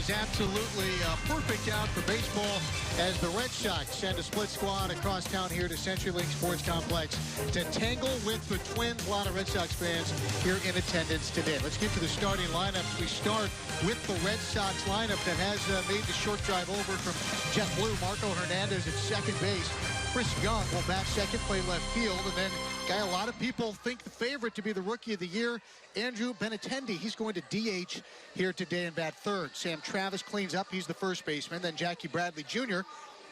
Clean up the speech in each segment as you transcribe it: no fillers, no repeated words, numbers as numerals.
is absolutely perfect out for baseball as the Red Sox send a split squad across town here to CenturyLink Sports Complex to tangle with the Twins. A lot of Red Sox fans here in attendance today. Let's get to the starting lineups. We start with the Red Sox lineup that has made the short drive over from JetBlue. Marco Hernandez at second base. Chris Young will bat second, play left field, and then guy a lot of people think the favorite to be the Rookie of the Year, Andrew Benintendi. He's going to DH here today and bat third. Sam Travis cleans up. He's the first baseman. Then Jackie Bradley Jr.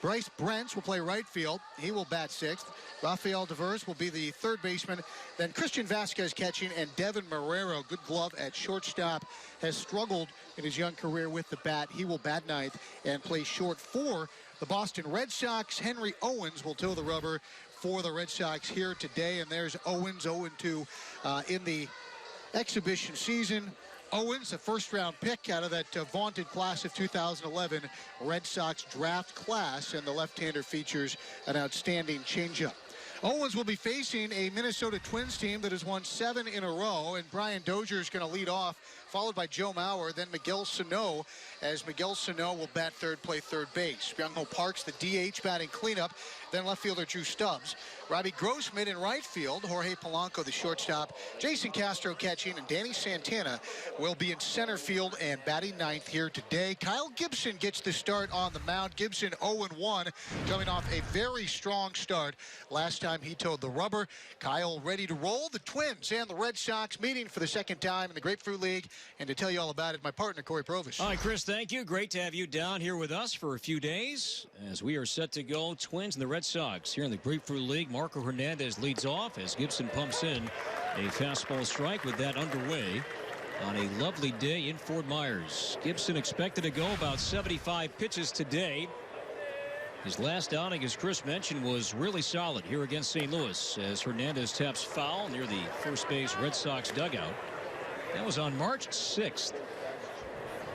Bryce Brents will play right field. He will bat sixth. Rafael Devers will be the third baseman. Then Christian Vasquez catching, and Devin Marrero, good glove at shortstop, has struggled in his young career with the bat. He will bat ninth and play short for the Boston Red Sox. Henry Owens will toe the rubber for the Red Sox here today. And there's Owens, 0-2 in the exhibition season. Owens, a first-round pick out of that vaunted class of 2011 Red Sox draft class, and the left-hander features an outstanding changeup. Owens will be facing a Minnesota Twins team that has won 7 in a row, and Brian Dozier is going to lead off, followed by Joe Mauer, then Miguel Sano, as Miguel Sano will bat third, play third base. Byung-Ho Park's the DH batting cleanup, then left fielder Drew Stubbs. Robbie Grossman in right field, Jorge Polanco the shortstop, Jason Castro catching, and Danny Santana will be in center field and batting ninth here today. Kyle Gibson gets the start on the mound. Gibson 0-1, coming off a very strong start last time he towed the rubber. Kyle ready to roll. The Twins and the Red Sox meeting for the second time in the Grapefruit League. And to tell you all about it, my partner, Corey Provis. All right, Chris, thank you. Great to have you down here with us for a few days as we are set to go. Twins and the Red Sox here in the Grapefruit League. Marco Hernandez leads off as Gibson pumps in a fastball strike with that underway on a lovely day in Fort Myers. Gibson expected to go about 75 pitches today. His last outing, as Chris mentioned, was really solid here against St. Louis as Hernandez taps foul near the first base Red Sox dugout. That was on March 6th.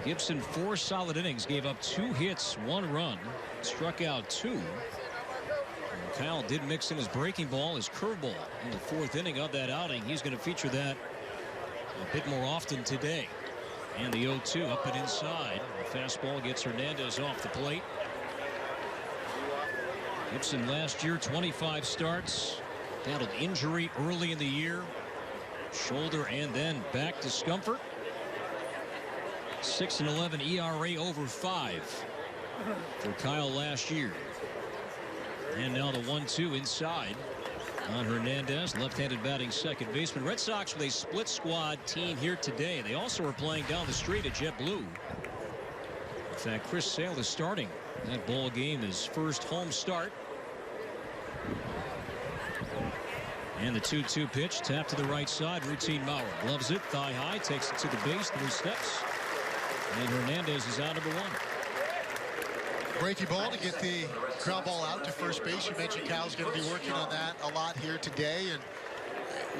Gibson 4 solid innings, gave up 2 hits, 1 run, struck out 2. And Kyle did mix in his breaking ball, his curveball in the 4th inning of that outing. He's going to feature that a bit more often today. And the 0-2 up and inside. The fastball gets Hernandez off the plate. Gibson last year, 25 starts, battled injury early in the year, shoulder and then back discomfort. 6-11 ERA over 5 for Kyle last year. And now the 1-2 inside on Hernandez, left-handed batting second baseman. Red Sox with a split squad team here today. They also are playing down the street at JetBlue. In fact, Chris Sale is starting that ball game, his first home start. And the 2-2 pitch, tap to the right side, routine Mauer. Loves it, thigh high, takes it to the base, 3 steps. And Hernandez is out of the 1. Breaking ball to get the ground ball out to first base. You mentioned Kyle's going to be working on that a lot here today. And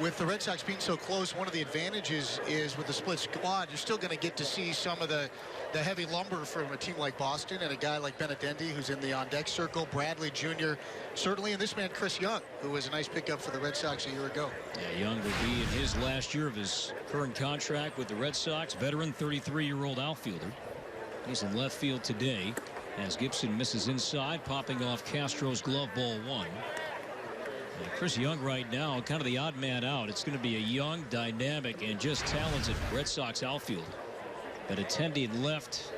with the Red Sox being so close, one of the advantages is with the split squad, you're still going to get to see some of the heavy lumber from a team like Boston and a guy like Benintendi, who's in the on-deck circle, Bradley Jr., certainly, and this man, Chris Young, who was a nice pickup for the Red Sox a year ago. Yeah, Young will be in his last year of his current contract with the Red Sox. Veteran 33-year-old outfielder. He's in left field today as Gibson misses inside, popping off Castro's glove ball 1. And Chris Young right now, kind of the odd man out. It's going to be a young, dynamic, and just talented Red Sox outfield. Benintendi in left.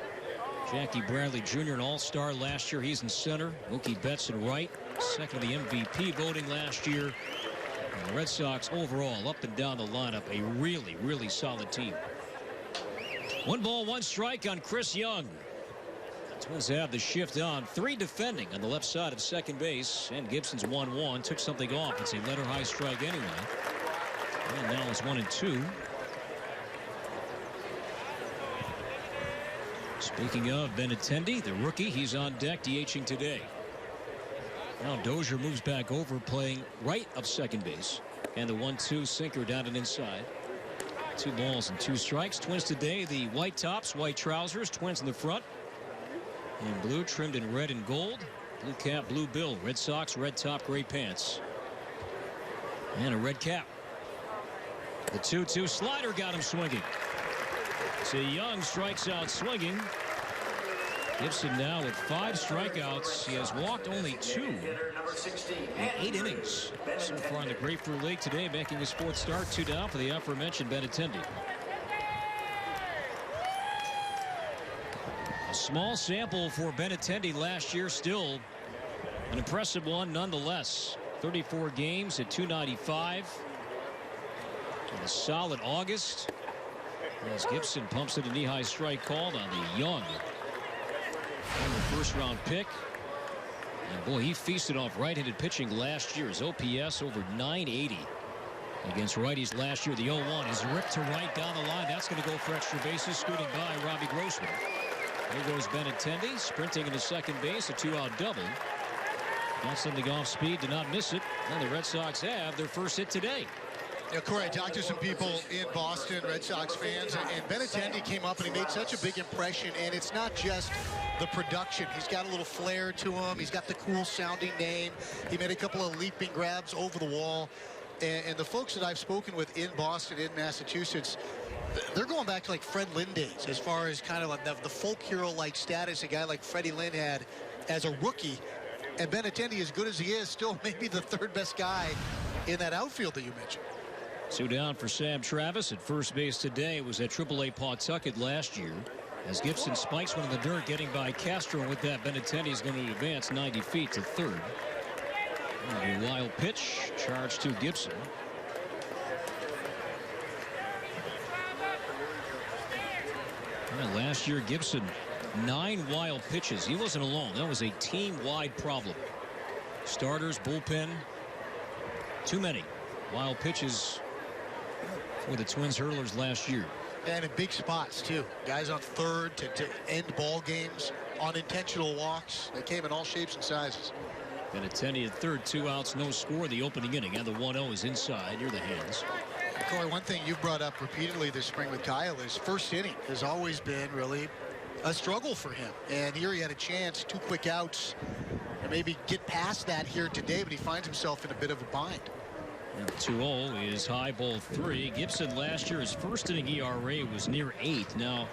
Jackie Bradley Jr., an all-star last year. He's in center. Mookie Betts in right. Second of the MVP voting last year. And the Red Sox overall, up and down the lineup, a really, really solid team. 1 ball, 1 strike on Chris Young. Twins have the shift on. 3 defending on the left side of second base. And Gibson's 1-1. Took something off. It's a letter high strike anyway. And now it's 1-2. Speaking of Benintendi, the rookie, he's on deck DHing today. Now Dozier moves back over, playing right of second base. And the 1-2 sinker down and inside. 2 balls and 2 strikes. Twins today, the white tops, white trousers. Twins in the front. In blue, trimmed in red and gold. Blue cap, blue bill. Red Sox, red top, gray pants. And a red cap. The 2-2 slider got him swinging. So Young strikes out swinging. Gibson now with 5 strikeouts. He has walked only 2 in 8 innings so far in the Grapefruit League today, making his 4th start. 2 down for the aforementioned Benintendi. A small sample for Benintendi last year, still an impressive one nonetheless. 34 games at .295. And a solid August as Gibson pumps it a knee-high strike called on the young first-round pick. And boy, he feasted off right-handed pitching last year. His OPS over 980 against righties last year. The 0-1 is ripped to right down the line. That's going to go for extra bases, scooting by Robbie Grossman. There goes Benintendi, sprinting into second base, a 2-out double. Got something off speed, did not miss it. And the Red Sox have their first hit today. Yeah, Corey, I talked to some people in Boston, Red Sox fans, and Benintendi came up and he made such a big impression. And it's not just the production. He's got a little flair to him. He's got the cool-sounding name. He made a couple of leaping grabs over the wall. And the folks that I've spoken with in Boston, in Massachusetts, they're going back to like Fred Lynn days as far as kind of like the folk hero-like status a guy like Freddie Lynn had as a rookie. And Benintendi, as good as he is, still maybe the 3rd best guy in that outfield that you mentioned. 2 down for Sam Travis at first base today. Was at AAA Pawtucket last year. As Gibson spikes one in the dirt, getting by Castro. With that, Benintendi is going to advance 90 feet to 3rd. A wild pitch, charge to Gibson. Well, last year, Gibson, 9 wild pitches. He wasn't alone. That was a team-wide problem. Starters, bullpen, too many wild pitches for the Twins hurlers last year. And in big spots, too. Guys on 3rd to end ball games, unintentional walks. They came in all shapes and sizes. Benintendi at 3rd, 2 outs, no score the opening inning. And the 1-0 is inside near the hands. Corey, one thing you've brought up repeatedly this spring with Kyle is first inning has always been really a struggle for him. And here he had a chance, 2 quick outs, and maybe get past that here today, but he finds himself in a bit of a bind. 2-0 is high, ball 3. Gibson last year, his first inning ERA was near 8. Now,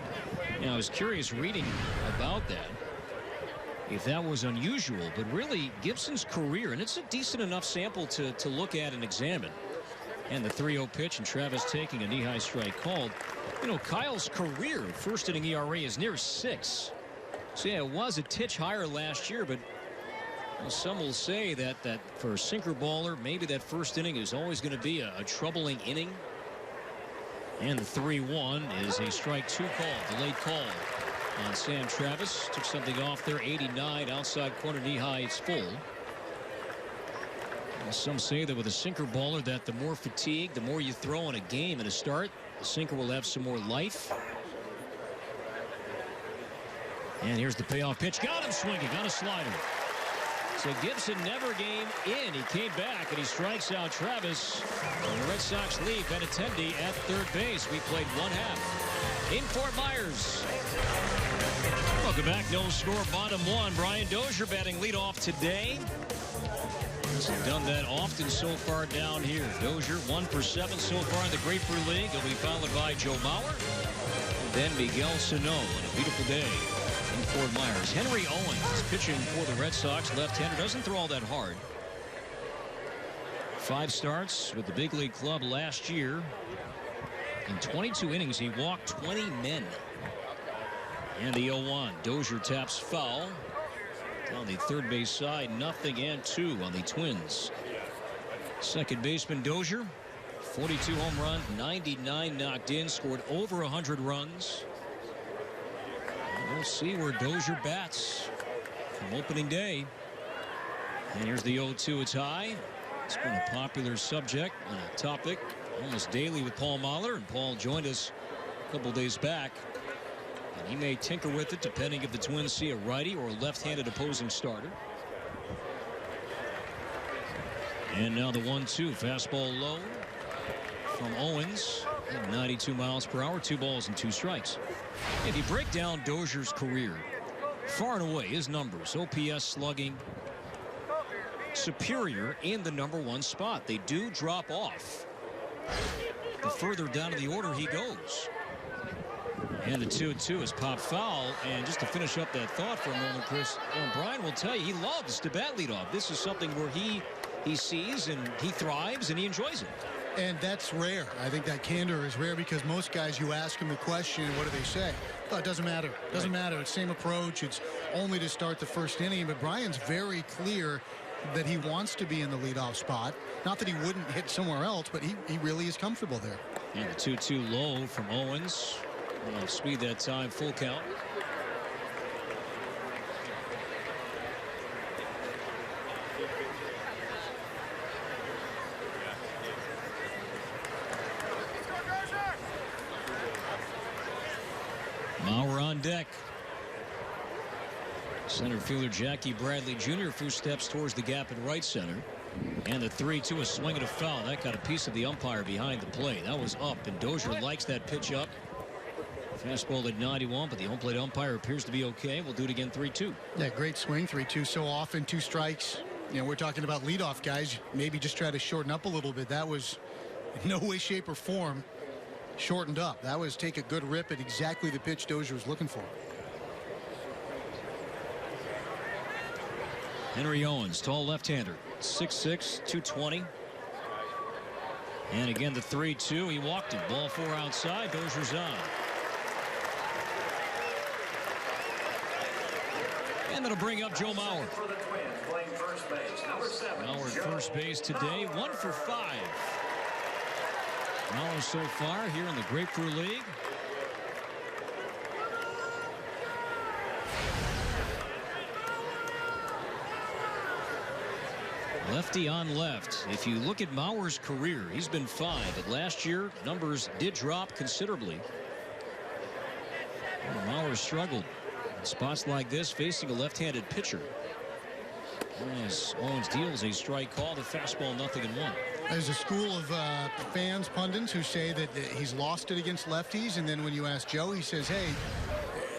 I was curious reading about that, if that was unusual, but really Gibson's career, and it's a decent enough sample to look at and examine. And the 3-0 pitch, and Travis taking a knee-high strike called. You know, Kyle's career first inning ERA is near 6. So yeah, it was a titch higher last year, but some will say that for a sinker baller, maybe that first inning is always going to be a troubling inning. And the 3-1 is a strike 2 call, delayed call on Sam Travis. Took something off there, 89 outside corner, knee high, it's full. And some say that with a sinker baller that the more fatigue, the more you throw in a game in a start, the sinker will have some more life. And here's the payoff pitch. Got him swinging on a slider. So Gibson never came in. He came back and he strikes out Travis. And the Red Sox lead Benintendi at 3rd base. We played 1/2 in Fort Myers. Welcome back. No score, bottom 1. Brian Dozier batting leadoff today. Hasn't done that often so far down here. Dozier 1 for 7 so far in the Grapefruit League. He'll be followed by Joe Mauer. And then Miguel Sano on a beautiful day in Fort Myers. Henry Owens pitching for the Red Sox. Left-hander, doesn't throw all that hard. 5 starts with the big league club last year. In 22 innings, he walked 20 men. And the 0-1. Dozier taps foul. On the 3rd base side, 0-2 on the Twins. Second baseman Dozier, 42 home runs, 99 knocked in, scored over 100 runs. We'll see where Dozier bats from opening day. And here's the 0-2. It's high. It's been a popular subject and a topic almost daily with Paul Mahler. And Paul joined us a couple days back. And he may tinker with it depending if the Twins see a righty or a left-handed opposing starter. And now the 1-2. Fastball low from Owens at 92 miles per hour. 2 balls and 2 strikes. If you break down Dozier's career, far and away his numbers, OPS, slugging, superior in the #1 spot. They do drop off the further down in the order he goes. And the 2-2 is pop foul. And just to finish up that thought for a moment, Chris, Brian will tell you he loves to bat leadoff. This is something where he sees and he thrives and he enjoys it. And that's rare. I think that candor is rare because most guys, you ask them the question, what do they say? Oh, it doesn't matter. It doesn't matter. It's same approach. It's only to start the first inning. But Brian's very clear that he wants to be in the leadoff spot. Not that he wouldn't hit somewhere else, but he really is comfortable there. And the 2-2 low from Owens. Speed that time, full count. Mauer on deck. Center fielder Jackie Bradley Jr. few steps towards the gap in right center. And the 3-2, a swing and a foul. That got a piece of the umpire behind the plate. That was up, and Dozier likes that pitch up. Fastball at 91, but the home plate umpire appears to be okay. We'll do it again, 3-2. Yeah, great swing, 3-2. So often, 2 strikes. You know, we're talking about leadoff guys. Maybe just try to shorten up a little bit. That was in no way, shape, or form shortened up. That was take a good rip at exactly the pitch Dozier was looking for. Henry Owens, tall left-hander, 6'6", 220. And again, the 3-2. He walked it. Ball 4 outside. Dozier's on. And that'll bring up Joe Mauer. Mauer at first base today, 1 for 5. Mauer so far here in the Grapefruit League. Lefty on left. If you look at Mauer's career, he's been fine, but last year numbers did drop considerably. Well, Mauer struggled in spots like this facing a left-handed pitcher. As Owens deals a strike call, the fastball 0-1. There's a school of fans, pundits, who say that he's lost it against lefties, and then when you ask Joe, he says, hey,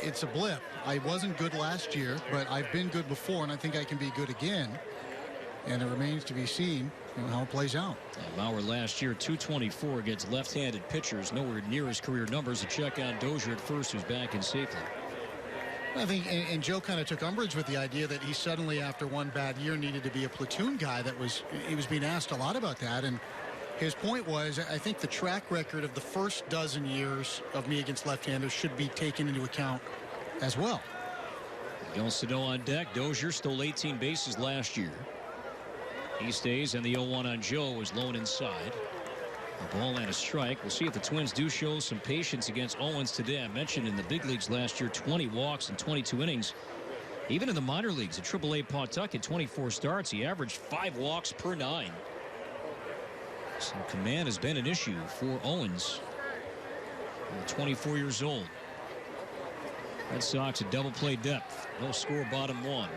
it's a blip. I wasn't good last year, but I've been good before, and I think I can be good again. And it remains to be seen how it plays out. Mauer last year, 224 against left-handed pitchers, nowhere near his career numbers. A check on Dozier at first, who's back in safely. I think, and Joe kind of took umbrage with the idea that he suddenly, after one bad year, needed to be a platoon guy. He was being asked a lot about that, and his point was, I think the track record of the first dozen years of me against left-handers should be taken into account as well. Miguel Sano on deck. Dozier stole 18 bases last year. He stays, and the 0-1 on Joe is low inside. A ball and a strike. We'll see if the Twins do show some patience against Owens today. I mentioned in the big leagues last year, 20 walks in 22 innings. Even in the minor leagues, at AAA Pawtucket, 24 starts, he averaged 5 walks per 9. So command has been an issue for Owens. 24 years old. Red Sox at double play depth. No score, bottom 1.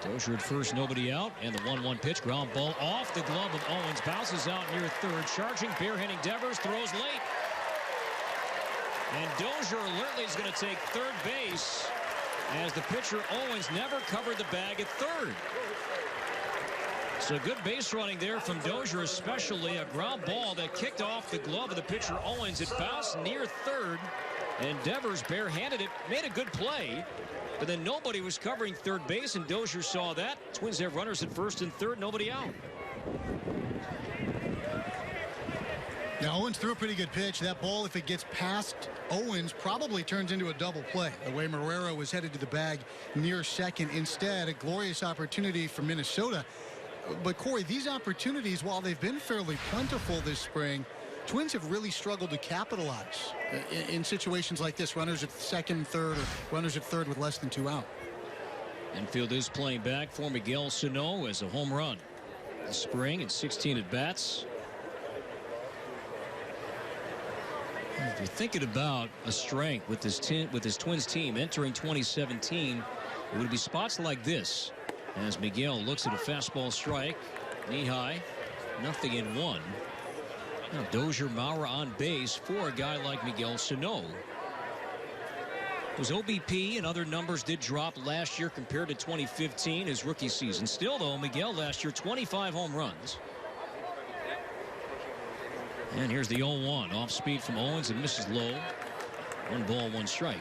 Dozier at first, nobody out, and the 1-1 pitch, ground ball off the glove of Owens, bounces out near third, charging, barehanding Devers, throws late. And Dozier alertly is going to take third base as the pitcher Owens never covered the bag at third. So good base running there from Dozier, especially a ground ball that kicked off the glove of the pitcher Owens. It bounced near third, and Devers barehanded it, made a good play. But then nobody was covering third base, and Dozier saw that. Twins have runners at first and third, nobody out. Now, Owens threw a pretty good pitch. That ball, if it gets past Owens, probably turns into a double play. The way Marrero was headed to the bag near second. Instead, a glorious opportunity for Minnesota. But, Corey, these opportunities, while they've been fairly plentiful this spring, Twins have really struggled to capitalize in situations like this. Runners at second, third, or runners at third with less than 2 out. Infield is playing back for Miguel Sano as a home run this spring and 16 at-bats. If you're thinking about a strength with this Twins team entering 2017, it would be spots like this as Miguel looks at a fastball strike, knee high, 0-1. Now, Dozier, Mauer on base for a guy like Miguel Sano. His OBP and other numbers did drop last year compared to 2015, his rookie season. Still, though, Miguel last year, 25 home runs. And here's the 0-1. Off speed from Owens and misses low. 1 ball, 1 strike.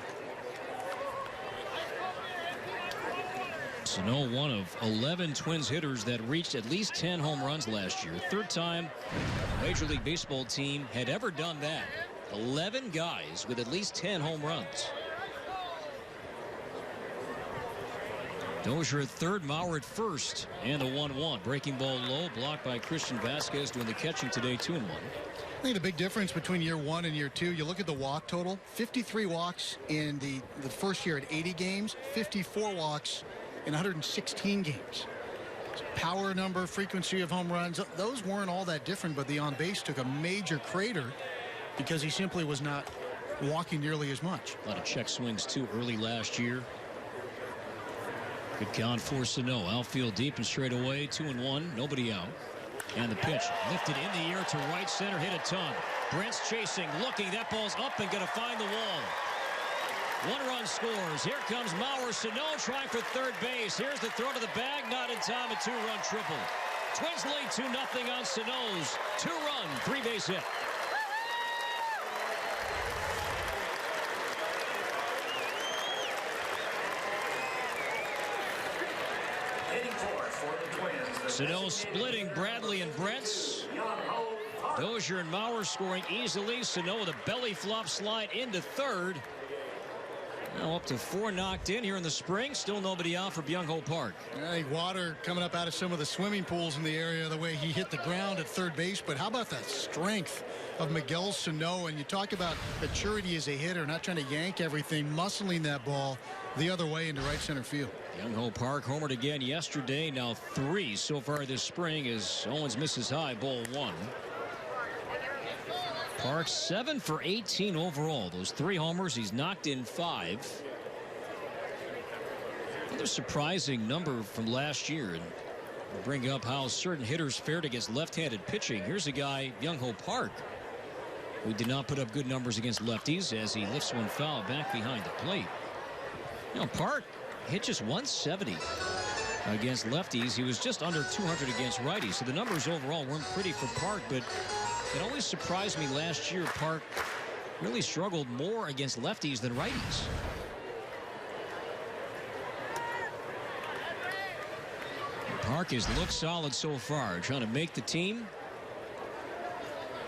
Sano, one of 11 Twins hitters that reached at least 10 home runs last year. Third time a Major League Baseball team had ever done that. 11 guys with at least 10 home runs. Dozier at third, Mauer at first, and the 1-1. Breaking ball low, blocked by Christian Vasquez, doing the catching today, 2-1. I think the big difference between year 1 and year 2, you look at the walk total, 53 walks in the first year at 80 games, 54 walks in 116 games. Power number, frequency of home runs, those weren't all that different, but the on base took a major crater because he simply was not walking nearly as much. A lot of check swings too early last year. Good count for Sano. Outfield deep and straight away. 2-1. Nobody out. And the pitch lifted in the air to right center. Hit a ton. Brent's chasing, looking. That ball's up and going to find the wall. 1 run scores. Here comes Mauer. Sano trying for third base. Here's the throw to the bag. Not in time. A 2-run triple. Twins lead 2-0 on Sano's 2-run 3-base hit. Sano splitting Bradley and Brents. Dozier and Mauer scoring easily. Sano with a belly flop slide into third. Now up to 4 knocked in here in the spring. Still nobody out for Byung-Ho Park. I think water coming up out of some of the swimming pools in the area, the way he hit the ground at third base. But how about that strength of Miguel Sano? And you talk about maturity as a hitter, not trying to yank everything, muscling that ball the other way into right center field. Byung-Ho Park homered again yesterday. Now 3 so far this spring as Owens misses high, ball 1. Park 7 for 18 overall. Those 3 homers, he's knocked in 5. Another surprising number from last year. And we'll bring up how certain hitters fared against left-handed pitching. Here's a guy, Byung-Ho Park, who did not put up good numbers against lefties as he lifts one foul back behind the plate. You know, Park hit just 170 against lefties. He was just under 200 against righties. So the numbers overall weren't pretty for Park, but it always surprised me last year Park really struggled more against lefties than righties. Park has looked solid so far, trying to make the team.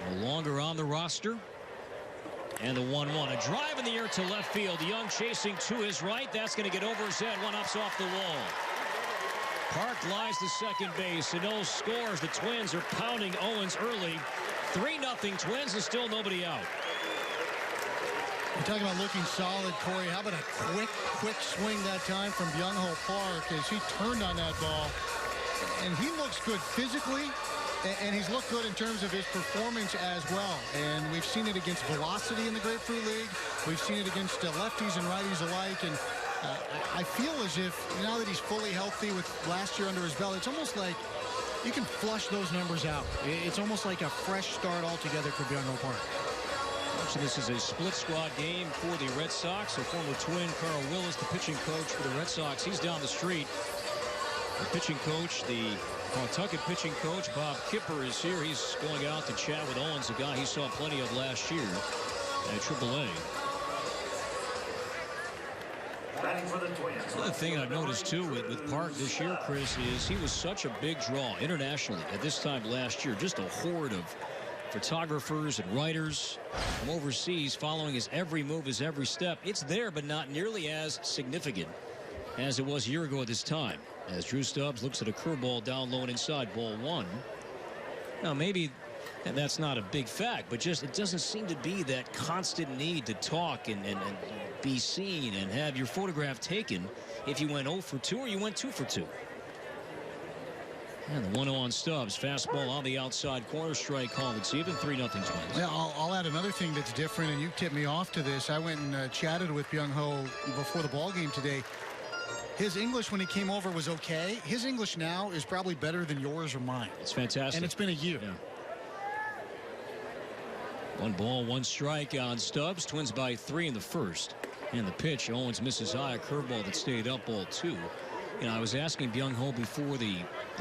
No longer on the roster. And the 1-1. A drive in the air to left field. Young chasing to his right. That's going to get over his head. 1 up's off the wall. Park lies to second base. Sano scores. The Twins are pounding Owens early. 3-0 Twins and still nobody out. You're talking about looking solid, Corey. How about a quick swing that time from Byung-Ho Park as he turned on that ball. And he looks good physically, and he's looked good in terms of his performance as well. And we've seen it against velocity in the Grapefruit League. We've seen it against lefties and righties alike. And I feel as if now that he's fully healthy with last year under his belt, it's almost like you can flush those numbers out. It's almost like a fresh start altogether for Byung-Ho Park. So this is a split squad game for the Red Sox. A former Twin, Carl Willis, the pitching coach for the Red Sox. He's down the street. The pitching coach, the Pawtucket pitching coach, Bob Kipper, is here. He's going out to chat with Owens, a guy he saw plenty of last year at AAA. Another thing I've noticed, too, with Park this year, Chris, is he was such a big draw internationally at this time last year. Just a horde of photographers and writers from overseas following his every move, his every step. It's there, but not nearly as significant as it was a year ago at this time. As Drew Stubbs looks at a curveball down low and inside, ball 1. Now, maybe that's not a big fact, but just it doesn't seem to be that constant need to talk and be seen and have your photograph taken if you went 0 for 2 or you went 2 for 2. And the 1-0 on Stubbs. Fastball on the outside corner. Strike called. It's even. 3-0 Twins. Yeah, I'll add another thing that's different, and you tipped me off to this. I went and chatted with Byung-Ho before the ball game today. His English when he came over was okay. His English now is probably better than yours or mine. It's fantastic. And it's been a year. Yeah. 1 ball, 1 strike on Stubbs. Twins by 3 in the first. And the pitch, Owens misses high. A curveball that stayed up, ball 2. You know, I was asking Byung-Ho before the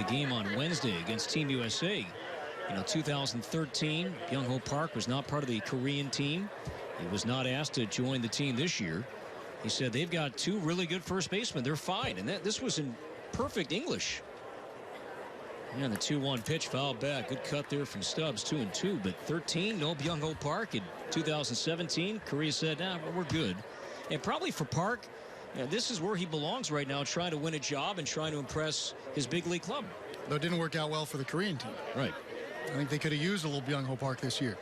game on Wednesday against Team USA. You know, 2013, Byung-Ho Park was not part of the Korean team. He was not asked to join the team this year. He said they've got 2 really good first basemen. They're fine. And this was in perfect English. And the 2-1 pitch fouled back. Good cut there from Stubbs, 2-2. But 13, no Byung-ho Park in 2017. Korea said, nah, we're good. And probably for Park, this is where he belongs right now, trying to win a job and trying to impress his big league club. Though it didn't work out well for the Korean team. Right. I think they could have used a little Byung-ho Park this year.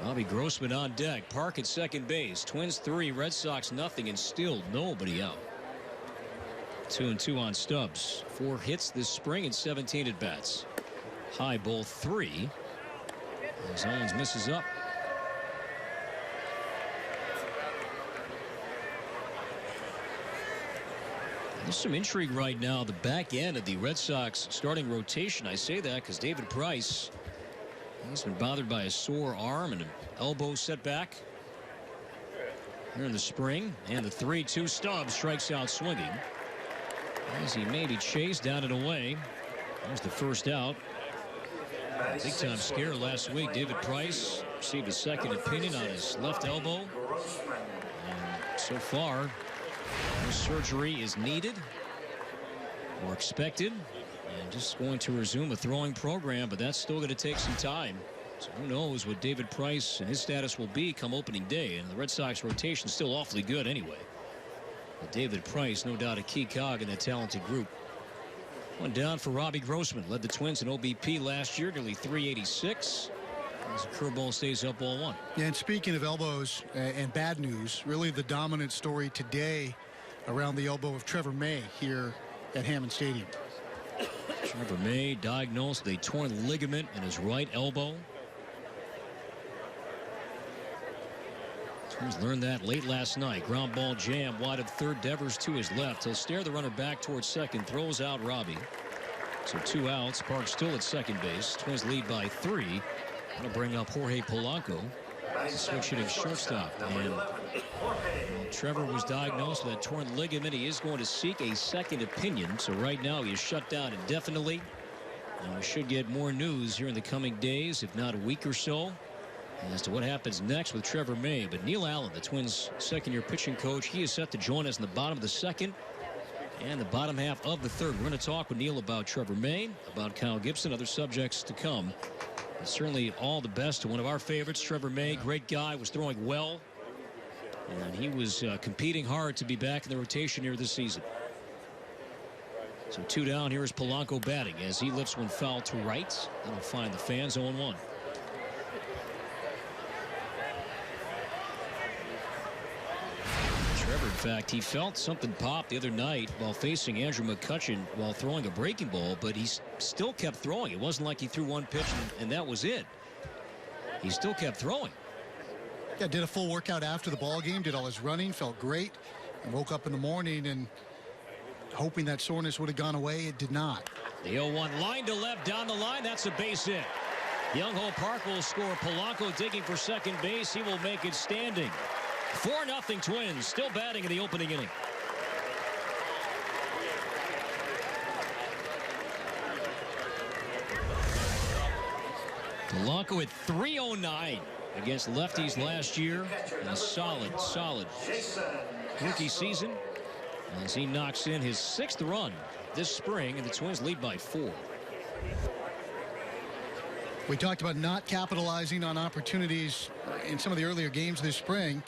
Bobby Grossman on deck. Park at second base. Twins 3, Red Sox nothing, and still nobody out. 2-2 on Stubbs. 4 hits this spring and 17 at bats. High ball 3. As Owens misses up. There's some intrigue right now. The back end of the Red Sox starting rotation. I say that because David Price, he's been bothered by a sore arm and an elbow setback here in the spring. And the 3-2 Stubbs strikes out swinging as he maybe chased down and away. There's the first out. Big time scare last week. David Price received a second opinion on his left elbow. And so far, no surgery is needed or expected. And just going to resume a throwing program, but that's still going to take some time. So who knows what David Price and his status will be come opening day. And the Red Sox rotation is still awfully good anyway. But David Price, no doubt a key cog in that talented group. One down for Robbie Grossman. Led the Twins in OBP last year, nearly 386. As the curveball stays up ball 1. Yeah, and speaking of elbows and bad news, really the dominant story today around the elbow of Trevor May here at Hammond Stadium. Trevor May diagnosed with a torn ligament in his right elbow. Twins learned that late last night. Ground ball jam wide of third. Devers to his left. He'll stare the runner back towards second. Throws out Robbie. So 2 outs. Park still at second base. Twins lead by 3. That'll bring up Jorge Polanco. Switch hitting shortstop. And Trevor was diagnosed with a torn ligament. He is going to seek a second opinion. So right now he is shut down indefinitely. And we should get more news here in the coming days, if not a week or so, as to what happens next with Trevor May. But Neil Allen, the Twins' second-year pitching coach, he is set to join us in the bottom of the second and the bottom half of the third. We're going to talk with Neil about Trevor May, about Kyle Gibson, other subjects to come. And certainly all the best to one of our favorites, Trevor May. Great guy, was throwing well. And he was competing hard to be back in the rotation here this season. So 2 down. Here is Polanco batting as he lifts one foul to right. That'll find the fans 0-1. Trevor, in fact, he felt something pop the other night while facing Andrew McCutchen while throwing a breaking ball, but he still kept throwing. It wasn't like he threw one pitch and that was it. He still kept throwing. Yeah, did a full workout after the ball game, did all his running, felt great, and woke up in the morning and hoping that soreness would have gone away. It did not. The 0-1 line to left down the line. That's a base hit. Byung-ho Park will score. Polanco digging for second base. He will make it standing. 4-0 Twins, still batting in the opening inning. Polanco at 309 against lefties last year. And a solid rookie season as he knocks in his 6th run this spring, and the Twins lead by 4. We talked about not capitalizing on opportunities in some of the earlier games this spring.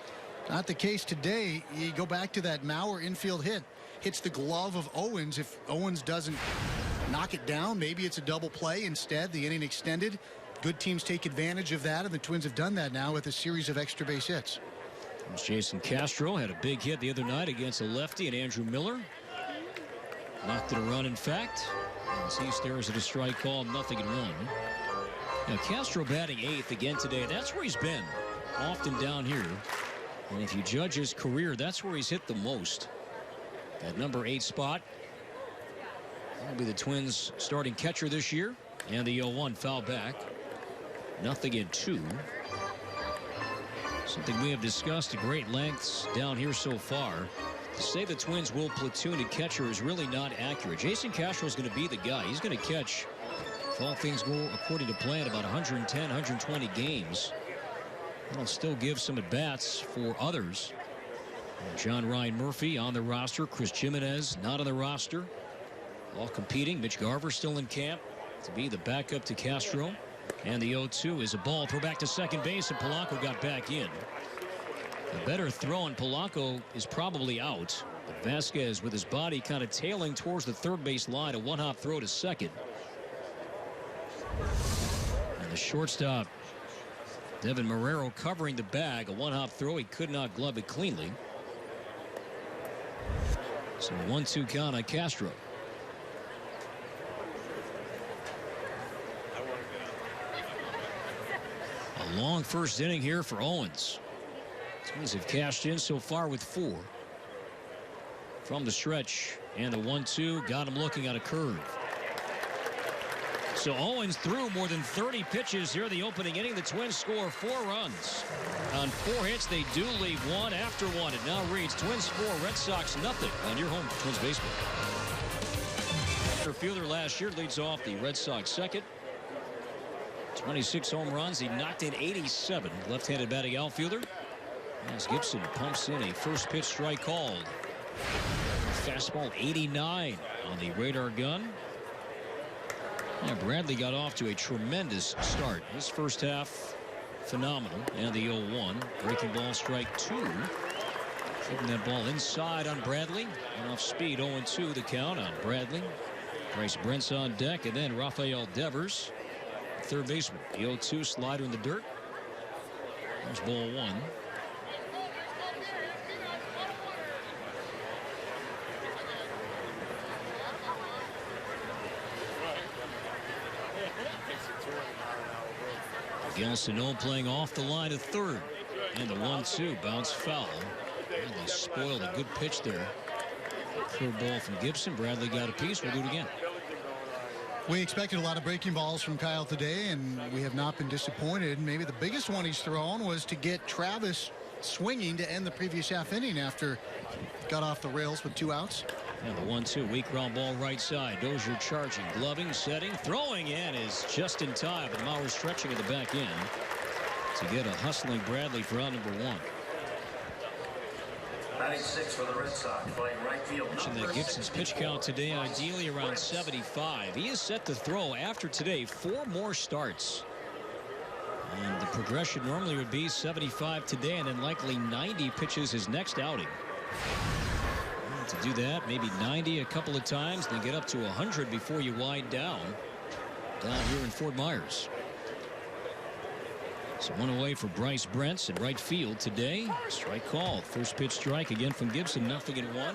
Not the case today. You go back to that Mauer infield hit. Hits the glove of Owens. If Owens doesn't knock it down, maybe it's a double play. Instead, the inning extended. Good teams take advantage of that, and the Twins have done that now with a series of extra base hits. Jason Castro had a big hit the other night against a lefty and Andrew Miller. Knocked it a run, in fact, as he stares at a strike call, 0-1. Now, Castro batting 8th again today. That's where he's been, often down here. And if you judge his career, that's where he's hit the most. That number 8 spot. That'll be the Twins' starting catcher this year. And the 0-1 foul back. 0-2. Something we have discussed at great lengths down here so far. To say the Twins will platoon a catcher is really not accurate. Jason Castro is going to be the guy. He's going to catch, if all things go according to plan, about 110, 120 games. That'll still give some at-bats for others. John Ryan Murphy on the roster. Chris Jimenez not on the roster. All competing. Mitch Garver still in camp to be the backup to Castro. And the 0-2 is a ball. Throw back to second base, and Polanco got back in. A better throw, and Polanco is probably out. But Vasquez with his body kind of tailing towards the third base line. A one-hop throw to second. And the shortstop, Devin Marrero, covering the bag. A one-hop throw. He could not glove it cleanly. So 1-2 count on Castro. A long first inning here for Owens. Twins have cashed in so far with 4 from the stretch, and the 1-2 got him looking at a curve. So Owens threw more than 30 pitches here in the opening inning. The Twins score 4 runs. On 4 hits, they do leave 1 after 1. It now reads Twins 4, Red Sox nothing on your home Twins baseball. Fielder last year leads off the Red Sox second. 26 home runs. He knocked in 87. Left-handed batting outfielder. As Gibson pumps in a first pitch strike called. Fastball 89 on the radar gun. Yeah, Bradley got off to a tremendous start. His first half phenomenal. And the 0-1. Breaking ball strike 2. Taking that ball inside on Bradley. And off speed 0-2 the count on Bradley. Bryce Brent's on deck, and then Rafael Devers, third baseman. The 0-2 slider in the dirt. There's ball 1. Gelsino playing off the line at third. And the 1-2 bounce foul. And they spoiled a good pitch there. Third ball from Gibson. Bradley got a piece. We'll do it again. We expected a lot of breaking balls from Kyle today, and we have not been disappointed. Maybe the biggest one he's thrown was to get Travis swinging to end the previous half inning after got off the rails with 2 outs. And the 1-2 weak ground ball right side. Dozier charging, gloving, setting, throwing in is just in time. But Mauer stretching at the back end to get a hustling Bradley for out number 1. Batting 6 for the Red Sox, playing right field. Mentioned that Gibson's pitch count today ideally around 75. He is set to throw after today 4 more starts. And the progression normally would be 75 today and then likely 90 pitches his next outing. And to do that, maybe 90 a couple of times, then get up to 100 before you wind down here in Fort Myers. So 1 away for Bryce Brents in right field today. Strike called. First pitch strike again from Gibson. 0-1.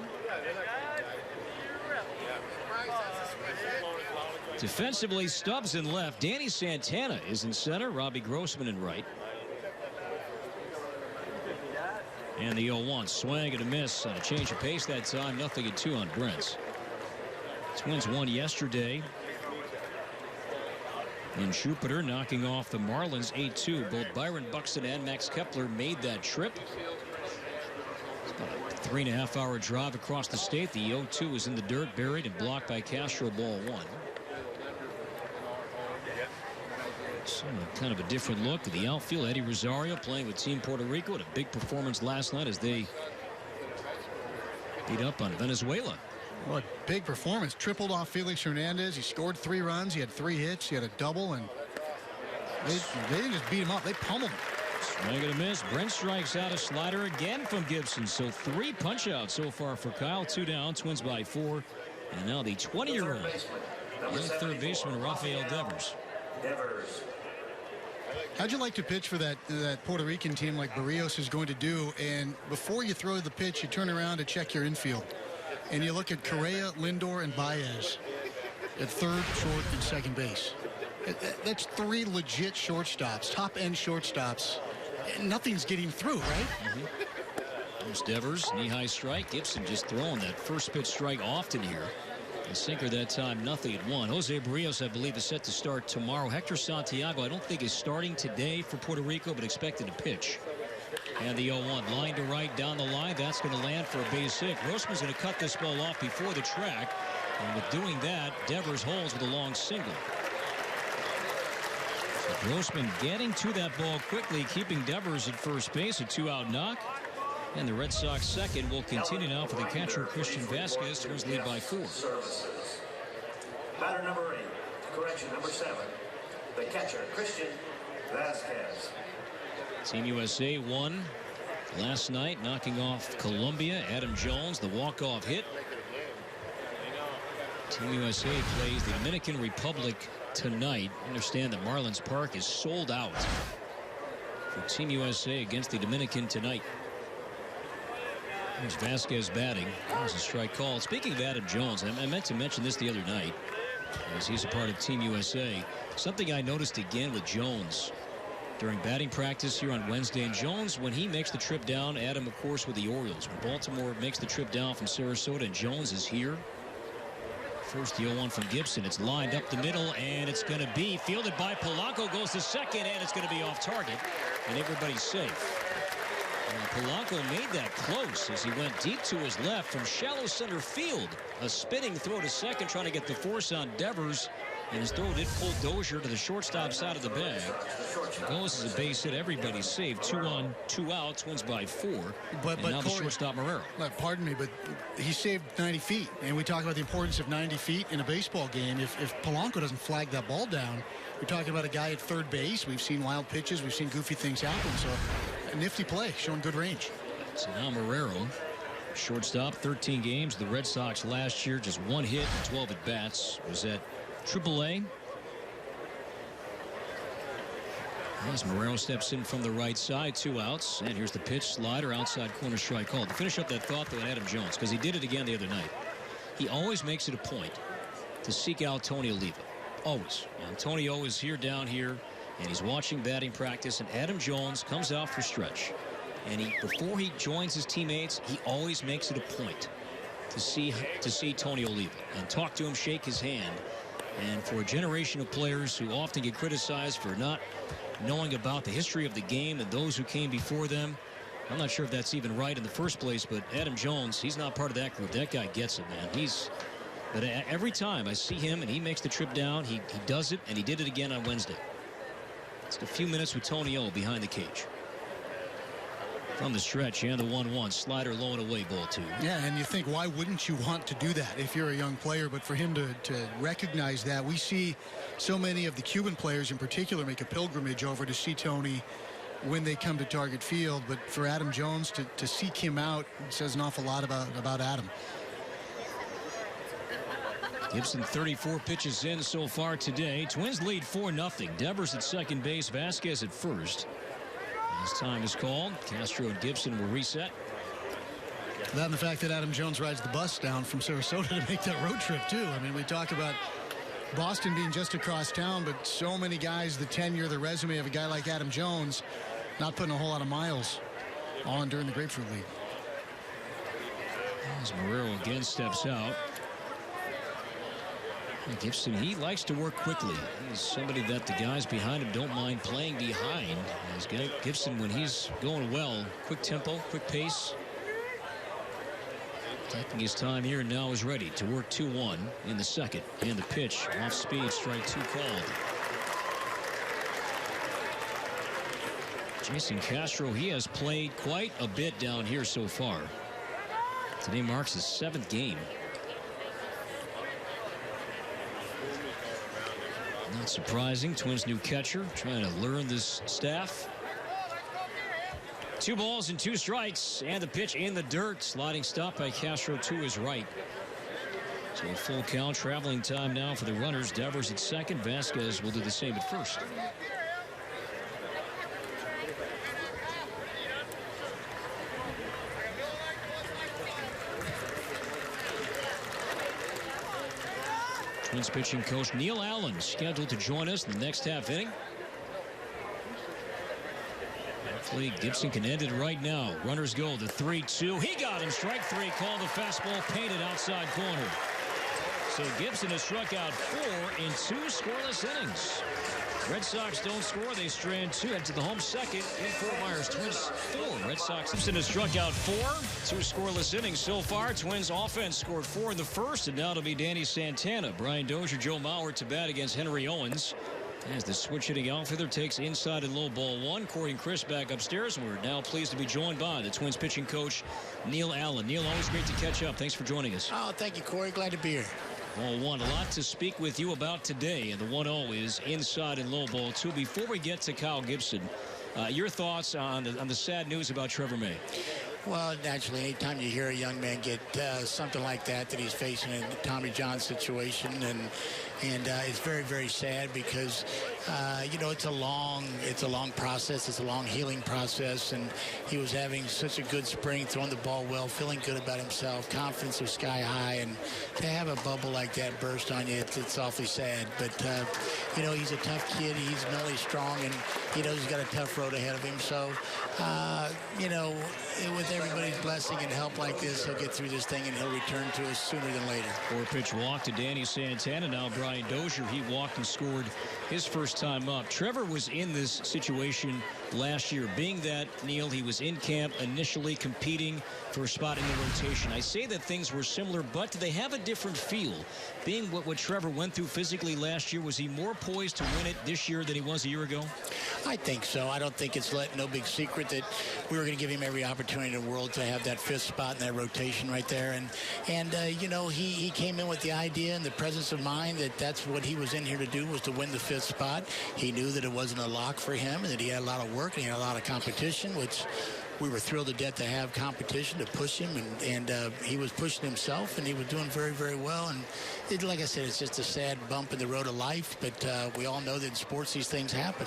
Defensively, Stubbs in left. Danny Santana is in center. Robbie Grossman in right. And the 0-1 swing and a miss on a change of pace that time. 0-2 on Brents. Twins won yesterday in Jupiter, knocking off the Marlins 8-2. Both Byron Buxton and Max Kepler made that trip. It's about a 3.5-hour drive across the state. The 0-2 is in the dirt, buried and blocked by Castro. Ball 1. So kind of a different look at the outfield. Eddie Rosario playing with Team Puerto Rico. Had a big performance last night as they beat up on Venezuela. What big performance. Tripled off Felix Hernandez. He scored 3 runs. He had 3 hits. He had a double, and they didn't just beat him up. They pummeled him. Swing and a miss. Brent strikes out a slider again from Gibson. So 3 punch outs so far for Kyle. 2 down. Twins by 4. And now the 20-year-old young third baseman Rafael Devers. How'd you like to pitch for that Puerto Rican team like Barrios is going to do? And before you throw the pitch, you turn around to check your infield. And you look at Correa, Lindor, and Baez at third, short, and second base. That's 3 legit shortstops, top-end shortstops. And nothing's getting through, right? There's Devers, knee-high strike. Gibson just throwing that first pitch strike often here. The sinker that time, 0-1. Jose Barrios, I believe, is set to start tomorrow. Hector Santiago, I don't think is starting today for Puerto Rico, but expected to pitch. And the 0-1 line to right down the line. That's going to land for a base hit. Grossman's going to cut this ball off before the track. And with doing that, Devers holds with a long single. Grossman getting to that ball quickly, keeping Devers at first base, a 2-out knock. And the Red Sox second will continue now for the catcher, Christian Vasquez. Twins lead by 4. Services. Batter number 8, correction number 7, the catcher, Christian Vasquez. Team USA won last night, knocking off Colombia. Adam Jones, the walk-off hit. Team USA plays the Dominican Republic tonight. Understand that Marlins Park is sold out for Team USA against the Dominican tonight. There's Vasquez batting. There's a strike call. Speaking of Adam Jones, I meant to mention this the other night, as he's a part of Team USA. Something I noticed again with Jones during batting practice here on Wednesday. And Jones, when he makes the trip down, Adam, of course, with the Orioles. When Baltimore makes the trip down from Sarasota and Jones is here. First, the 0-1 from Gibson. It's lined up the middle, and it's going to be fielded by Polanco. Goes to second, and it's going to be off target, and everybody's safe. Polanco made that close as he went deep to his left from shallow center field. A spinning throw to second, trying to get the force on Devers. And his throw did pull Dozier to the shortstop side of the bag. Goes as a base hit. Everybody's saved. 2 on, 2 out. Twins by 4. But now the shortstop Marrero. Pardon me, but he saved 90 feet. And we talk about the importance of 90 feet in a baseball game. If Polanco doesn't flag that ball down, we're talking about a guy at third base. We've seen wild pitches. We've seen goofy things happen. So a nifty play, showing good range. So now Marrero, shortstop, 13 games. The Red Sox last year, just 1 hit and 12 at bats. Was at AAA. As Marrero steps in from the right side, 2 outs. And here's the pitch, slider, outside corner strike called. To finish up that thought, though, at Adam Jones, because he did it again the other night. He always makes it a point to seek out Tony Oliva. Always. Antonio is here, down here, and he's watching batting practice, and Adam Jones comes out for stretch. And before he joins his teammates, he always makes it a point to see Tony Oliva and talk to him, shake his hand. And for a generation of players who often get criticized for not knowing about the history of the game and those who came before them, I'm not sure if that's even right in the first place, but Adam Jones, he's not part of that group. That guy gets it, man. But every time I see him and he makes the trip down, he does it, and he did it again on Wednesday. Just a few minutes with Tony O behind the cage. From the stretch, and the 1-1 slider low and away, ball 2. Yeah, and you think, why wouldn't you want to do that if you're a young player? But for him to recognize that, we see so many of the Cuban players in particular make a pilgrimage over to see Tony when they come to Target Field. But for Adam Jones to seek him out, it says an awful lot about Adam. Gibson 34 pitches in so far today. Twins lead 4-0. Devers at second base, Vasquez at first. As time is called, Castro and Gibson will reset. That and the fact that Adam Jones rides the bus down from Sarasota to make that road trip, too. I mean, we talk about Boston being just across town, but so many guys, the tenure, the resume of a guy like Adam Jones, not putting a whole lot of miles on during the Grapefruit League. As Marrero again steps out. Gibson, he likes to work quickly. He's somebody that the guys behind him don't mind playing behind. As Gibson, when he's going well, quick tempo, quick pace. Taking his time here and now is ready to work 2-1 in the second. And the pitch, off speed, strike 2 called. Jason Castro, he has played quite a bit down here so far. Today marks his 7th game. Not surprising. Twins' new catcher trying to learn this staff. 2 balls and 2 strikes, and the pitch in the dirt. Sliding stop by Castro to his right. So a full count. Traveling time now for the runners. Devers at second. Vasquez will do the same at first. Twins pitching coach Neil Allen scheduled to join us in the next half inning. Hopefully Gibson can end it right now. Runners go to 3-2. He got him. Strike 3 called. The fastball painted outside corner. So Gibson has struck out 4 in 2 scoreless innings. Red Sox don't score. They strand 2. Head to the home second in Fort Myers. Twins 4. Red Sox. Gibson has struck out 4. 2 scoreless innings so far. Twins offense scored 4 in the first, and now it'll be Danny Santana. Brian Dozier, Joe Mauer to bat against Henry Owens. As the switch-hitting outfielder takes inside and low ball one. Corey and Chris back upstairs. We're now pleased to be joined by the Twins pitching coach, Neil Allen. Neil, always great to catch up. Thanks for joining us. Oh, thank you, Corey. Glad to be here. Ball one, a lot to speak with you about today. And the 1-0 is inside and low ball two. Before we get to Kyle Gibson, your thoughts on the sad news about Trevor May? Well, naturally, anytime you hear a young man get something like that he's facing in the Tommy John situation, and it's very, very sad because it's a long process. It's a long healing process, and he was having such a good spring, throwing the ball well, feeling good about himself, confidence was sky high, and to have a bubble like that burst on you, it's awfully sad. But he's a tough kid. He's mentally strong, and he knows he's got a tough road ahead of him. So, with everybody's blessing and help like this, he'll get through this thing and he'll return to us sooner than later. 4-pitch walk to Danny Santana. Now Brian Dozier, he walked and scored his first time up. Trevor was in this situation last year, being that, Neil, he was in camp initially competing for a spot in the rotation. I say that things were similar, but do they have a different feel? Being what Trevor went through physically last year, was he more poised to win it this year than he was a year ago? I think so. I don't think it's no big secret that we were going to give him every opportunity in the world to have that fifth spot in that rotation right there. And he came in with the idea and the presence of mind that that's what he was in here to do, was to win the fifth spot. He knew that it wasn't a lock for him and that he had a lot of work and he had a lot of competition, which we were thrilled to death to have competition to push him, and he was pushing himself, and he was doing very, very well. And like I said, it's just a sad bump in the road of life, but we all know that in sports these things happen.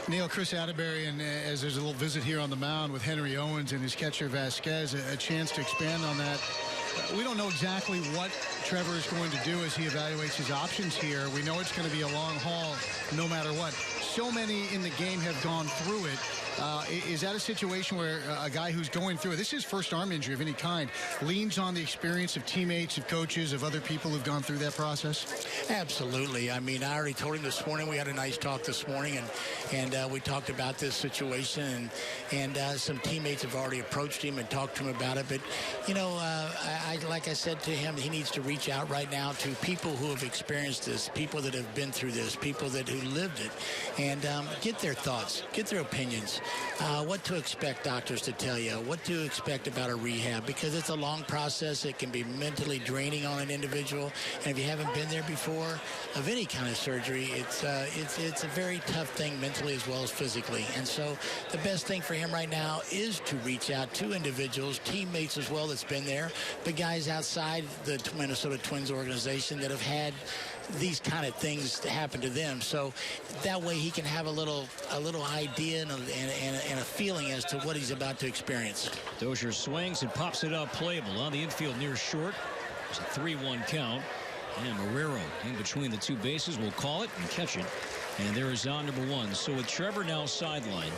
Neil, Chris Atterbury, and as there's a little visit here on the mound with Henry Owens and his catcher Vasquez, a chance to expand on that. We don't know exactly what Trevor is going to do as he evaluates his options here. We know it's going to be a long haul no matter what. So many in the game have gone through it. Is that a situation where a guy who's going through it, this is his first arm injury of any kind, leans on the experience of teammates, of coaches, of other people who've gone through that process? Absolutely. I mean, I already told him this morning. We had a nice talk this morning, and we talked about this situation, and some teammates have already approached him and talked to him about it. But, like I said to him, he needs to reach out right now to people who have experienced this, people that have been through this, people who lived it, and get their thoughts, get their opinions. What to expect doctors to tell you, what to expect about a rehab, because it's a long process. It can be mentally draining on an individual, and if you haven't been there before of any kind of surgery, it's a very tough thing mentally as well as physically. And so the best thing for him right now is to reach out to individuals, teammates as well that's been there, but guys outside the Minnesota Twins organization that have had these kind of things happen to them, so that way he can have a little idea and a feeling as to what he's about to experience. Dozier swings and pops it up, playable on the infield near short. It's a 3-1 count, and Marrero in between the two bases will call it and catch it, and there is on number one. So with Trevor now sidelined,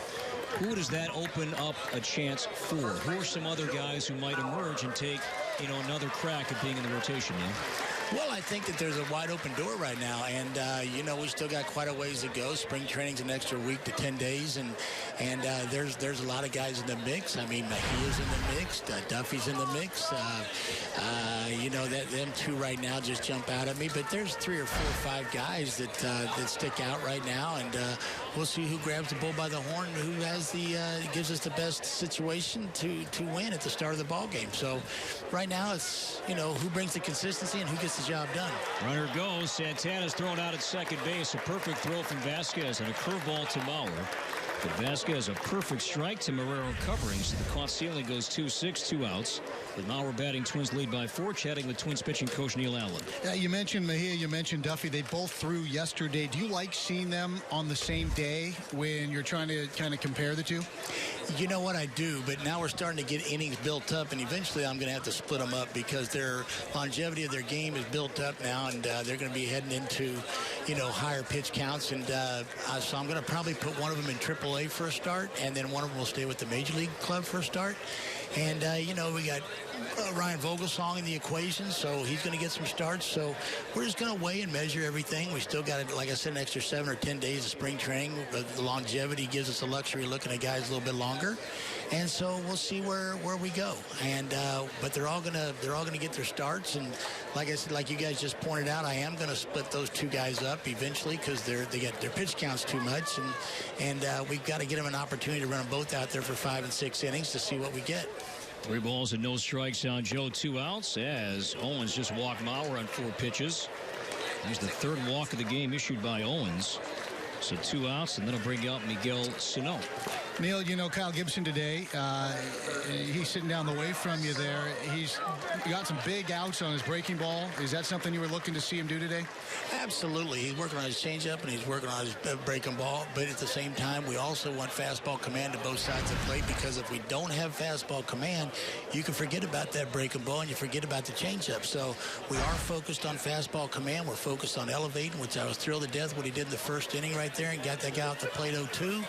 who does that open up a chance for? Who are some other guys who might emerge and take another crack at being in the rotation now? Well, I think that there's a wide open door right now, and we still got quite a ways to go. Spring training's an extra week to 10 days, and there's a lot of guys in the mix. I mean, Mejia's in the mix, Duffy's in the mix. Them two right now just jump out at me, but there's 3 or 4 or 5 guys that stick out right now, and we'll see who grabs the bull by the horn, who has gives us the best situation to win at the start of the ball game. So right now it's who brings the consistency and who gets the job done. Runner goes. Santana's thrown out at second base. A perfect throw from Vasquez and a curveball to Mauer. But Vasquez a perfect strike to Marrero covering, so the caught ceiling goes 2-6, 2 outs. With Mauer batting, Twins lead by 4. Chatting with Twins pitching coach Neil Allen. You mentioned Mejia, you mentioned Duffy. They both threw yesterday. Do you like seeing them on the same day when you're trying to kind of compare the two? You know what, I do, but now we're starting to get innings built up, and eventually I'm going to have to split them up because their longevity of their game is built up now, and they're going to be heading into, higher pitch counts, and so I'm going to probably put one of them in AAA for a start, and then one of them will stay with the Major League club for a start. And, we got Ryan Vogelsong in the equation, so he's going to get some starts. So we're just going to weigh and measure everything. We still got, like I said, an extra 7 or 10 days of spring training. The longevity gives us the luxury of looking at guys a little bit longer, and so we'll see where we go. And but they're all gonna get their starts. And like I said, like you guys just pointed out, I am going to split those two guys up eventually because they get their pitch counts too much, and we've got to get them an opportunity to run them both out there for 5 and 6 innings to see what we get. 3 balls and no strikes on Joe, 2 outs as Owens just walked Mauer on 4 pitches. Here's the 3rd walk of the game issued by Owens. So 2 outs, and then he'll bring up Miguel Sano. Neil, you know Kyle Gibson today. He's sitting down the way from you there. He's got some big outs on his breaking ball. Is that something you were looking to see him do today? Absolutely. He's working on his changeup and he's working on his breaking ball. But at the same time, we also want fastball command to both sides of the plate, because if we don't have fastball command, you can forget about that breaking ball and you forget about the changeup. So we are focused on fastball command. We're focused on elevating, which I was thrilled to death what he did in the first inning right there and got that guy out the plate 0-2.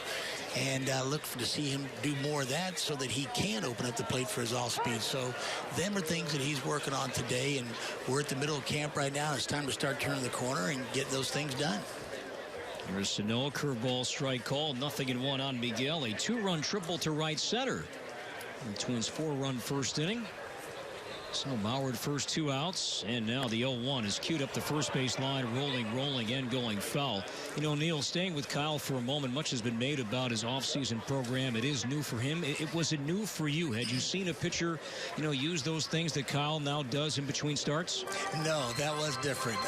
And look to see him do more of that so that he can open up the plate for his off-speed. So them are things that he's working on today, and we're at the middle of camp right now. It's time to start turning the corner and get those things done. Here's Sano, curveball strike call, 0-1 on Miguel. A 2-run triple to right center. The Twins 4-run first inning. So Mauer first 2 outs, and now the 0-1 is queued up the first base line, rolling, and going foul. You know, Neil, staying with Kyle for a moment, much has been made about his offseason program. It is new for him. Was it new for you? Had you seen a pitcher, you know, use those things that Kyle now does in between starts? No, that was different.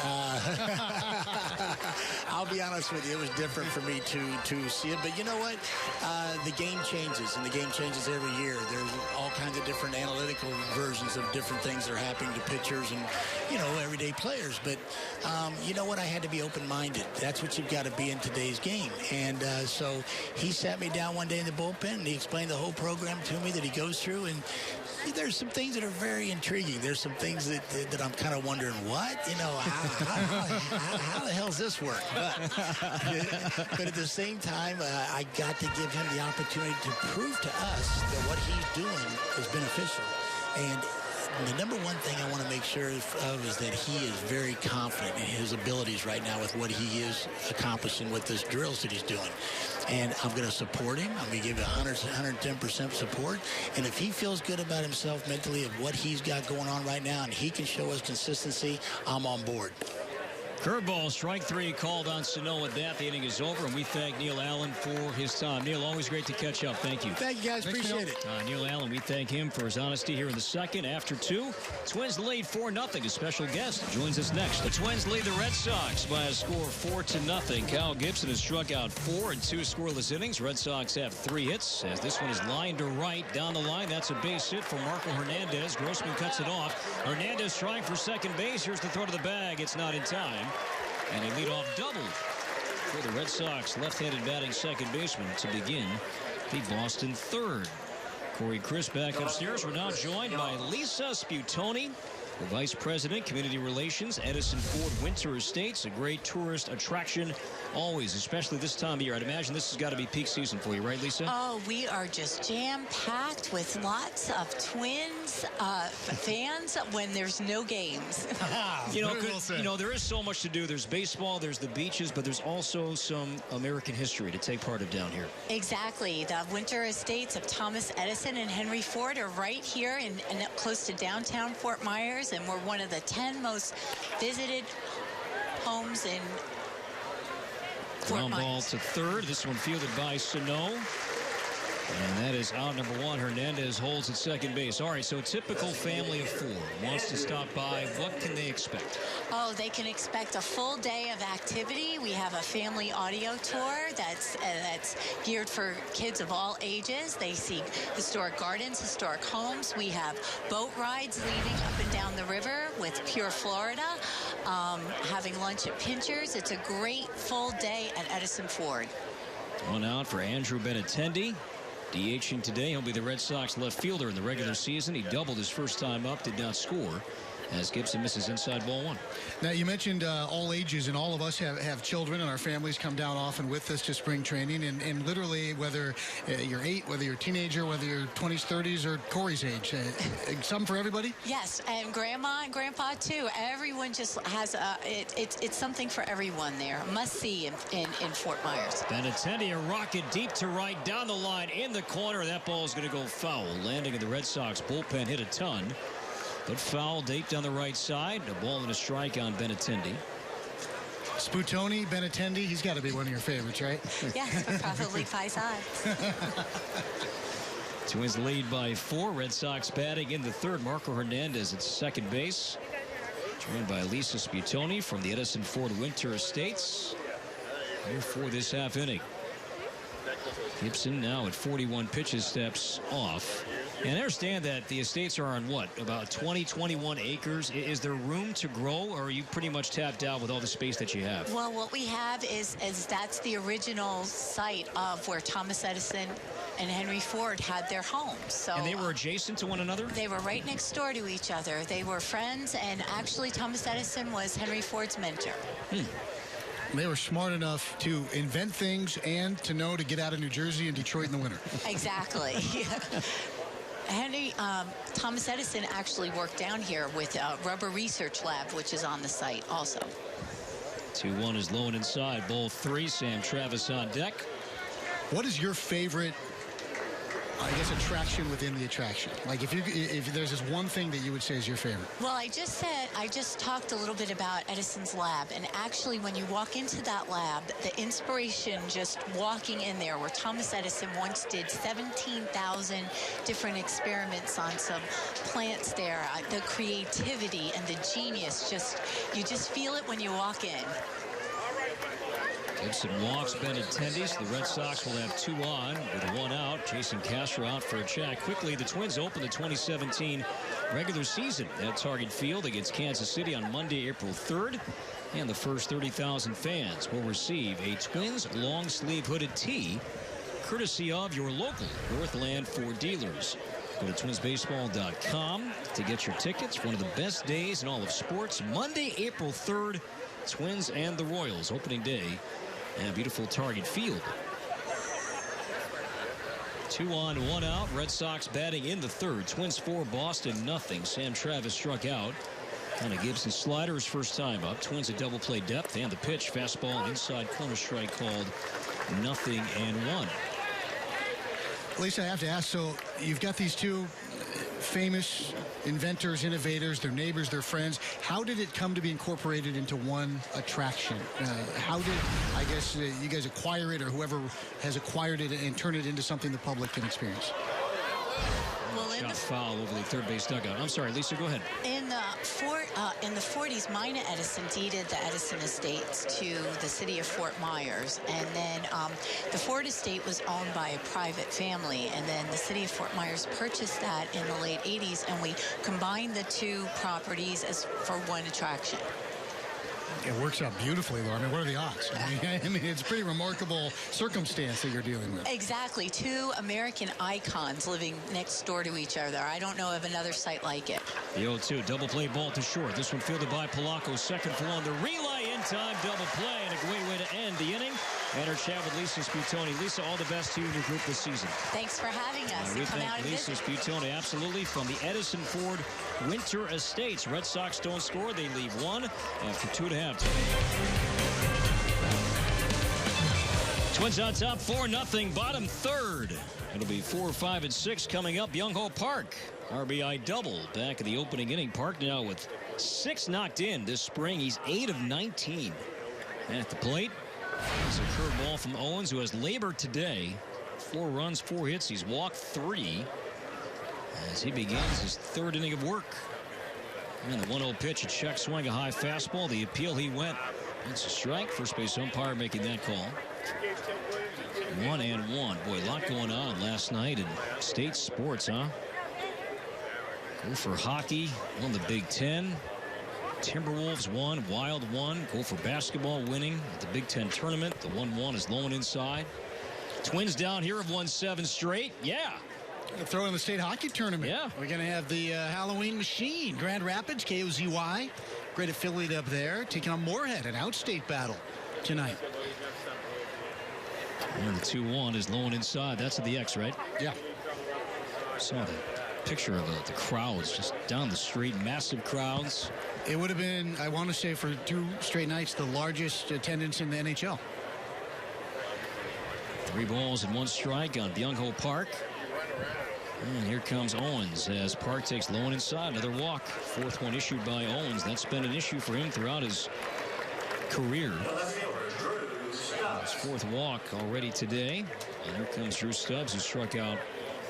I'll be honest with you, it was different for me to see it. But you know what? The game changes, and the game changes every year. There's all kinds of different analytical versions of different things that are happening to pitchers and, you know, everyday players. But you know what? I had to be open-minded. That's what you've got to be in today's game. And so he sat me down one day in the bullpen, and he explained the whole program to me that he goes through. And there's some things that are very intriguing. There's some things that I'm kind of wondering, what? You know, how the hell does this work? But at the same time, I got to give him the opportunity to prove to us that what he's doing is beneficial. And the number one thing I want to make sure of is that he is very confident in his abilities right now with what he is accomplishing with this drills that he's doing. And I'm going to support him. I'm going to give him 110% support. And if he feels good about himself mentally of what he's got going on right now and he can show us consistency, I'm on board. Curveball, strike 3 called on Sano. At that, the inning is over, and we thank Neil Allen for his time. Neil, always great to catch up. Thank you. Thank you, guys. Appreciate it. Neil Allen, we thank him for his honesty here in the second. After 2, Twins lead 4-0. A special guest joins us next. The Twins lead the Red Sox by a score of 4-0. Kyle Gibson has struck out 4 in 2 scoreless innings. Red Sox have 3 hits, as this one is lined to right down the line. That's a base hit for Marco Hernandez. Grossman cuts it off. Hernandez trying for second base. Here's the throw to the bag. It's not in time. And a leadoff double for the Red Sox left-handed batting second baseman to begin the Boston third. Corey Chris back upstairs. We're now joined by Lisa Sputoni, the Vice President, Community Relations, Edison Ford Winter Estates, a great tourist attraction always, especially this time of year. I'd imagine this has got to be peak season for you, right, Lisa? Oh, we are just jam-packed with lots of Twins fans when there's no games. You know, there is so much to do. There's baseball, there's the beaches, but there's also some American history to take part of down here. Exactly. The Winter Estates of Thomas Edison and Henry Ford are right here in close to downtown Fort Myers, and we're one of the 10 most visited homes in Ground ball to third. This one fielded by Sano. And that is out number 1. Hernandez holds at second base. All right, so a typical family of 4 wants to stop by. What can they expect? Oh, they can expect a full day of activity. We have a family audio tour that's geared for kids of all ages. They see historic gardens, historic homes. We have boat rides leading up and down the river with Pure Florida, having lunch at Pinchers. It's a great full day at Edison Ford. One out for Andrew Benintendi. DHing today. He'll be the Red Sox left fielder in the regular season. He doubled his first time up, did not score. as Gibson misses inside ball one. Now, you mentioned all ages, and all of us have children, and our families come down often with us to spring training. And literally, whether you're 8, whether you're a teenager, whether you're 20s, 30s, or Corey's age, some for everybody? Yes, and Grandma and Grandpa, too. Everyone just has it's something for everyone there. Must-see in Fort Myers. Benintendi, a rocket deep to right, down the line, in the corner. That ball is going to go foul. Landing in the Red Sox bullpen, hit a ton. But foul deep down the right side. A ball and a strike on Benintendi. Sputoni, Benintendi, he's got to be one of your favorites, right? Yes, probably Faisal. Twins lead by 4. Red Sox batting in the third. Marco Hernandez at second base, joined by Lisa Sputoni from the Edison Ford Winter Estates. Here for this half inning. Gibson now at 41 pitches, steps off. And I understand that the estates are on what, about 20, 21 acres. Is there room to grow, or are you pretty much tapped out with all the space that you have? Well, what we have is that's the original site of where Thomas Edison and Henry Ford had their homes. So, and they were adjacent to one another? They were right next door to each other. They were friends, and actually Thomas Edison was Henry Ford's mentor. They were smart enough to invent things and to know to get out of New Jersey and Detroit in the winter. Exactly. Thomas Edison actually worked down here with a rubber research lab, which is on the site also. 2-1 is low and inside. Ball 3. Sam Travis on deck. What is your favorite, I guess, attraction within the attraction? Like if there's this one thing that you would say is your favorite. Well, I just talked a little bit about Edison's lab, and actually when you walk into that lab, the inspiration just walking in there, where Thomas Edison once did 17,000 different experiments on some plants there, the creativity and the genius, you just feel it when you walk in. Gibson walks Benintendi. The Red Sox will have 2 on with 1 out. Jason Castro out for a check. Quickly, the Twins open the 2017 regular season at Target Field against Kansas City on Monday, April 3rd. And the first 30,000 fans will receive a Twins long-sleeve hooded tee, courtesy of your local Northland Ford dealers. Go to twinsbaseball.com to get your tickets. One of the best days in all of sports. Monday, April 3rd, Twins and the Royals opening day at beautiful Target Field. 2 on, 1 out. Red Sox batting in the third. Twins 4, Boston nothing. Sam Travis struck out. And a Gibson slider his first time up. Twins a double play depth, and the pitch, fastball inside corner strike called 0-1. Lisa, I have to ask, so you've got these two famous inventors, innovators, their neighbors, their friends. How did it come to be incorporated into one attraction? How did, I guess, you guys acquire it, or whoever has acquired it, and turn it into something the public can experience? Shot foul over the third base dugout. I'm sorry, Lisa, go ahead. In the 40s, Mina Edison deeded the Edison estates to the city of Fort Myers, and then the Ford estate was owned by a private family, and then the city of Fort Myers purchased that in the late 80s, and we combined the two properties for one attraction. It works out beautifully, though. I mean, what are the odds? I mean, it's a pretty remarkable circumstance that you're dealing with. Exactly. Two American icons living next door to each other. I don't know of another site like it. The 0-2, double play ball to short. This one fielded by Polanco, second for one. The relay in time, double play, and a great way to end the inning. And our chat with Lisa Sputoni. Lisa, all the best to you and your group this season. Thanks for having us. We Come out thank and Lisa visit. Sputoni, absolutely, from the Edison Ford Winter Estates. Red Sox don't score. They leave 1 after 2.5. Twins on top, 4-0, bottom third. It'll be 4, 5, and 6 coming up. Young Ho Park, RBI double back in the opening inning. Park now with 6 knocked in this spring. He's 8 of 19 at the plate. It's a curveball from Owens, who has labored today. 4 runs, 4 hits. He's walked 3 as he begins his third inning of work. And the 1-0 pitch, a check swing, a high fastball. The appeal, he went. It's a strike. First base umpire making that call. 1-1. Boy, a lot going on last night in state sports, huh? Go for hockey, won the Big Ten. Timberwolves won, Wild won. Go for basketball, winning at the Big Ten tournament. The 1-1 is low and inside. Twins down here have won 7 straight. Yeah. Throw in the state hockey tournament. Yeah. We're going to have the Halloween Machine. Grand Rapids, KOZY. Great affiliate up there. Taking on Moorhead, an outstate battle tonight. And the 2-1 is low and inside. That's at the X, right? Yeah. Saw the picture of the crowds just down the street. Massive crowds. It would have been, I want to say, for 2 straight nights, the largest attendance in the NHL. 3 balls and 1 strike on Byung-ho Park. And here comes Owens as Park takes low and inside. Another walk. 4th one issued by Owens. That's been an issue for him throughout his career. His 4th walk already today. And here comes Drew Stubbs, who struck out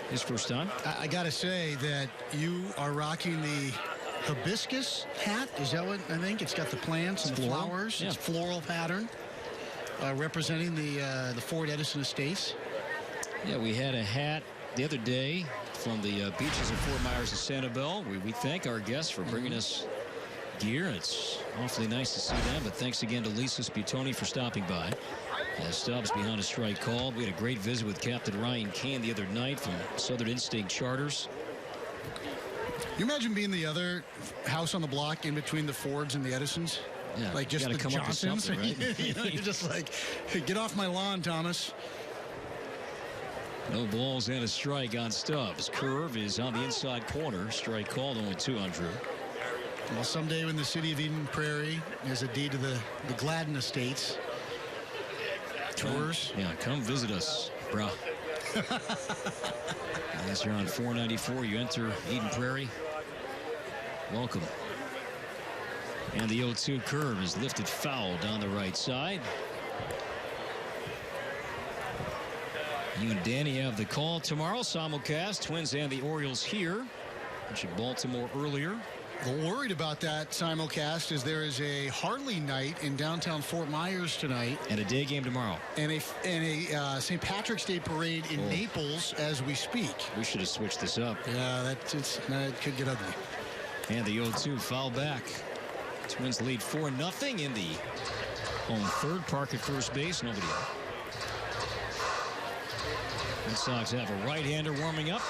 his first time. I got to say that you are rocking the hibiscus hat. Is that what I think? It's got the plants and the flowers. Yeah. It's floral pattern. Representing the Ford Edison Estates. Yeah, we had a hat the other day from the beaches of Fort Myers and Sanibel. We thank our guests for bringing us gear. It's awfully nice to see them, but thanks again to Lisa Sputoni for stopping by. As Stubbs behind a strike called. We had a great visit with Captain Ryan Kane the other night from Southern Instinct Charters. You imagine being the other house on the block in between the Fords and the Edisons? Yeah, like just the come Johnsons. Up with right? You know, you're just like, hey, get off my lawn, Thomas. No balls and a strike on Stubbs. Curve is on the inside corner. Strike called, only 2 on Drew. Well, someday when the city of Eden Prairie has a deed to the Gladden Estates. Tours. Yeah, come visit us, bro. As you're on 494, you enter Eden Prairie. Welcome. And the 0-2 curve is lifted foul down the right side. You and Danny have the call tomorrow. Simulcast, Twins and the Orioles here. Mentioned Baltimore earlier. Well, worried about that simulcast is there is a Harley night in downtown Fort Myers tonight. And a day game tomorrow. And a St. Patrick's Day parade in Naples as we speak. We should have switched this up. Yeah, it could get ugly. And the 0-2 foul back. Twins lead 4-0 in the home third. Park at first base. Nobody out. Red Sox have a right-hander warming up.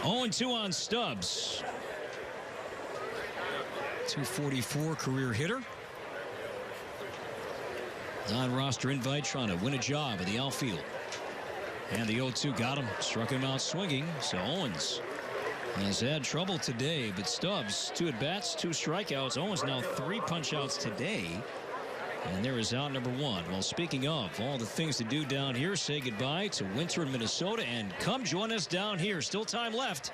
Oh, 2 on Stubbs. 244 career hitter. Non-roster invite trying to win a job in the outfield. And the 0-2 got him. Struck him out swinging. So Owens has had trouble today. But Stubbs, 2 at-bats, 2 strikeouts. Owens now 3 punch-outs today. And there is out number 1. Well, speaking of all the things to do down here, say goodbye to winter in Minnesota and come join us down here. Still time left.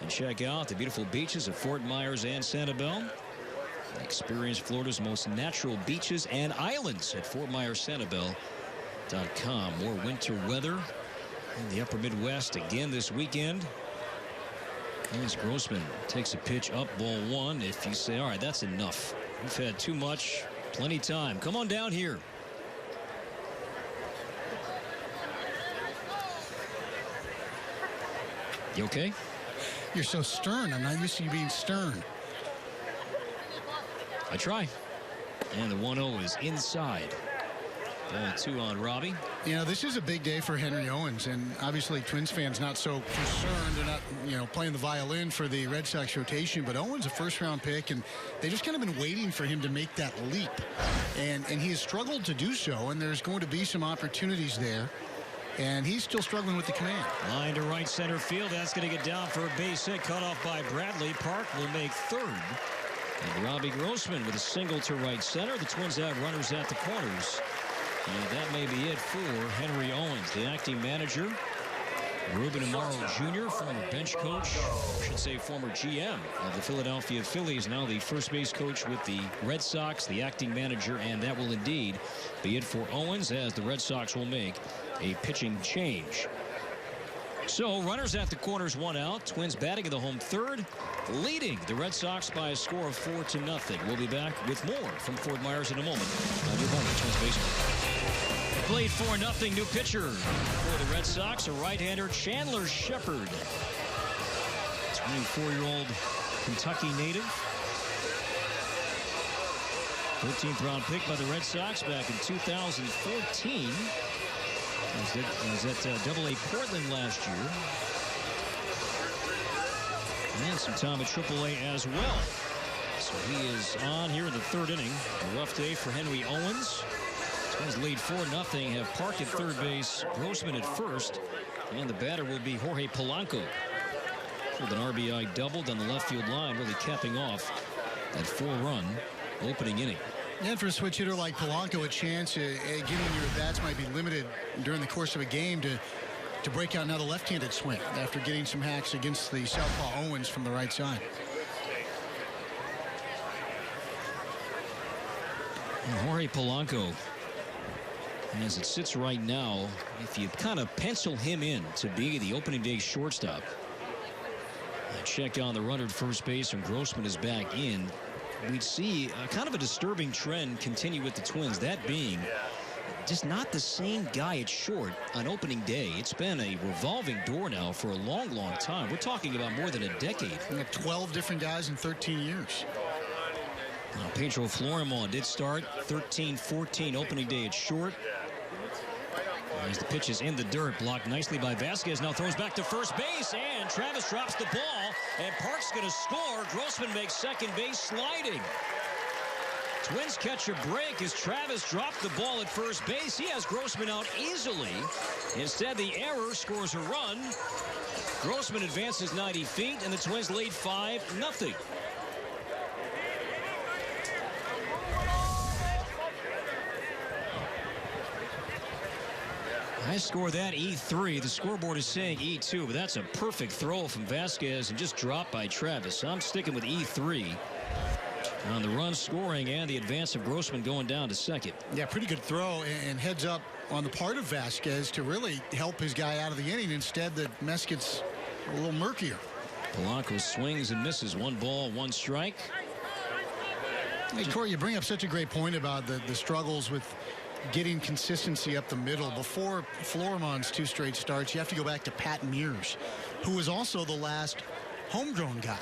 And check out the beautiful beaches of Fort Myers and Sanibel. Experience Florida's most natural beaches and islands at FortMyersSanibel.com. More winter weather in the upper Midwest again this weekend. As Grossman takes a pitch up, ball 1. If you say, all right, that's enough. We've had too much. Plenty time. Come on down here. You okay? You're so stern. I'm not used to you being stern. I try. And the 1-0 is inside. Ball 2 on Robbie. You know, this is a big day for Henry Owens, and obviously Twins fans not so concerned. They're not, playing the violin for the Red Sox rotation, but Owens a first-round pick, and they just kind of been waiting for him to make that leap. And he has struggled to do so, and there's going to be some opportunities there. And he's still struggling with the command. Line to right center field. That's going to get down for a base hit. Cut off by Bradley. Park will make third. And Robbie Grossman with a single to right center. The Twins have runners at the corners. And that may be it for Henry Owens, the acting manager. Ruben Amaro Jr., former bench coach, I should say former GM of the Philadelphia Phillies, now the first base coach with the Red Sox, the acting manager, and that will indeed be it for Owens as the Red Sox will make a pitching change. So runners at the corners, 1 out. Twins batting in the home third, leading the Red Sox by a score of 4-0. We'll be back with more from Fort Myers in a moment on your home Twins baseball. Played 4-0, new pitcher for the Red Sox, a right-hander, Chandler Shepard. 24-year-old Kentucky native. 13th round pick by the Red Sox back in 2014. He was at Double-A Portland last year. And some time at Triple-A as well. So he is on here in the third inning. A rough day for Henry Owens. Twins lead 4-0. Have Park at third base, Grossman at first. And the batter will be Jorge Polanco. With an RBI doubled on the left field line, really capping off that 4-run opening inning. And for a switch hitter like Polanco, a chance, given your at-bats might be limited during the course of a game, to break out now the left-handed swing after getting some hacks against the southpaw Owens from the right side. And Jorge Polanco, as it sits right now, if you kind of pencil him in to be the opening day shortstop, check on the runner at first base and Grossman is back in, we'd see kind of a disturbing trend continue with the Twins, that being just not the same guy at short on opening day. It's been a revolving door now for a long time. We're talking about more than a decade. We got 12 different guys in 13 years. Pedro Florimon did start 13-14 opening day at short. As the pitch is in the dirt, blocked nicely by Vasquez. Now throws back to first base, and Travis drops the ball, and Park's going to score. Grossman makes second base sliding. Twins catch a break as Travis dropped the ball at first base. He has Grossman out easily. Instead, the error scores a run. Grossman advances 90 feet, and the Twins lead 5-0. I score that E3. The scoreboard is saying E2, but that's a perfect throw from Vasquez and just dropped by Travis. So I'm sticking with E3 on the run scoring and the advance of Grossman going down to second. Yeah, pretty good throw and heads up on the part of Vasquez to really help his guy out of the inning. Instead, the mess gets a little murkier. Polanco swings and misses. 1 ball, 1 strike. Hey, Corey, you bring up such a great point about the struggles with getting consistency up the middle. Before Florimon's 2 straight starts, you have to go back to Pat Mears, who was also the last homegrown guy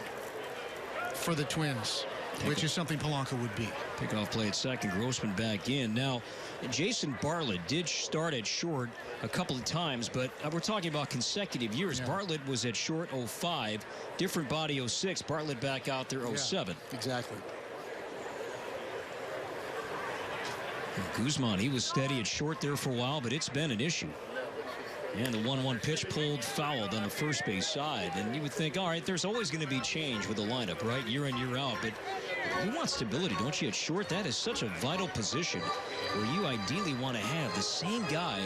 for the Twins, which is something Polanco would be. Pickoff play at second. Grossman back in. Now, Jason Bartlett did start at short a couple of times, but we're talking about consecutive years. Yeah. Bartlett was at short 05, different body 06. Bartlett back out there 07. Yeah, exactly. Guzman, he was steady at short there for a while, but it's been an issue. And the 1-1 pitch pulled, fouled on the first base side. And you would think, all right, there's always going to be change with the lineup, right? Year in, year out. But you want stability, don't you, at short? That is such a vital position where you ideally want to have the same guy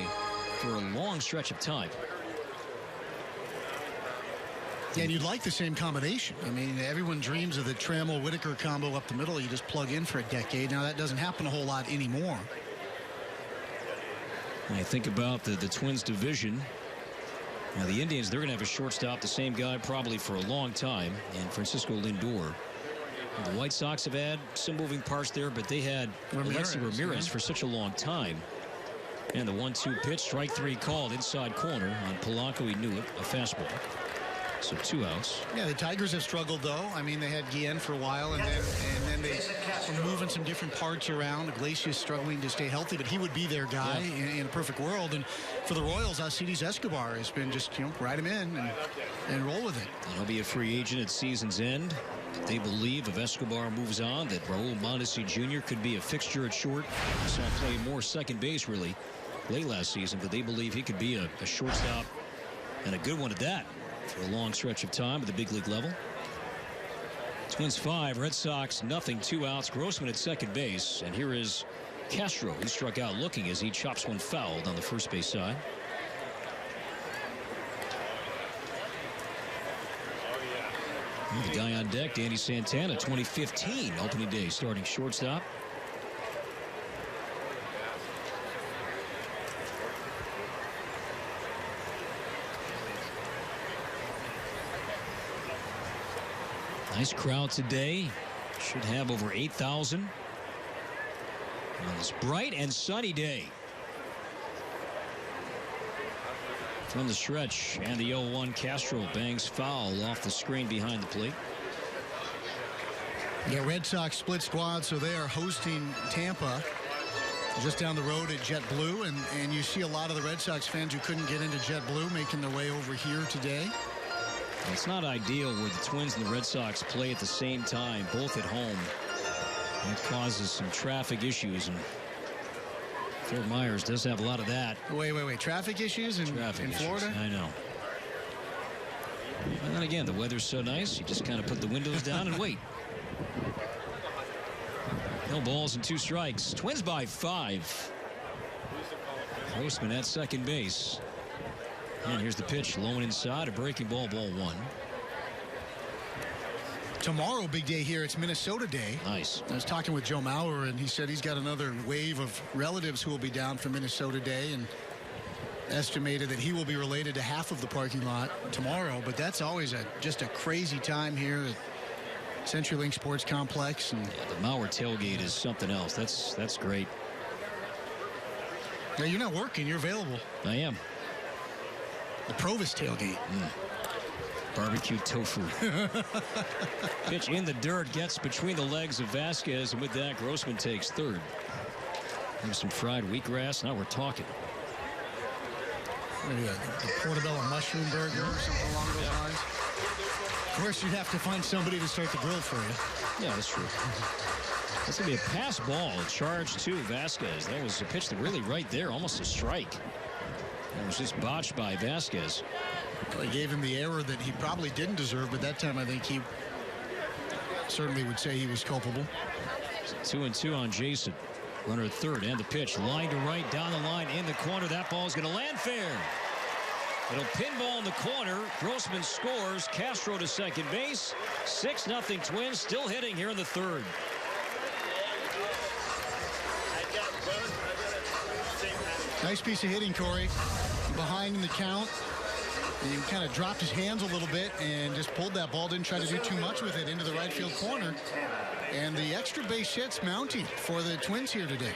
for a long stretch of time. Yeah, and you'd like the same combination. I mean, everyone dreams of the Trammell-Whitaker combo up the middle. You just plug in for a decade. Now, that doesn't happen a whole lot anymore. I think about the Twins division. Now, the Indians, they're going to have a shortstop, the same guy probably for a long time, and Francisco Lindor. The White Sox have had some moving parts there, but they had Alexi Ramirez for such a long time. And the 1-2 pitch, strike 3 called inside corner on Polanco. He knew it, a fastball. So 2 outs. Yeah, the Tigers have struggled, though. I mean, they had Guillen for a while, and then they were moving some different parts around. Iglesias struggling to stay healthy, but he would be their guy in a perfect world. And for the Royals, Alcides Escobar has been just, ride him in and roll with it. And he'll be a free agent at season's end. They believe if Escobar moves on, that Raul Mondesi Jr. could be a fixture at short. We saw him play more second base, really, late last season, but they believe he could be a shortstop, and a good one at that, for a long stretch of time at the big league level. Twins 5, Red Sox nothing, 2 outs. Grossman at second base, and here is Castro, who struck out looking as he chops one fouled on the first base side. The guy on deck, Danny Santana, 2015 opening day starting shortstop. Nice crowd today. Should have over 8,000 on this bright and sunny day. From the stretch, and the 0-1 Castro bangs foul off the screen behind the plate. Yeah, Red Sox split squad, so they are hosting Tampa just down the road at JetBlue, and you see a lot of the Red Sox fans who couldn't get into JetBlue making their way over here today. It's not ideal where the Twins and the Red Sox play at the same time, both at home. That causes some traffic issues, and Fort Myers does have a lot of that. Wait. Traffic issues in Florida? I know. And then again, the weather's so nice, you just kind of put the windows down and wait. No balls and 2 strikes. Twins by 5. Grossman at second base. And here's the pitch, low and inside, a breaking ball, ball 1. Tomorrow, big day here. It's Minnesota Day. Nice. I was talking with Joe Mauer, and he said he's got another wave of relatives who will be down for Minnesota Day, and estimated that he will be related to half of the parking lot tomorrow. But that's always just a crazy time here at CenturyLink Sports Complex. And yeah, the Mauer tailgate is something else. That's great. Yeah, you're not working. You're available. I am. The Provis tailgate. Barbecue tofu. Pitch in the dirt, gets between the legs of Vasquez, and with that, Grossman takes third. There's some fried wheatgrass. Now we're talking. Maybe a portobello mushroom burger or something along those lines. Of course, you'd have to find somebody to start the grill for you. Yeah, that's true. That's going to be a pass ball, a charge to Vasquez. That was a pitch that really right there, almost a strike. It was just botched by Vasquez. Well, he gave him the error that he probably didn't deserve, but that time I think he certainly would say he was culpable. 2-2 on Jason. Runner at third, and the pitch. Line to right, down the line, in the corner. That ball's going to land fair. It'll pinball in the corner. Grossman scores. Castro to second base. 6-0 Twins, still hitting here in the third. Nice piece of hitting, Corey. Behind in the count. And he kind of dropped his hands a little bit and just pulled that ball. Didn't try to do too much with it into the right field corner. And the extra base hits mounting for the Twins here today.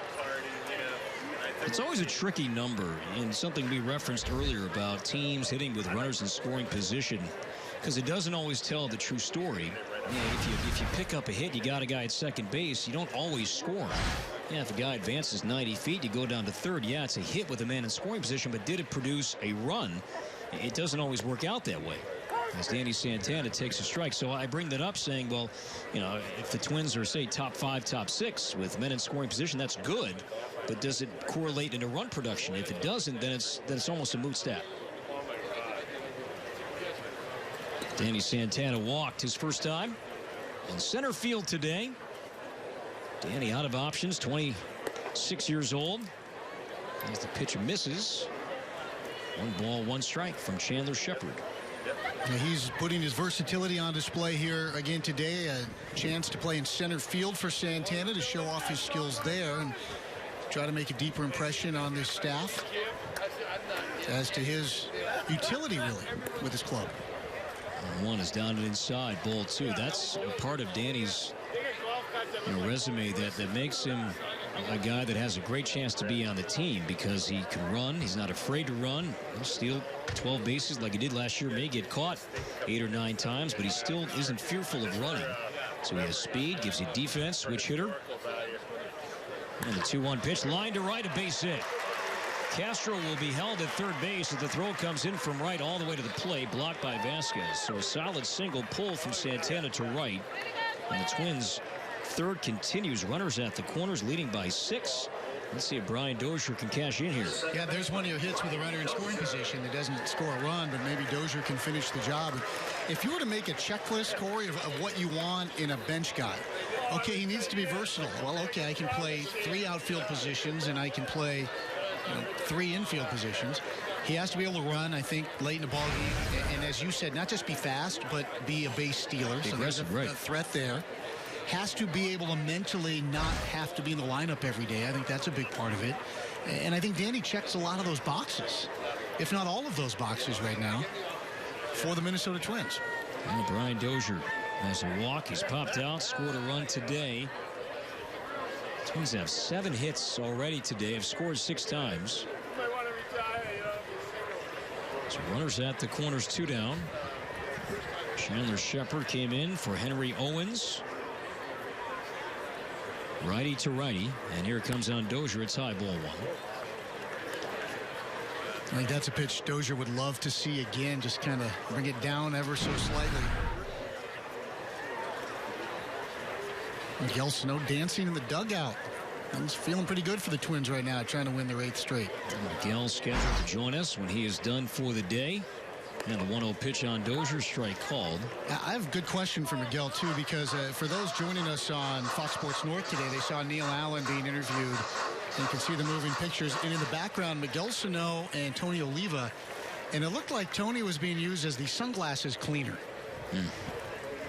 It's always a tricky number, and something we referenced earlier about teams hitting with runners in scoring position, because it doesn't always tell the true story. If you pick up a hit, you got a guy at second base, you don't always score. Yeah, if a guy advances 90 feet, you go down to third. Yeah, it's a hit with a man in scoring position, but did it produce a run? It doesn't always work out that way, as Danny Santana takes a strike. So I bring that up saying, well, you know, if the Twins are, say, top 5, top 6 with men in scoring position, that's good. But does it correlate into run production? If it doesn't, then it's almost a moot stat. Danny Santana walked his first time in center field today. Danny out of options, 26 years old. As the pitch misses. 1 ball, 1 strike from Chandler Shepard. Yeah, he's putting his versatility on display here again today. A chance to play in center field for Santana to show off his skills there and try to make a deeper impression on this staff as to his utility, really, with his club. And 1 is down and inside, ball 2. That's a part of Danny's resume that makes him a guy that has a great chance to be on the team, because he can run. He's not afraid to run. He'll steal 12 bases like he did last year. May get caught 8 or 9 times, but he still isn't fearful of running. So he has speed, gives you defense, switch hitter. And the 2-1 pitch, line to right, a base hit. Castro will be held at third base as the throw comes in from right all the way to the plate, blocked by Vasquez. So a solid single pull from Santana to right. And the Twins' third continues. Runners at the corners, leading by 6. Let's see if Brian Dozier can cash in here. Yeah, there's one of your hits with a runner in scoring position that doesn't score a run, but maybe Dozier can finish the job. If you were to make a checklist, Corey, of what you want in a bench guy, okay, he needs to be versatile. Well, okay, I can play 3 outfield positions and I can play 3 infield positions. He has to be able to run, I think, late in the ball game. And as you said, not just be fast, but be a base stealer. So there's a threat there. Has to be able to mentally not have to be in the lineup every day. I think that's a big part of it. And I think Danny checks a lot of those boxes, if not all of those boxes right now, for the Minnesota Twins. And Brian Dozier has a walk. He's popped out, scored a run today. Twins have 7 hits already today, have scored 6 times. So runners at the corners, 2 down. Chandler Shepard came in for Henry Owens. Righty to righty. And here comes on Dozier. It's high ball one. I think that's a pitch Dozier would love to see again. Just kind of bring it down ever so slightly. Miguel Sano dancing in the dugout. He's feeling pretty good for the Twins right now, trying to win their 8th straight. Miguel scheduled to join us when he is done for the day. And the 1-0 pitch on Dozier, strike called. I have a good question for Miguel, too, because for those joining us on Fox Sports North today, they saw Neil Allen being interviewed. And you can see the moving pictures. And in the background, Miguel Sano and Tony Oliva. And it looked like Tony was being used as the sunglasses cleaner.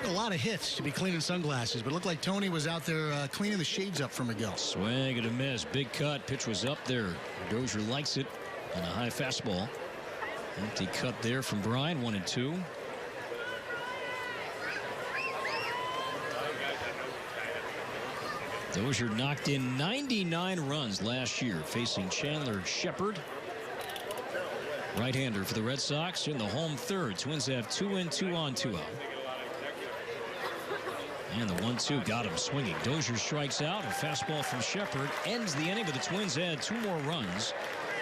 A lot of hits to be cleaning sunglasses, but it looked like Tony was out there cleaning the shades up for Miguel. Swing and a miss. Big cut. Pitch was up there. Dozier likes it on a high fastball. Empty cut there from Brian. 1-2. Dozier knocked in 99 runs last year, facing Chandler Shepard. Right-hander for the Red Sox in the home third. Twins have 2 in, 2 on, 2 out. And the 1-2 got him swinging. Dozier strikes out. A fastball from Shepard ends the inning, but the Twins add 2 more runs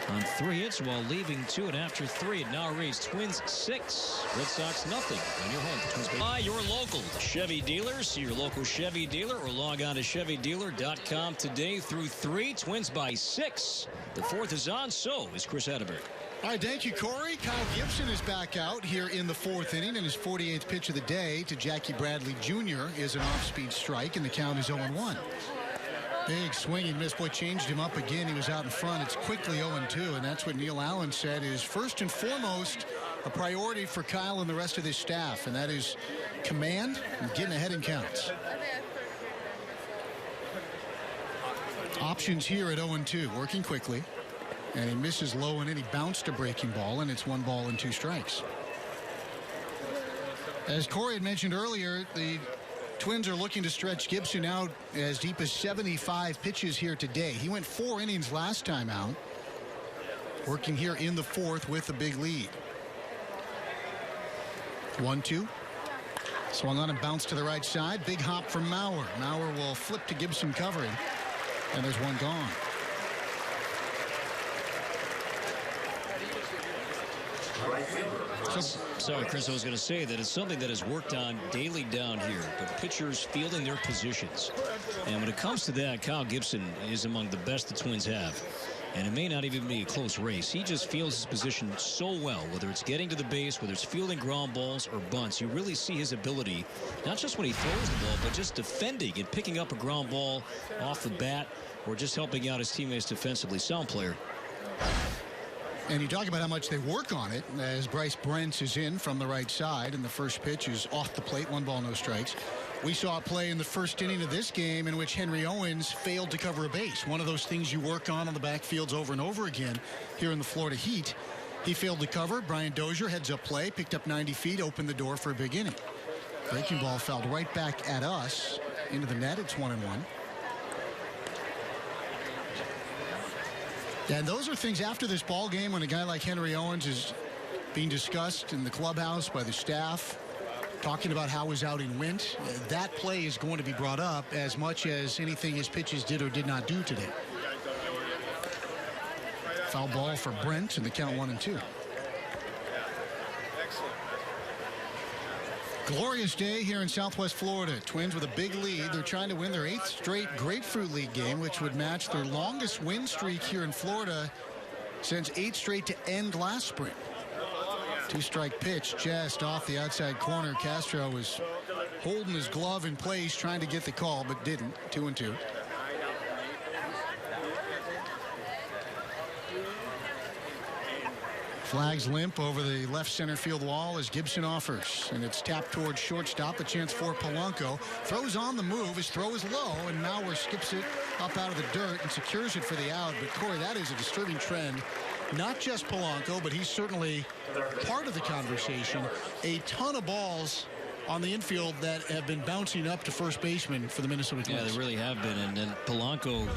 on 3 hits while leaving 2. And after 3, it now reads Twins 6, Red Sox nothing. On your home, Twins. Buy your local Chevy dealer. See your local Chevy dealer or log on to ChevyDealer.com today through 3. Twins by 6. The 4th is on. So is Chris Atterbury. All right, thank you, Corey. Kyle Gibson is back out here in the 4th inning, and his 48th pitch of the day to Jackie Bradley Jr. is an off-speed strike, and the count is 0-1. Big swing and miss. Boy, changed him up again. He was out in front. It's quickly 0-2, and that's what Neil Allen said is first and foremost a priority for Kyle and the rest of his staff, and that is command and getting ahead in counts. Options here at 0-2, working quickly. And he misses low, and then he bounced a breaking ball, and it's 1 ball and 2 strikes. As Corey had mentioned earlier, the Twins are looking to stretch Gibson out as deep as 75 pitches here today. He went 4 innings last time out, working here in the 4th with a big lead. 1-2. Swung on and bounced to the right side. Big hop from Mauer. Mauer will flip to Gibson covering, and there's 1 gone. Sorry, Chris, I was going to say that it's something that is worked on daily down here, but pitchers fielding their positions. And when it comes to that, Kyle Gibson is among the best the Twins have. And it may not even be a close race. He just feels his position so well, whether it's getting to the base, whether it's fielding ground balls or bunts. You really see his ability, not just when he throws the ball, but just defending and picking up a ground ball off the bat or just helping out his teammates defensively. Sound player. And you talk about how much they work on it as Bryce Brents is in from the right side, and the first pitch is off the plate, 1 ball, no strikes. We saw a play in the first inning of this game in which Henry Owens failed to cover a base. One of those things you work on the backfields over and over again here in the Florida Heat. He failed to cover. Brian Dozier heads up play, picked up 90 feet, opened the door for a big inning. Breaking ball fouled right back at us into the net. It's 1-1. And those are things after this ball game when a guy like Henry Owens is being discussed in the clubhouse by the staff, talking about how his outing went. That play is going to be brought up as much as anything his pitches did or did not do today. Foul ball for Brent, and the count 1-2. Glorious day here in Southwest Florida. Twins with a big lead. They're trying to win their 8th straight Grapefruit League game, which would match their longest win streak here in Florida since 8 straight to end last spring. 2-strike pitch just off the outside corner. Castro was holding his glove in place, trying to get the call, but didn't. 2-2. Flags limp over the left center field wall as Gibson offers, and it's tapped towards shortstop. A chance for Polanco. Throws on the move. His throw is low, and Mauer skips it up out of the dirt and secures it for the out. But Corey, that is a disturbing trend. Not just Polanco, but he's certainly part of the conversation. A ton of balls on the infield that have been bouncing up to first baseman for the Minnesota Twins. Yeah, they really have been, and then Polanco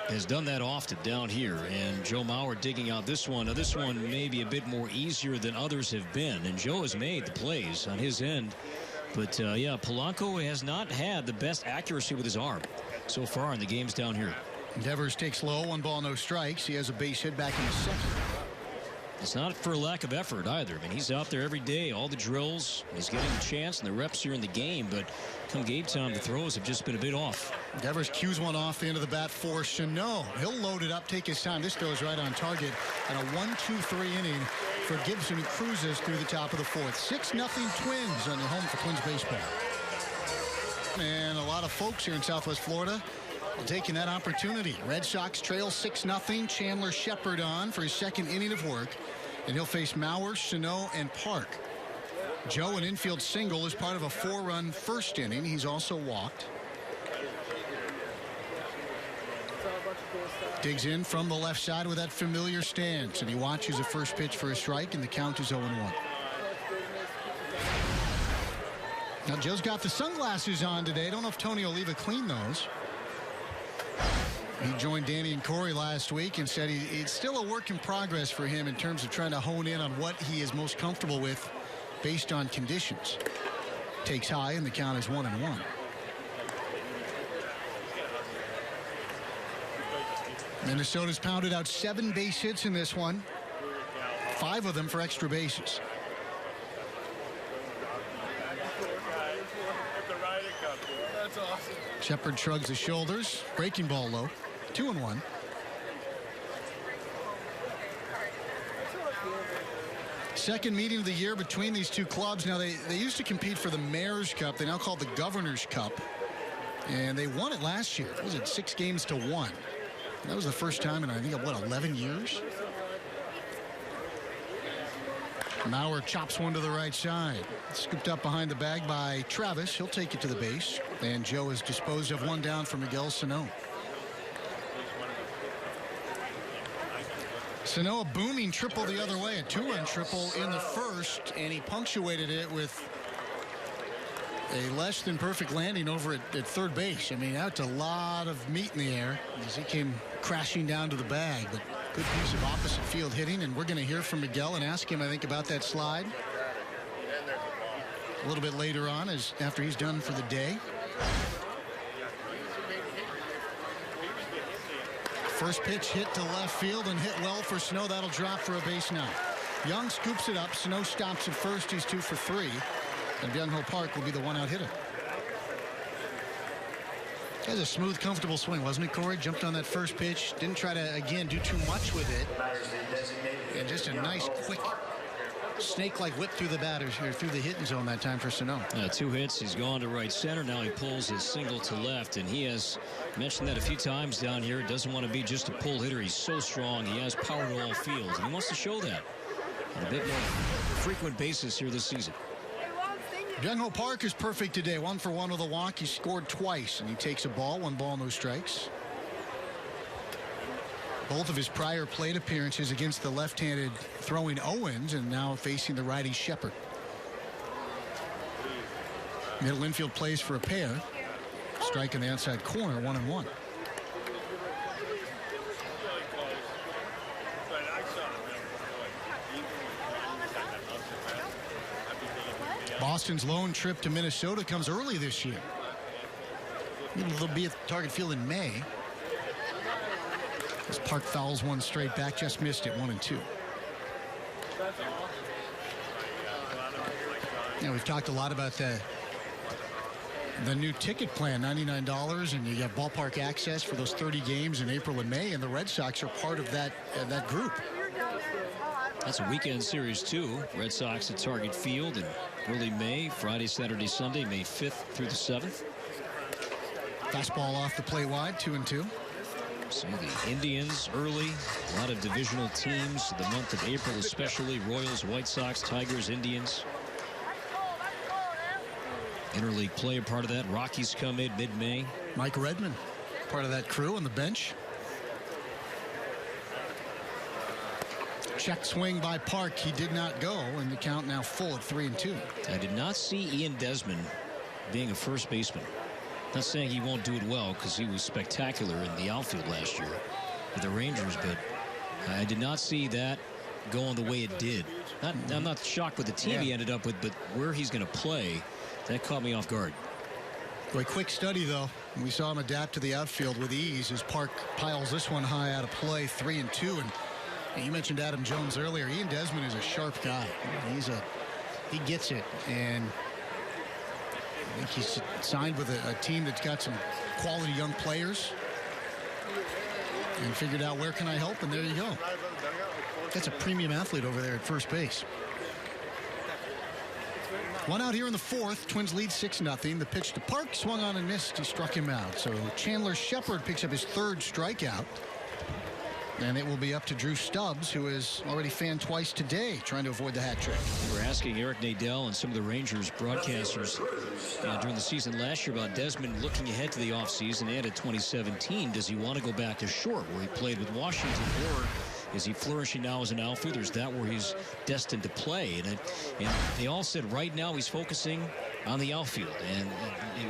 has done that often down here, and Joe Mauer digging out this one. Now, this one may be a bit more easier than others have been, and Joe has made the plays on his end But, yeah, Polanco has not had the best accuracy with his arm so far in the games down here. Devers takes low, 1 ball, no strikes. He has a base hit back in the 2nd. It's not for lack of effort either. I mean, he's out there every day, all the drills. He's getting the chance and the reps here in the game, but come game time, the throws have just been a bit off. Devers cues one off the end of the bat for Cano. He'll load it up, take his time. This goes right on target. And a 1-2-3 inning for Gibson, who cruises through the top of the 4th. 6-0 Twins on the home for Twins baseball. And a lot of folks here in Southwest Florida taking that opportunity. Red Sox trail 6-0. Chandler Shepard on for his 2nd inning of work. And he'll face Mauer, Cano, and Park. Joe, an infield single, is part of a 4-run 1st inning. He's also walked. Digs in from the left side with that familiar stance, and he watches a first pitch for a strike, and the count is 0-1. Now, Joe's got the sunglasses on today. I don't know if Tony will leave it clean those. He joined Danny and Corey last week and said it's still a work in progress for him in terms of trying to hone in on what he is most comfortable with based on conditions. Takes high, and the count is 1-1. Minnesota's pounded out 7 base hits in this one, 5 of them for extra bases. That's awesome. Shepard shrugs his shoulders. Breaking ball low. 2-1. Second meeting of the year between these two clubs. Now, they used to compete for the Mayor's Cup. They now call it the Governor's Cup. And they won it last year. Was it 6-1? That was the first time in, I think, 11 years? Mauer chops one to the right side. Scooped up behind the bag by Travis. He'll take it to the base. And Joe has disposed of one down for Miguel Cano. Cano, a booming triple the other way. A 2-run triple in the 1st. And he punctuated it with a less than perfect landing over at 3rd base. I mean, that's a lot of meat in the air as he came crashing down to the bag. But good piece of opposite field hitting, and we're going to hear from Miguel and ask him, I think, about that slide a little bit later on, as after he's done for the day. First pitch hit to left field and hit well for Snow. That'll drop for a base now. Young scoops it up. Snow stops at first. He's 2 for 3. And Byung-Ho Park will be the one-out hitter. That was a smooth, comfortable swing, wasn't it, Corey? Jumped on that first pitch. Didn't try to, again, do too much with it. And just a nice, quick, snake-like whip through the batters here, through the hitting zone that time for Sano. 2 hits. He's gone to right center. Now he pulls his single to left. And he has mentioned that a few times down here. Doesn't want to be just a pull hitter. He's so strong. He has power to all fields. And he wants to show that on a bit more frequent basis here this season. Byung-Ho Park is perfect today. 1 for 1 with a walk. He scored twice, and he takes a ball. 1 ball, no strikes. Both of his prior plate appearances against the left-handed throwing Owens, and now facing the righty Shepard. Middle infield plays for a pair. Strike in the outside corner, 1-1. Boston's lone trip to Minnesota comes early this year. They'll be at Target Field in May. As Park fouls one straight back, just missed it, 1-2. Now, we've talked a lot about the new ticket plan, $99, and you have ballpark access for those 30 games in April and May, and the Red Sox are part of that group. That's a weekend series, too. Red Sox at Target Field in early May, Friday, Saturday, Sunday, May 5th through the 7th. Fastball off the plate wide, 2-2. So the Indians early, a lot of divisional teams the month of April, especially Royals, White Sox, Tigers, Indians. Interleague play a part of that. Rockies come in mid-May. Mike Redmond, part of that crew on the bench. Check swing by Park. He did not go, and the count now full at 3-2. I did not see Ian Desmond being a first baseman. Not saying he won't do it well, because he was spectacular in the outfield last year with the Rangers, but I did not see that going the way it did. I'm not shocked with the team he ended up with, but where he's going to play, That caught me off guard. Boy, quick study, though. We saw him adapt to the outfield with ease as Park piles this one high out of play, 3-2. And you mentioned Adam Jones earlier. Ian Desmond is a sharp guy. He gets it. And I think he's signed with a team that's got some quality young players and figured out where can I help, and there you go. That's a premium athlete over there at first base. One out here in the fourth. Twins lead 6-0. The pitch to Park swung on and missed. He struck him out. So Chandler Shepard picks up his third strikeout. And it will be up to Drew Stubbs, who has already fanned twice today, trying to avoid the hat trick. We're asking Eric Nadel and some of the Rangers broadcasters during the season last year about Desmond looking ahead to the offseason and at 2017. Does he want to go back to short, where he played with Washington, or is he flourishing now as an outfielder? Is that where he's destined to play? And they all said right now he's focusing on the outfield. And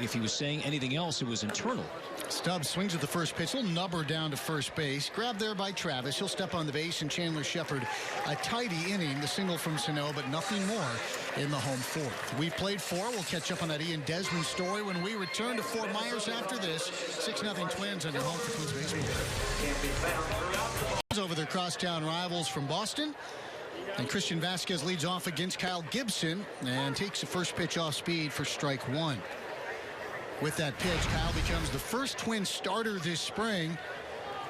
if he was saying anything else, it was internal. Stubbs swings at the first pitch. Little nubber down to first base. Grabbed there by Travis. He'll step on the base, and Chandler Shepard a tidy inning. The single from Sano, but nothing more in the home fourth. We've played four. We'll catch up on that Ian Desmond story when we return to Fort Myers after this. 6-0 Twins on your home for Twins baseball. Over their crosstown rivals from Boston. And Christian Vasquez leads off against Kyle Gibson and takes the first pitch off speed for strike one. With that pitch, Kyle becomes the first Twin starter this spring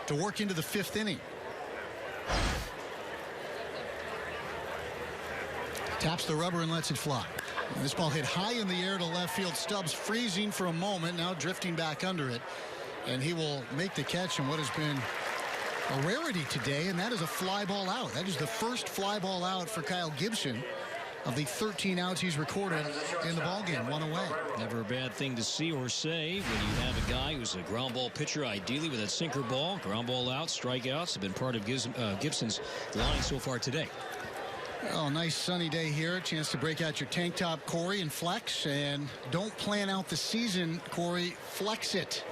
to work into the fifth inning. Taps the rubber and lets it fly. And this ball hit high in the air to left field. Stubbs freezing for a moment, now drifting back under it. And he will make the catch in what has been a rarity today, and that is a fly ball out. That is the first fly ball out for Kyle Gibson of the 13 outs he's recorded in the ballgame, one away. Never a bad thing to see or say when you have a guy who's a ground ball pitcher, ideally with that sinker ball. Ground ball out, strikeouts have been part of Gibson's line so far today. Oh, nice sunny day here. A chance to break out your tank top, Corey, and flex. And don't plan out the season, Corey. Flex it.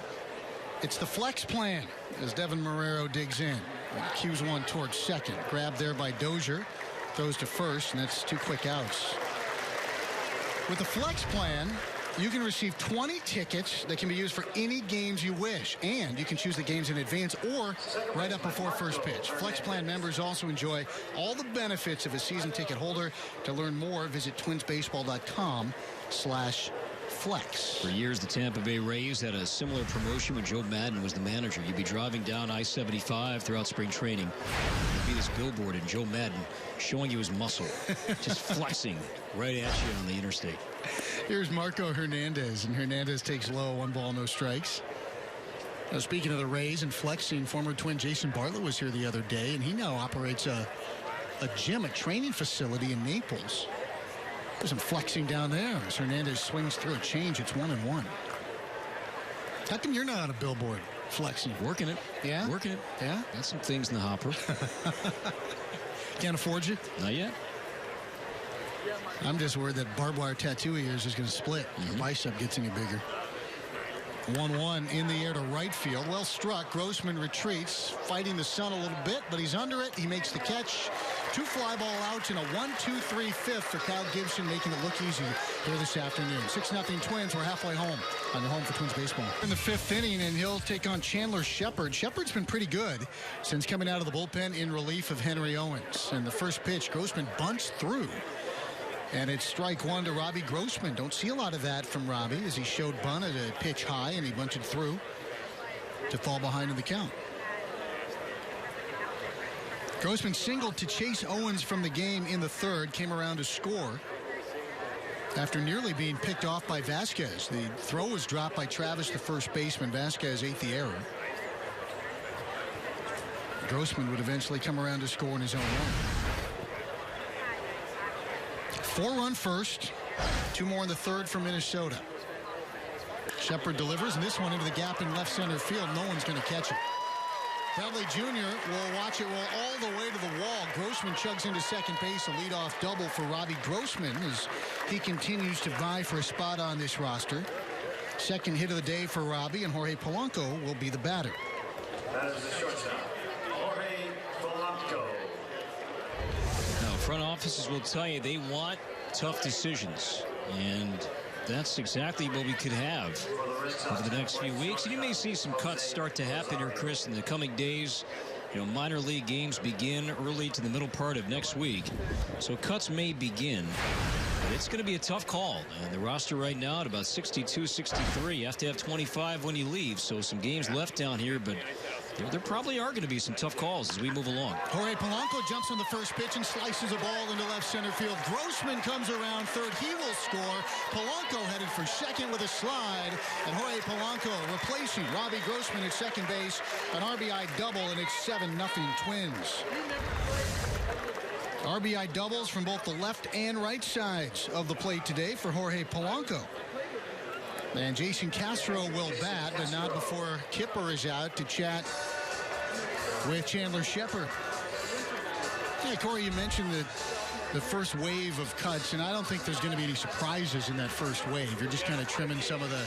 It's the flex plan as Devin Marrero digs in. Cues one towards second. Grabbed there by Dozier. Throws to first, and that's two quick outs. With the flex plan, you can receive 20 tickets that can be used for any games you wish, and you can choose the games in advance or right up before first pitch. Flex plan members also enjoy all the benefits of a season ticket holder. To learn more, visit twinsbaseball.com/flex. For years, the Tampa Bay Rays had a similar promotion when Joe Madden was the manager. You'd be driving down I-75 throughout spring training. There'd be this billboard and Joe Madden showing you his muscle, just flexing right at you on the interstate. Here's Marco Hernandez, and Hernandez takes low, 1 ball, no strikes. Now, speaking of the Rays and flexing, former Twin Jason Bartlett was here the other day, and he now operates a gym, a training facility in Naples. There's some flexing down there as Hernandez swings through a change. It's 1-1. How come you're not on a billboard flexing? Working it. Yeah? Working it. Yeah? Got some things in the hopper. Can't afford you? Not yet. I'm just worried that barbed wire tattoo of yours is going to split. Your bicep gets any bigger. 1-1 in the air to right field. Well struck. Grossman retreats, fighting the sun a little bit, but he's under it. He makes the catch. 2 fly ball outs and a 1-2-3 fifth for Kyle Gibson, making it look easy here this afternoon. 6-0 Twins. We're halfway home on the home for Twins baseball. In the 5th inning, and he'll take on Chandler Shepard. Shepard's been pretty good since coming out of the bullpen in relief of Henry Owens. And the first pitch, Grossman bunts through. And it's strike one to Robbie Grossman. Don't see a lot of that from Robbie, as he showed bunt at a pitch high, and he bunted through to fall behind in the count. Grossman singled to chase Owens from the game in the third, came around to score after nearly being picked off by Vasquez. The throw was dropped by Travis, the first baseman. Vasquez ate the error. Grossman would eventually come around to score in his own run. 4-run first, 2 more in the third for Minnesota. Shepard delivers, and this one into the gap in left center field. No one's going to catch it. Bradley Jr. will watch it roll all the way to the wall. Grossman chugs into second base, a leadoff double for Robbie Grossman as he continues to vie for a spot on this roster. Second hit of the day for Robbie, and Jorge Polanco will be the batter. That is the shortstop, Jorge Polanco. Now, front offices will tell you they want tough decisions, and that's exactly what we could have over the next few weeks. And you may see some cuts start to happen here, Chris, in the coming days. You know, minor league games begin early to the middle part of next week. So cuts may begin. But it's going to be a tough call. And the roster right now at about 62, 63. You have to have 25 when you leave. So some games left down here, but there probably are going to be some tough calls as we move along. Jorge Polanco jumps on the first pitch and slices a ball into left center field. Grossman comes around third. He will score. Polanco headed for second with a slide. And Jorge Polanco replacing Robbie Grossman at second base. An RBI double, and it's 7-0 Twins. RBI doubles from both the left and right sides of the plate today for Jorge Polanco. And Jason Castro will bat, but not before Kipper is out to chat with Chandler Shepard. Yeah, Corey, you mentioned the first wave of cuts, and I don't think there's going to be any surprises in that first wave. You're just kind of trimming some of the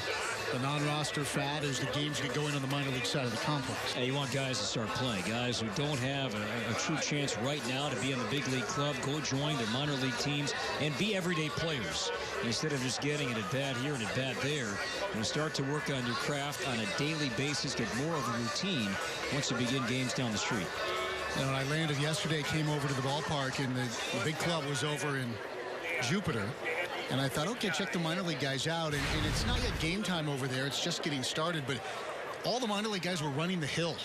non-roster fat as the games get going on the minor league side of the complex. Hey, you want guys to start playing. Guys who don't have a true chance right now to be in the big league club, go join their minor league teams and be everyday players. Instead of just getting an at-bat here and at-bat there, and start to work on your craft on a daily basis, get more of a routine once you begin games down the street. You know, I landed yesterday, came over to the ballpark, and the big club was over in Jupiter. And I thought, okay, check the minor league guys out. And it's not yet game time over there. It's just getting started. But all the minor league guys were running the hill.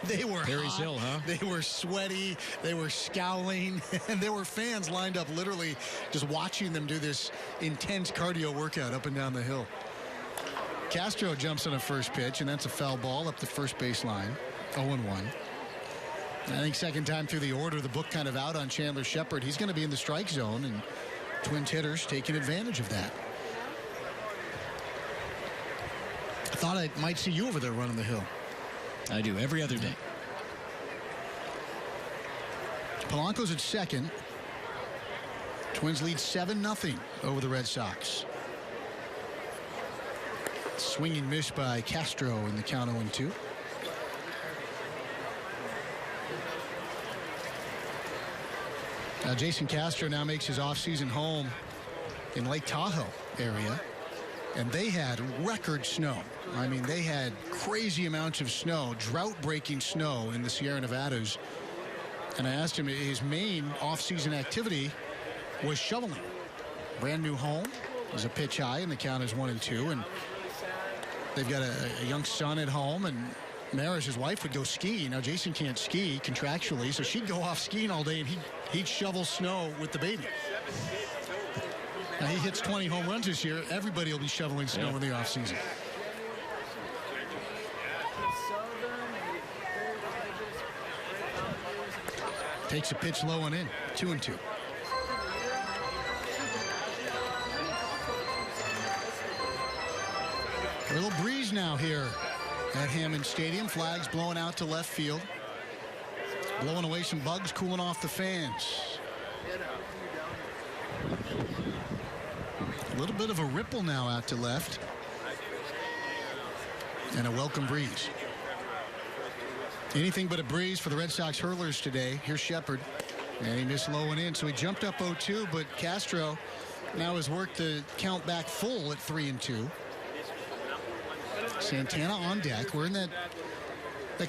They were Perry's hot. Hill, huh? They were sweaty. They were scowling. And there were fans lined up literally just watching them do this intense cardio workout up and down the hill. Castro jumps on a first pitch, and that's a foul ball up the first base line. 0-1. I think second time through the order, the book kind of out on Chandler Shepard. He's going to be in the strike zone, and Twins hitters taking advantage of that. I thought I might see you over there running the hill. I do every other day. Polanco's at second. Twins lead 7-0 over the Red Sox. Swinging miss by Castro in the count 0-2. Jason Castro now makes his offseason home in Lake Tahoe area, and they had record snow. I mean, they had crazy amounts of snow, drought-breaking snow in the Sierra Nevadas. And I asked him, his main offseason activity was shoveling. Brand new home is a pitch high, and the count is 1-2. And they've got a young son at home, and Maris, his wife, would go skiing. Now, Jason can't ski contractually, so she'd go off skiing all day, and he'd shovel snow with the baby. Now, he hits 20 home runs this year. Everybody will be shoveling snow in the offseason. Takes a pitch low and in. 2-2. A little breeze now here at Hammond Stadium. Flags blowing out to left field. Blowing away some bugs, cooling off the fans. A little bit of a ripple now out to left. And a welcome breeze. Anything but a breeze for the Red Sox hurlers today. Here's Shepard. And he missed low and in, so he jumped up 0-2, but Castro now has worked the count back full at 3-2. Santana on deck. We're in that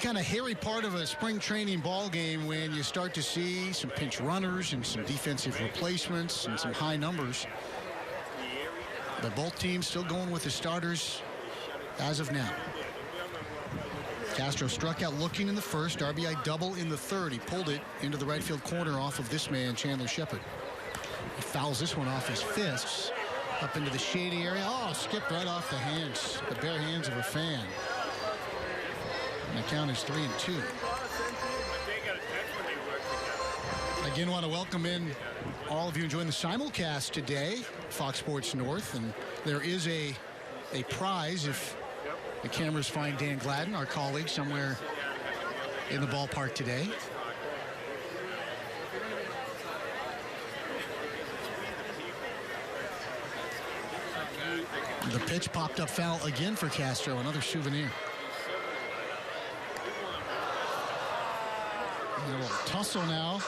kind of hairy part of a spring training ball game when you start to see some pinch runners and some defensive replacements and some high numbers. But both teams still going with the starters as of now. Castro struck out looking in the first, RBI double in the third. He pulled it into the right field corner off of this man, Chandler Shepard. He fouls this one off his fists. Up into the shady area. Oh, skipped right off the hands, the bare hands of a fan. And the count is 3-2. Again, want to welcome in all of you enjoying the simulcast today, Fox Sports North. And there is a prize if the cameras find Dan Gladden, our colleague, somewhere in the ballpark today. The pitch popped up foul again for Castro, another souvenir. And a little tussle now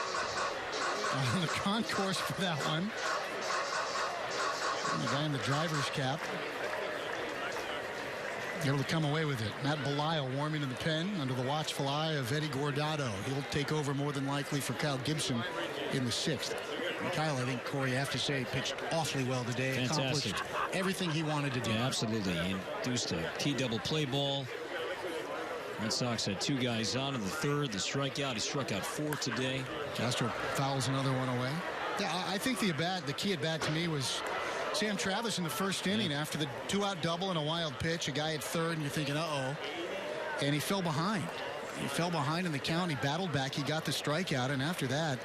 on the concourse for that one. The guy in the driver's cap. Able to come away with it. Matt Belisle warming in the pen under the watchful eye of Eddie Gordado. He'll take over more than likely for Kyle Gibson in the 6th. And Kyle, I think, Corey, I have to say, pitched awfully well today. Fantastic. Accomplished everything he wanted to do. Yeah, absolutely. He induced a key double play ball. Red Sox had 2 guys on in the 3rd. The strikeout, he struck out 4 today. Castro fouls another one away. Yeah, I think the key at bat to me was Sam Travis in the 1st inning after the 2-out double and a wild pitch. A guy at 3rd, and you're thinking, uh-oh. And he fell behind. He fell behind in the count. He battled back. He got the strikeout, and after that,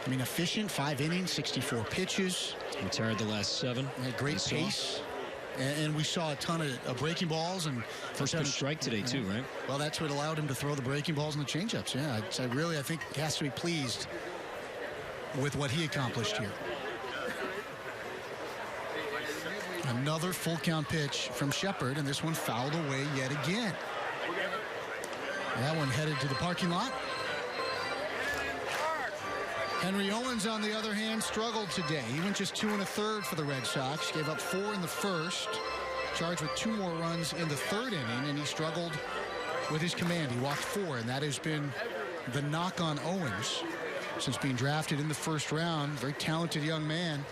I mean, efficient, 5 innings, 64 pitches. Retired the last 7. Had great pace. And we saw a ton of breaking balls. And first pitch strike today, too, right? Well, that's what allowed him to throw the breaking balls and the changeups. Yeah, I think he has to be pleased with what he accomplished here. Another full count pitch from Shepard, and this one fouled away yet again. That one headed to the parking lot. Henry Owens, on the other hand, struggled today. He went just 2 1/3 for the Red Sox, gave up 4 in the 1st, charged with 2 more runs in the 3rd inning, and he struggled with his command. He walked 4, and that has been the knock on Owens since being drafted in the 1st round. Very talented young man,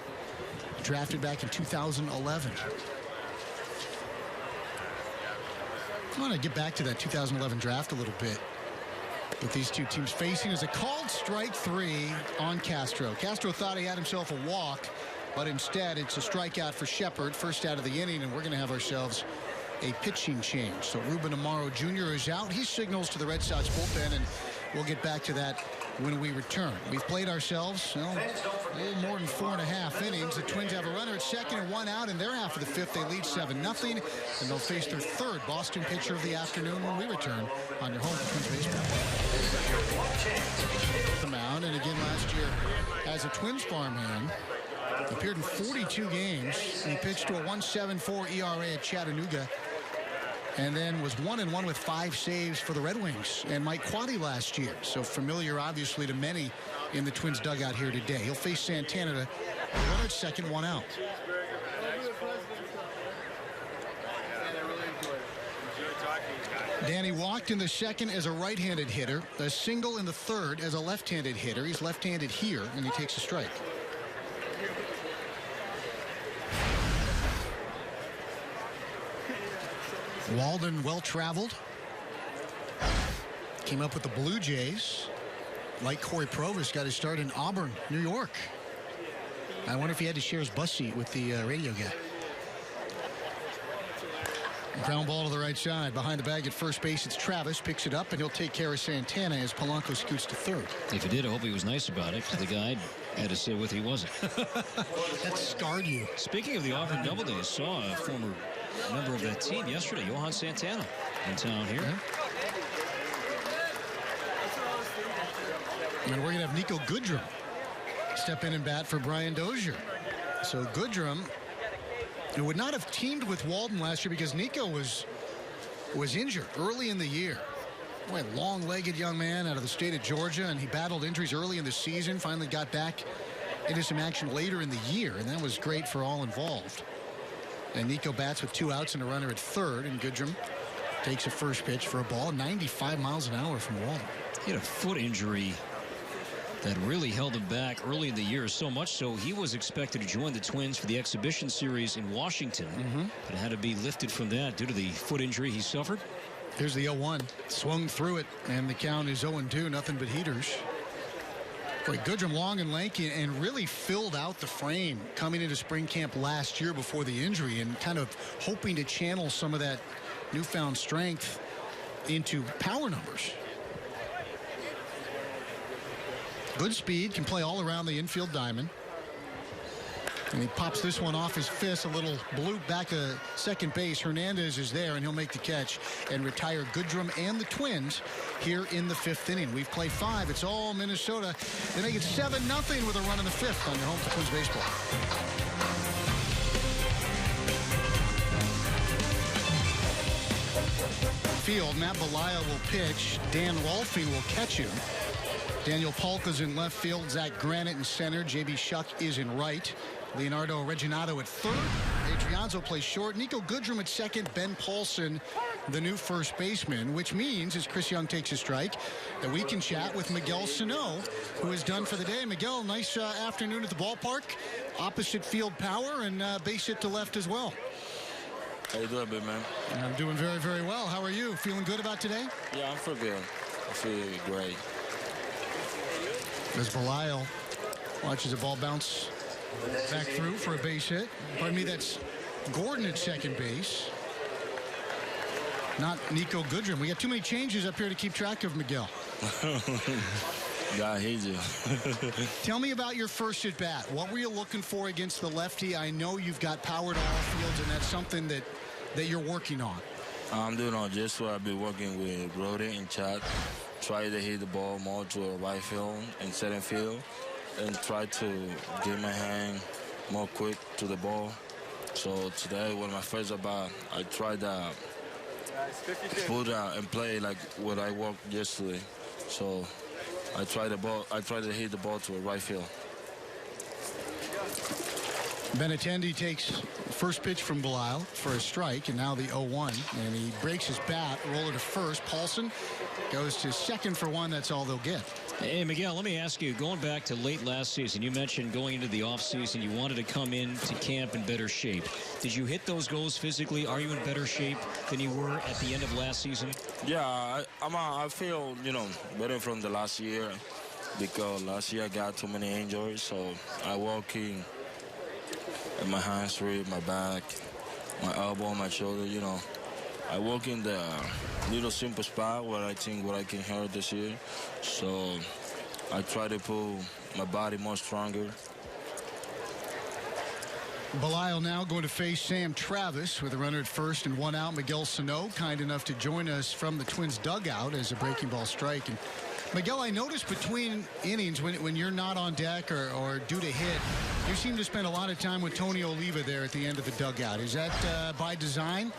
drafted back in 2011. I want to get back to that 2011 draft a little bit. With these 2 teams facing as a called strike 3 on Castro. Castro thought he had himself a walk, but instead it's a strikeout for Shepard, first out of the inning, and we're going to have ourselves a pitching change. So Ruben Amaro Jr. is out. He signals to the Red Sox bullpen, and we'll get back to that when we return. We've played ourselves a little more than 4.5 innings. The Twins have a runner at 2nd and 1 out in their half of the 5th. They lead 7-0, and they'll face their 3rd Boston pitcher of the afternoon when we return on your home for Twins baseball. The mound, and again last year as a Twins farmhand, appeared in 42 games. He pitched to a 1.74 ERA at Chattanooga, and then was 1-1 with 5 saves for the Red Wings and Mike Quaddy last year. So familiar, obviously, to many in the Twins dugout here today. He'll face Santana to runner at 2nd, 1 out. Danny walked in the 2nd as a right-handed hitter, a single in the 3rd as a left-handed hitter. He's left-handed here, and he takes a strike. Walden, well-traveled. Came up with the Blue Jays. Like Corey Provis, got his start in Auburn, New York. I wonder if he had to share his bus seat with the radio guy. Ground ball to the right side. Behind the bag at first base, it's Travis. Picks it up, and he'll take care of Santana as Polanco scoots to 3rd. If he did, I hope he was nice about it, because the guy had to say what he wasn't. That scarred you. Speaking of the Auburn Doubleday, I saw a former member of that team yesterday, Johan Santana, in town here. Yeah. And we're going to have Nico Goodrum step in and bat for Brian Dozier. So Goodrum, who would not have teamed with Walden last year because Nico was injured early in the year. Boy, long-legged young man out of the state of Georgia, and he battled injuries early in the season, finally got back into some action later in the year, and that was great for all involved. And Nico bats with 2 outs and a runner at 3rd, and Goodrum takes a first pitch for a ball, 95 miles an hour from Walden. He had a foot injury that really held him back early in the year, so much so he was expected to join the Twins for the exhibition series in Washington, but had to be lifted from that due to the foot injury he suffered. Here's the 0-1. Swung through it, and the count is 0-2, nothing but heaters. Boy, Goodrum long and lanky and really filled out the frame coming into spring camp last year before the injury, and kind of hoping to channel some of that newfound strength into power numbers. Good speed, can play all around the infield diamond. And he pops this one off his fist, a little bloop back to second base. Hernandez is there, and he'll make the catch and retire Goodrum and the Twins here in the 5th inning. We've played 5. It's all Minnesota. They make it 7-0 with a run in the 5th on your home for Twins baseball. Field, Matt Belisle will pitch. Dan Rolfing will catch him. Daniel Polka's in left field. Zach Granite in center. J.B. Shuck is in right. Leonardo Reginato at third. Adrianzo plays short. Nico Goodrum at second. Ben Paulson, the new first baseman, which means, as Chris Young takes a strike, that we can chat with Miguel Sano, who is done for the day. Miguel, nice afternoon at the ballpark. Opposite field power and base hit to left as well. How you doing, big man? I'm doing very, very well. How are you? Feeling good about today? Yeah, I feel good. I feel great. As Belial watches a ball bounce back through for a base hit. Pardon me, that's Gordon at second base. Not Nico Goodrum. We got too many changes up here to keep track of, Miguel. God hates you. Tell me about your first at bat. What were you looking for against the lefty? I know you've got power to all fields, and that's something that you're working on. I'm doing all just what I've been working with Brody and Chad. Try to hit the ball more to a right field and center field, and try to get my hand more quick to the ball. So today, when my first at bat, I tried to put and play like what I worked yesterday. So I tried to hit the ball to a right field. Benintendi takes first pitch from Belial for a strike, and now the 0-1, and he breaks his bat, roller to first. Paulson goes to second for one. That's all they'll get. Hey, Miguel, let me ask you, going back to late last season, you mentioned going into the offseason, you wanted to come into camp in better shape. Did you hit those goals physically? Are you in better shape than you were at the end of last season? Yeah, I feel, better from the last year, because last year I got too many injuries, so I walking in my hamstring, my back, my elbow, my shoulder, I work in the little simple spot where I think what I can hurt this year. So I try to pull my body more stronger. Belial now going to face Sam Travis with a runner at first and one out. Miguel Sano, kind enough to join us from the Twins dugout as a breaking ball strike. And Miguel, I noticed between innings when you're not on deck or due to hit, you seem to spend a lot of time with Tony Oliva there at the end of the dugout. Is that by design?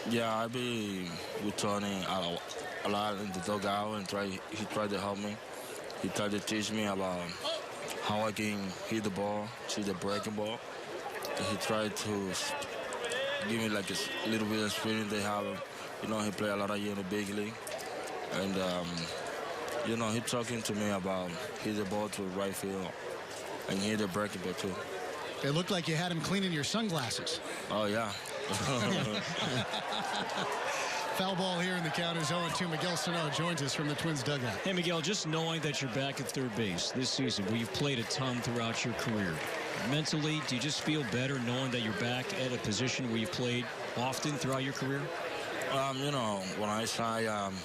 Yeah, I be with Tony a lot in the dugout, and he tried to help me. He tried to teach me about how I can hit the ball, see the breaking ball. He tried to give me like a little bit of experience they have. He played a lot of years in the big league. And, he talking to me about hit the ball to the right field and hit the breaking ball too. It looked like you had him cleaning your sunglasses. Oh, yeah. Foul ball here in the count is 0-2. Miguel Sano joins us from the Twins dugout. Hey, Miguel, just knowing that you're back at third base this season, where you've played a ton throughout your career, mentally, do you just feel better knowing that you're back at a position where you've played often throughout your career? When I signed,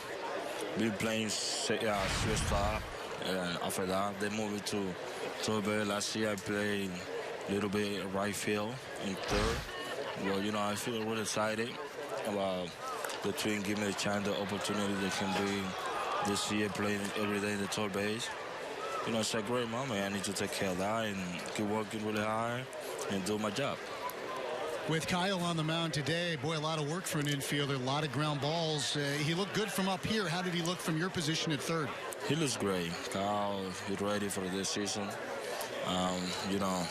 been playing shortstop, and after that, they moved it to third base. Last year, I played a little bit right field and third. Well, I feel really excited about the Twins giving me the chance, the opportunity they can bring this year, playing every day in the third base. It's a great moment. I need to take care of that and keep working really hard and do my job. With Kyle on the mound today, boy, a lot of work for an infielder, a lot of ground balls. He looked good from up here. How did he look from your position at third? He looks great. Kyle, he's ready for this season. He's a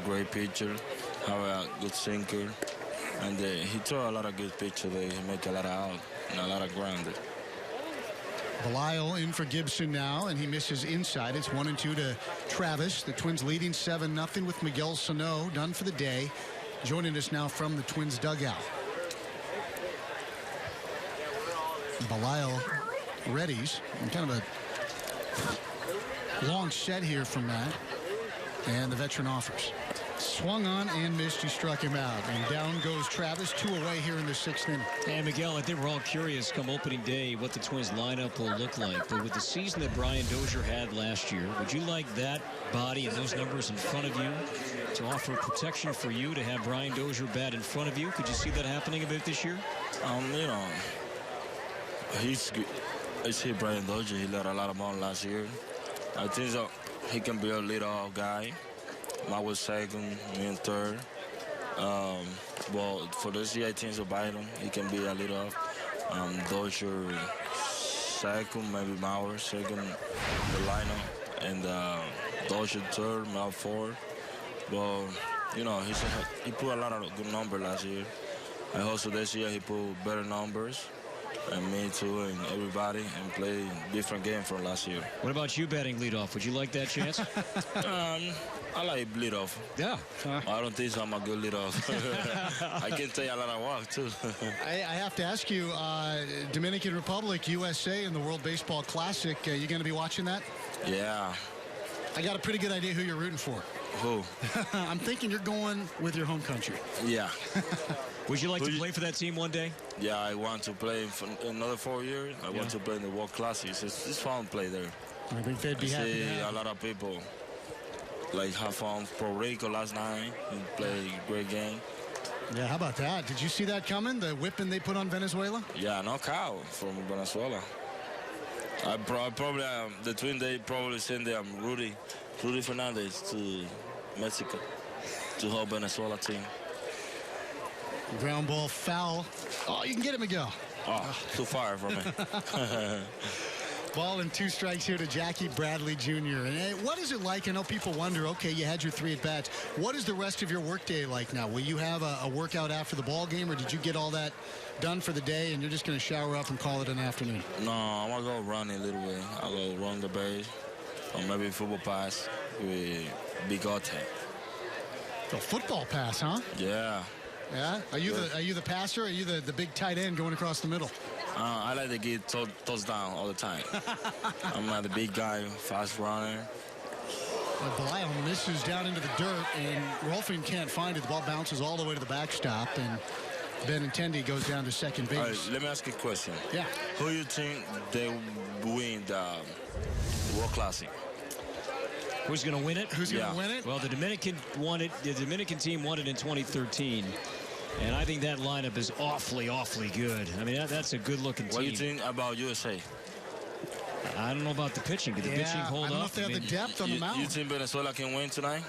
great pitcher, have a good sinker, and he throw a lot of good pitches. He make a lot of out and a lot of ground. Belial in for Gibson now, and he misses inside. It's 1-2 to Travis. The Twins leading 7-0 with Miguel Sano done for the day. Joining us now from the Twins dugout. Belial readies. Kind of a long set here from Matt. And the veteran offers. Swung on and missed. He struck him out. And down goes Travis. 2 away here in the 6th inning. And Miguel, I think we're all curious come opening day what the Twins lineup will look like. But with the season that Brian Dozier had last year, would you like that body and those numbers in front of you to offer protection for you to have Brian Dozier bat in front of you? Could you see that happening a bit this year? I see Brian Dozier. He let a lot of ball last year. I think he can be a leadoff guy. I was second, me in third. But for this year, I think so Biden, he can be a leadoff. Dozier, second, maybe Mauer second, the lineup, and Dodger third, Mel fourth. But you know, he put a lot of good numbers last year. I hope so this year he put better numbers, and me too, and everybody, and play different game from last year. What about you batting leadoff? Would you like that chance? I like leadoff. Yeah. I don't think I'm a good leadoff. I can take a lot of walk too. I have to ask you, Dominican Republic, USA, in the World Baseball Classic, you going to be watching that? Yeah. I got a pretty good idea who you're rooting for. Who? I'm thinking you're going with your home country. Yeah. Would you like to play for that team one day? Yeah, I want to play for another 4 years. I want to play in the World Classics. It's fun to play there. I think they'd be happy to have a lot of people like have fun. Puerto Rico last night, play a great game. Yeah, how about that? Did you see that coming? The whipping they put on Venezuela? Yeah, knockout from Venezuela. I probably the twin they probably send them Rudy Fernandez to Mexico to help Venezuela team. Ground ball foul. Oh, you can get it, Miguel. Oh, too far from me. Ball and 2 strikes here to Jackie Bradley Jr. And what is it like? I know people wonder, okay, you had your 3 at-bats. What is the rest of your workday like now? Will you have a workout after the ball game, or did you get all that done for the day and you're just going to shower up and call it an afternoon? No, I'm going to go run a little bit. I'll go run the base, or maybe football pass with Bigote. A football pass, huh? Yeah. Yeah? Are you the passer, or are you the big tight end going across the middle? I like to get touchdown all the time. I'm not a big guy, fast runner. Belial misses down into the dirt, and Rolfing can't find it. The ball bounces all the way to the backstop, and Benintendi goes down to second base. All right, let me ask you a question. Yeah. Who do you think they win the World Classic? Who's going to win it? Who's going to win it? Well, the Dominican won it. The Dominican team won it in 2013. And I think that lineup is awfully, awfully good. I mean, that's a good-looking team. What do you think about USA? I don't know about the pitching. Did the pitching hold up? I don't know if they have the depth on the mound. You think Venezuela can win today?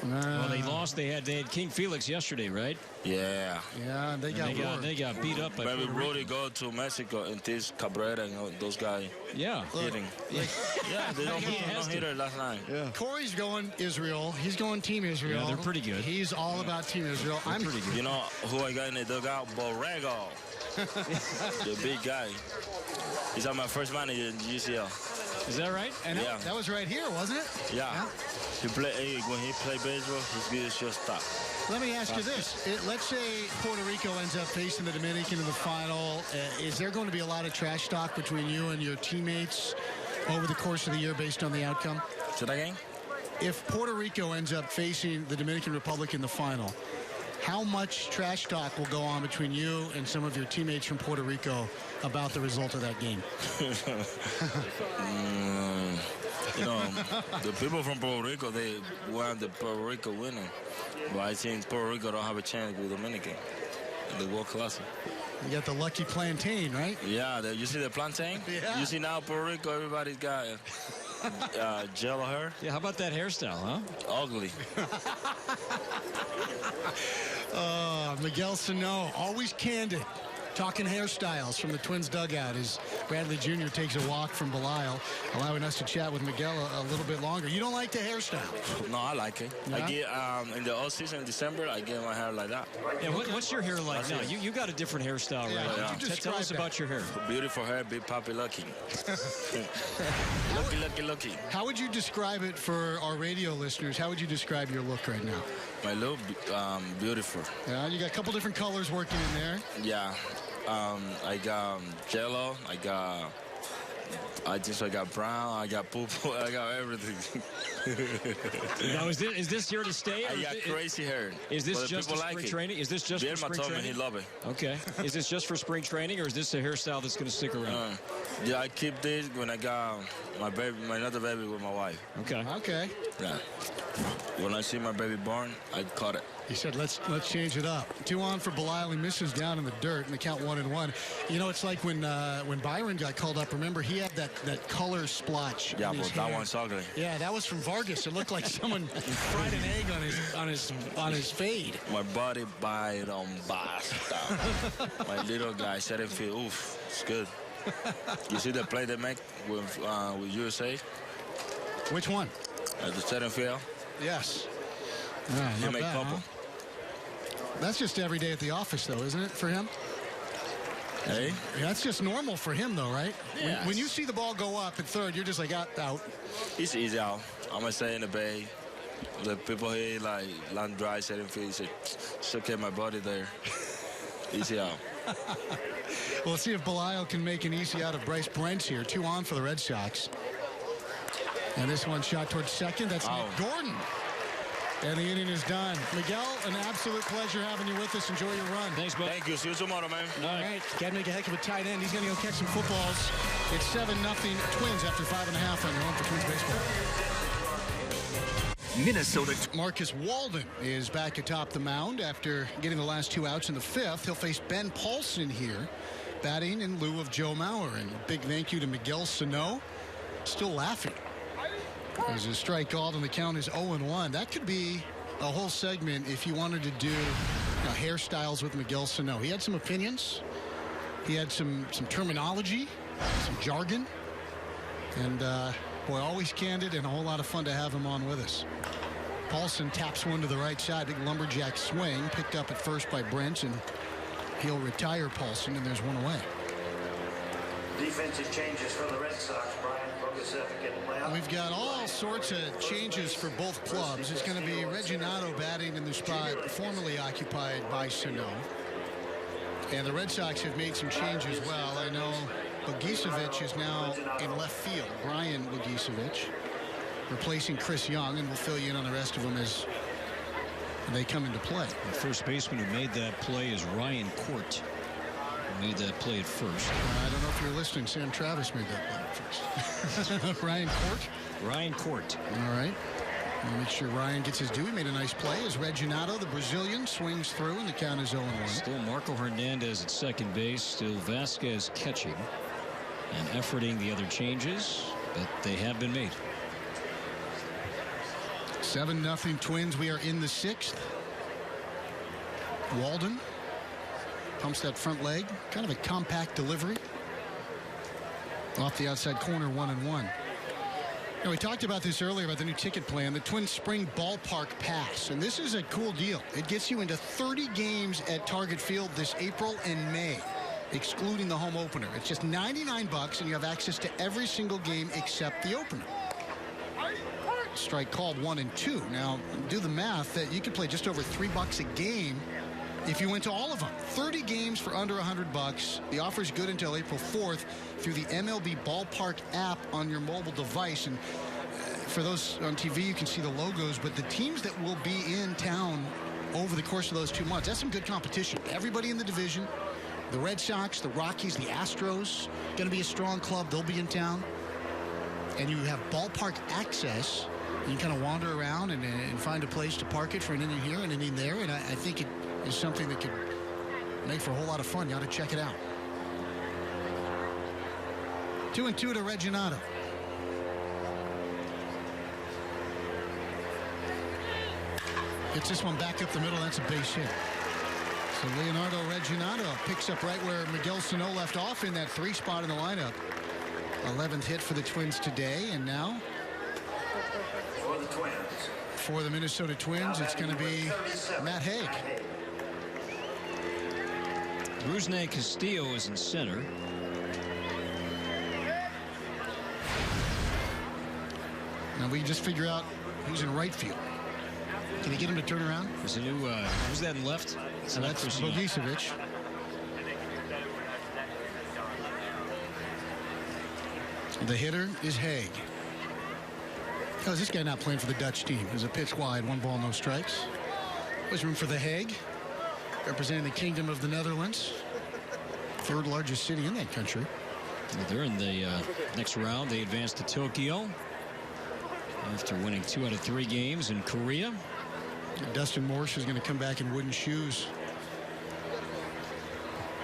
Well, they lost. They had King Felix yesterday, right? Yeah. Yeah, they got beat up by maybe Puerto Rudy Rico. go to Mexico and teach Cabrera and those guys. Yeah. Hitting. Yeah, they don't hit her last night. Yeah. Corey's going Israel. He's going Team Israel. Yeah, they're pretty good. He's all about Team Israel. I'm pretty good. You know who I got in the dugout? Borrego. The big guy. He's on my first manager in UCL. Is that right? And yeah. That was right here, wasn't it? Yeah. When he play baseball, he's good as shortstop. Let me ask you this. Let's say Puerto Rico ends up facing the Dominican in the final. Is there going to be a lot of trash talk between you and your teammates over the course of the year based on the outcome? Say that again? If Puerto Rico ends up facing the Dominican Republic in the final, how much trash talk will go on between you and some of your teammates from Puerto Rico about the result of that game? You know, the people from Puerto Rico, they want the Puerto Rico winning. But I think Puerto Rico don't have a chance with Dominican in the World Classic. You got the lucky plantain, right? Yeah, you see the plantain? Yeah. You see now Puerto Rico, everybody's got gel hair. Yeah, how about that hairstyle, huh? Ugly. Miguel Sano, always candid. Talking hairstyles from the Twins dugout as Bradley Jr. takes a walk from Belial, allowing us to chat with Miguel a little bit longer. You don't like the hairstyle? No, I like it. Yeah? I get in the off season in December, I get my hair like that. Yeah, what's your hair like now? You got a different hairstyle, right? Yeah. Tell us about your hair. Beautiful hair, big puppy lucky. Lucky. How would you describe it for our radio listeners? How would you describe your look right now? My look, beautiful. Yeah, you got a couple different colors working in there. Yeah. I got yellow, I got brown, I got purple, I got everything. Now, is this here to stay? I got crazy hair. Is this just for spring training? Is this just for spring training? He love it. Okay. Is this just for spring training, or is this a hairstyle that's going to stick around? Yeah, I keep this when I got my another baby with my wife. Okay. Yeah. When I see my baby born, I cut it. He said, let's change it up. 2 on for Belial. He misses down in the dirt, and the count 1-1. You know, it's like when Byron got called up. Remember, he had that color splotch. Yeah, in his but that hair. one's ugly. Yeah, that was from Vargas. It looked like someone fried an egg on his fade. My body bite on basta. My little guy said it feel oof. It's good. You see the play they make with USA? Which one? At the center field. Yes. He made a couple. That's just every day at the office, though, isn't it, for him? Hey? That's just normal for him, though, right? Yeah. When you see the ball go up at third, you're just like, out. It's easy out. I'm going to stay in the bay. The people here, like, land dry, setting field, should keep my body there. Easy out. We'll see if Belial can make an easy out of Bryce Brent here. 2 on for the Red Sox. And this one shot towards second. That's Nick Gordon. And the inning is done. Miguel, an absolute pleasure having you with us. Enjoy your run. Thanks, bud. Thank you. See you tomorrow, man. All right. Got to make a heck of a tight end. He's going to go catch some footballs. It's 7-0 Twins after 5.5 on your home for Twins baseball. Minnesota. Marcus Walden is back atop the mound after getting the last 2 outs in the 5th. He'll face Ben Paulson here, batting in lieu of Joe Mauer. And a big thank you to Miguel Sano. Still laughing. There's a strike called, and the count is 0-1. That could be a whole segment if you wanted to do hairstyles with Miguel Sano. He had some opinions. He had some terminology, some jargon. And, boy, always candid and a whole lot of fun to have him on with us. Paulson taps one to the right side. Big lumberjack swing picked up at first by Brent, and he'll retire Paulson, and there's one away. Defensive changes for the Red Sox. Brian Bogasevic in the playoff. We've got all sorts of changes for both clubs. It's going to be Reginado batting in the spot formerly occupied by Sano. And the Red Sox have made some changes. Well, I know Bogasevic is now in left field. Brian Bogasevic replacing Chris Young, and we'll fill you in on the rest of them as they come into play. The first baseman who made that play is Ryan Court. Made that play at first. I don't know if you're listening. Sam Travis made that play at first. Ryan Court? Ryan Court. All right. We'll make sure Ryan gets his due. He made a nice play as Reginado, the Brazilian, swings through, and the count is 0-1. Still Marco Hernandez at second base. Still Vasquez catching and efforting the other changes, but they have been made. 7-0 Twins. We are in the 6th. Walden pumps that front leg. Kind of a compact delivery. Off the outside corner, 1-1. Now, we talked about this earlier about the new ticket plan, the Twins Spring Ballpark Pass. And this is a cool deal. It gets you into 30 games at Target Field this April and May, excluding the home opener. It's just $99, and you have access to every single game except the opener. Strike called 1 and 2. Now, do the math that you could play just over $3 a game if you went to all of them. 30 games for under $100. The offer is good until April 4th through the MLB Ballpark app on your mobile device. And for those on TV, you can see the logos, but the teams that will be in town over the course of those 2 months, that's some good competition. Everybody in the division, the Red Sox, the Rockies, the Astros, going to be a strong club. They'll be in town. And you have ballpark access. You can kind of wander around and find a place to park it for an inning here and an inning there. And I think it is something that could make for a whole lot of fun. You ought to check it out. 2-2 to Reginado. Gets this one back up the middle. That's a base hit. So Leonardo Reginado picks up right where Miguel Sano left off in that 3 spot in the lineup. 11th hit for the Twins today. And now For the Twins. For the Minnesota Twins, it's going to be Matt Haig. Rusney Castillo is in center. Now we just figure out who's in right field. Can you get him to turn around? There's a new, who's that in left? So that's Bogasevic. The hitter is Haig. How is this guy not playing for the Dutch team? There's a pitch wide, 1 ball, no strikes. There's room for the Haig, representing the Kingdom of the Netherlands. 3rd largest city in that country. They're in the next round. They advance to Tokyo after winning 2 out of 3 games in Korea. Dustin Morse is going to come back in wooden shoes.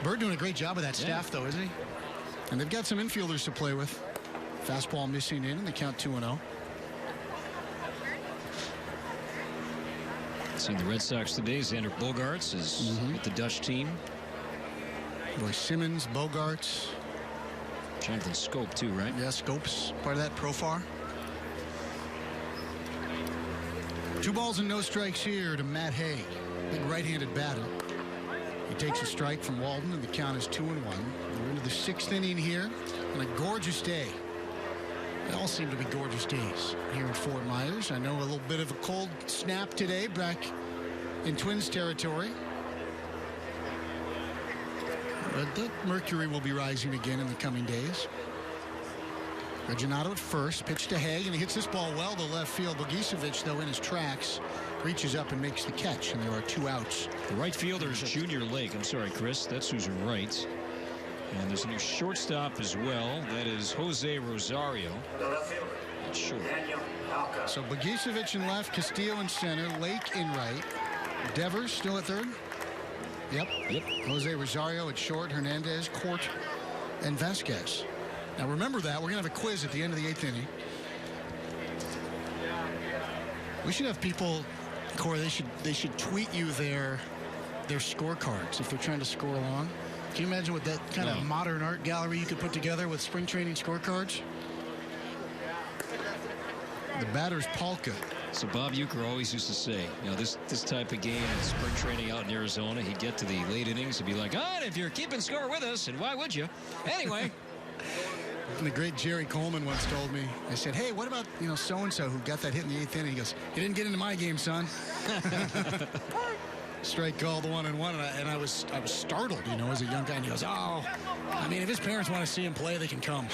Bird doing a great job of that staff, though, isn't he? And they've got some infielders to play with. Fastball missing in, and the count 2-0. Seeing the Red Sox today, Xander Bogaerts is with the Dutch team. Boy, Simmons, Bogaerts, Jonathan Scope, too, right? Yeah, Scope's part of that profile. 2 balls and no strikes here to Matt Hay. Big right-handed batter. He takes a strike from Walden, and the count is 2-1. We're into the 6th inning here on a gorgeous day. They all seem to be gorgeous days here in Fort Myers. I know a little bit of a cold snap today back in Twins territory. But the mercury will be rising again in the coming days. Reginato at first, pitch to Haig, and he hits this ball well to left field. Bogicevic, though, in his tracks, reaches up and makes the catch, and there are 2 outs. The right fielder is Junior Lake. I'm sorry, Chris. That's who's right. And there's a new shortstop as well. That is Jose Rosario. That's short. So Bogicevic in left, Castillo in center, Lake in right. Devers still at third. Yep. Jose Rosario at short, Hernandez, Court, and Vasquez. Now remember that. We're going to have a quiz at the end of the 8th inning. We should have people, Corey, they should tweet you their scorecards if they're trying to score along. Can you imagine what that kind of modern art gallery you could put together with spring training scorecards? The batter's Polka. So Bob Uecker always used to say, you know, this type of game in spring training out in Arizona, he'd get to the late innings and be like, if you're keeping score with us, and why would you? Anyway. And the great Jerry Coleman once told me, I said, hey, what about, so-and-so who got that hit in the 8th inning? He goes, you didn't get into my game, son. Strike called 1-1, and I was startled, as a young guy. And he goes, if his parents want to see him play, they can come.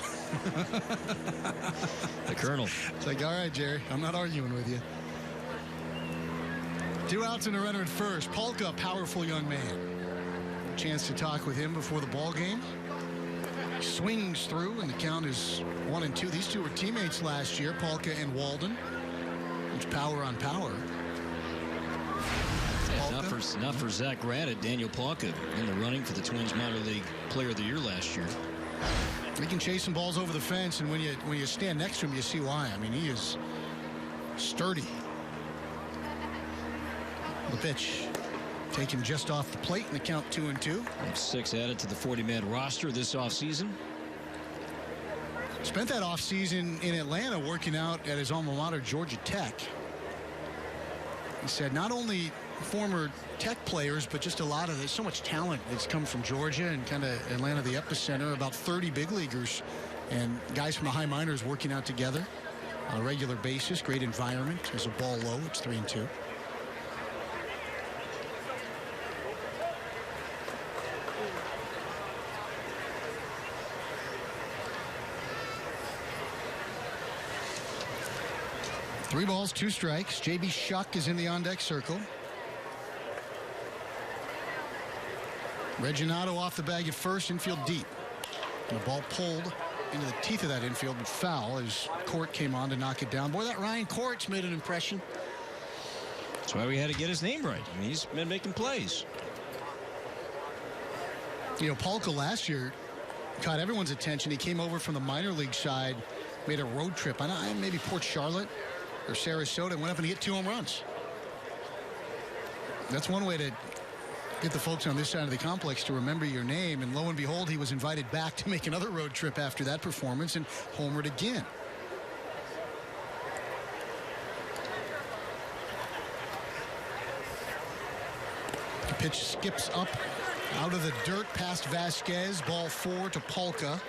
The Colonel. It's like, all right, Jerry, I'm not arguing with you. 2 outs and a runner at first. Polka, powerful young man. A chance to talk with him before the ball game. Swings through, and the count is 1-2. These 2 were teammates last year, Polka and Walden. It's power on power. Not for Zach Raddat, Daniel Polka in the running for the Twins minor league player of the year last year. He can chase some balls over the fence, and when you stand next to him, you see why. I mean, he is sturdy. The pitch taken just off the plate, and the count 2-2. 6 added to the 40-man roster this offseason. Spent that offseason in Atlanta working out at his alma mater, Georgia Tech. He said not only former Tech players, but just there's so much talent that's come from Georgia and kind of Atlanta, the epicenter. About 30 big leaguers and guys from the high minors working out together on a regular basis. Great environment. There's a ball low. It's 3-2. Three balls, 2 strikes. J.B. Shuck is in the on-deck circle. Reginato off the bag at first, infield deep. And the ball pulled into the teeth of that infield, but foul as Court came on to knock it down. Boy, that Ryan Court's made an impression. That's why we had to get his name right. I mean, he's been making plays. Polka last year caught everyone's attention. He came over from the minor league side, made a road trip. Maybe Port Charlotte or Sarasota, went up and hit 2 home runs. That's one way to get the folks on this side of the complex to remember your name. And lo and behold, he was invited back to make another road trip after that performance and homered again. The pitch skips up out of the dirt past Vasquez. Ball 4 to Polka.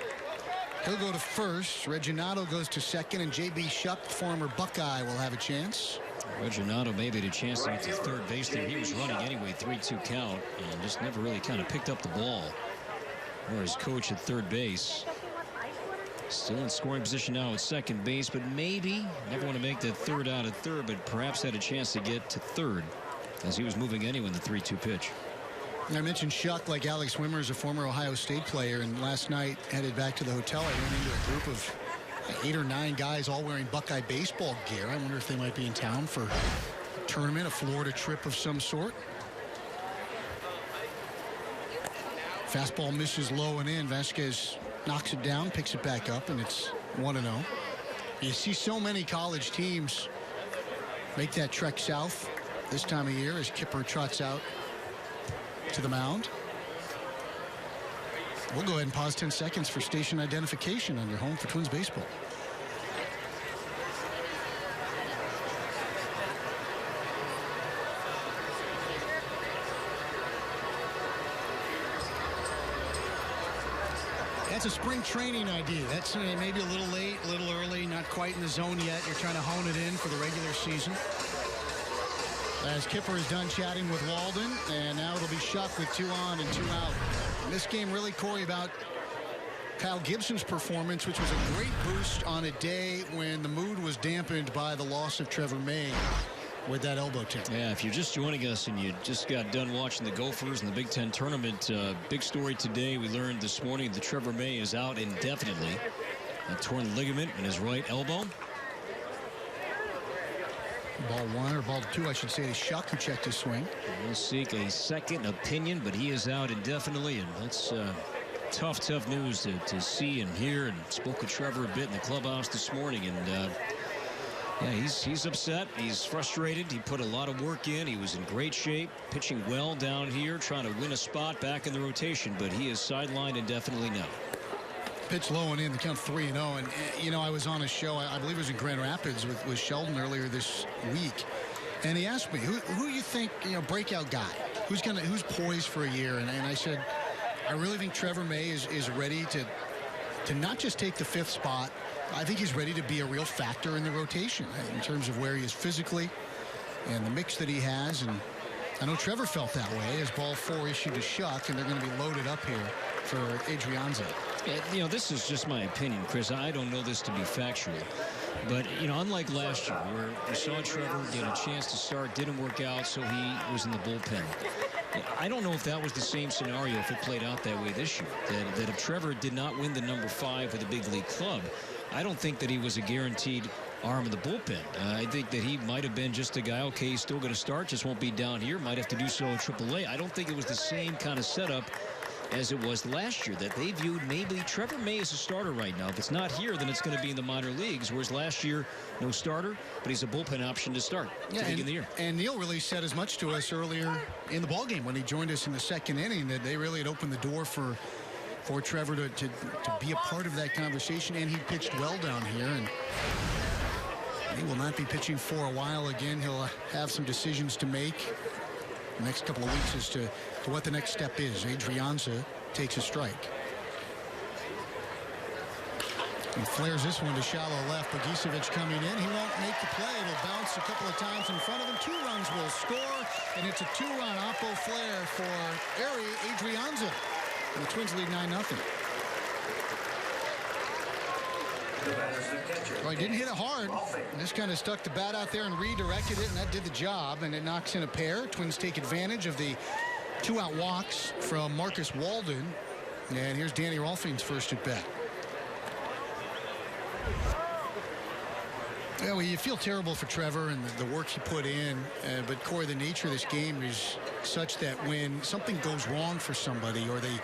He'll go to first. Reginato goes to second, and J.B. Shuck, former Buckeye, will have a chance. Reginato maybe had a chance to get to third base there. He was running anyway, 3-2 count, and just never really kind of picked up the ball. Or his coach at third base. Still in scoring position now at second base, but maybe never want to make that third out at third, but perhaps had a chance to get to third as he was moving anyway in the 3-2 pitch. I mentioned Shuck, like Alex Wimmer, is a former Ohio State player, and last night, headed back to the hotel, I ran into a group of 8 or 9 guys all wearing Buckeye baseball gear. I wonder if they might be in town for a tournament, a Florida trip of some sort. Fastball misses low and in. Vasquez knocks it down, picks it back up, and it's 1-0. You see so many college teams make that trek south this time of year as Kipper trots out to the mound. We'll go ahead and pause 10 seconds for station identification on your home for Twins baseball. That's a spring training ID. That's maybe a little late, a little early, not quite in the zone yet. You're trying to hone it in for the regular season. As Kipper is done chatting with Walden, and now it'll be Shuck with 2 on and 2 out. And this game really, Corey, about Kyle Gibson's performance, which was a great boost on a day when the mood was dampened by the loss of Trevor May with that elbow tear. Yeah, if you're just joining us and you just got done watching the Gophers in the Big Ten tournament, big story today. We learned this morning that Trevor May is out indefinitely. A torn ligament in his right elbow. Ball 1 or ball 2, I should say, to Shuck, who checked his swing. We'll seek a second opinion, but he is out indefinitely, and that's tough news to see and hear. And spoke with Trevor a bit in the clubhouse this morning, and yeah, he's upset. He's frustrated. He put a lot of work in. He was in great shape, pitching well down here, trying to win a spot back in the rotation, but he is sidelined indefinitely now. Pitch low and in, the count 3-0. And, you know, I was on a show, I believe it was in Grand Rapids with Sheldon earlier this week. And he asked me, who you think, you know, breakout guy? Who's poised for a year? And I said, I really think Trevor May is ready to not just take the 5th spot. I think he's ready to be a real factor in the rotation in terms of where he is physically and the mix that he has. And I know Trevor felt that way as ball 4 issued to Shuck, and they're going to be loaded up here for Adrianza. Yeah, you know, this is just my opinion, Chris. I don't know this to be factual. But, you know, unlike last year where we saw Trevor get a chance to start, didn't work out, so he was in the bullpen. I don't know if that was the same scenario if it played out that way this year. That if Trevor did not win the number 5 with a big league club, I don't think that he was a guaranteed arm of the bullpen. I think that he might have been just a guy, okay, he's still going to start, just won't be down here, might have to do so in AAA. I don't think it was the same kind of setup as it was last year, that they viewed maybe Trevor May as a starter right now. If it's not here, then it's going to be in the minor leagues, whereas last year, no starter, but he's a bullpen option to start to begin the year. And Neil really said as much to us earlier in the ballgame when he joined us in the 2nd inning, that they really had opened the door for Trevor to be a part of that conversation, and he pitched well down here, and he will not be pitching for a while again. He'll have some decisions to make the next couple of weeks as to what the next step is. Adrianza takes a strike. And flares this one to shallow left. Bogicevic coming in. He won't make the play. It'll bounce a couple of times in front of him. 2 runs will score, and it's a 2-run oppo flare for Adrianza. And the Twins lead 9-0. Well, he didn't hit it hard. Just kind of stuck the bat out there and redirected it, and that did the job, and it knocks in a pair. Twins take advantage of the 2-out walks from Marcus Walden. And here's Danny Rolfing's first at bat. Yeah, well, you feel terrible for Trevor and the work he put in, but Corey, the nature of this game is such that when something goes wrong for somebody, or they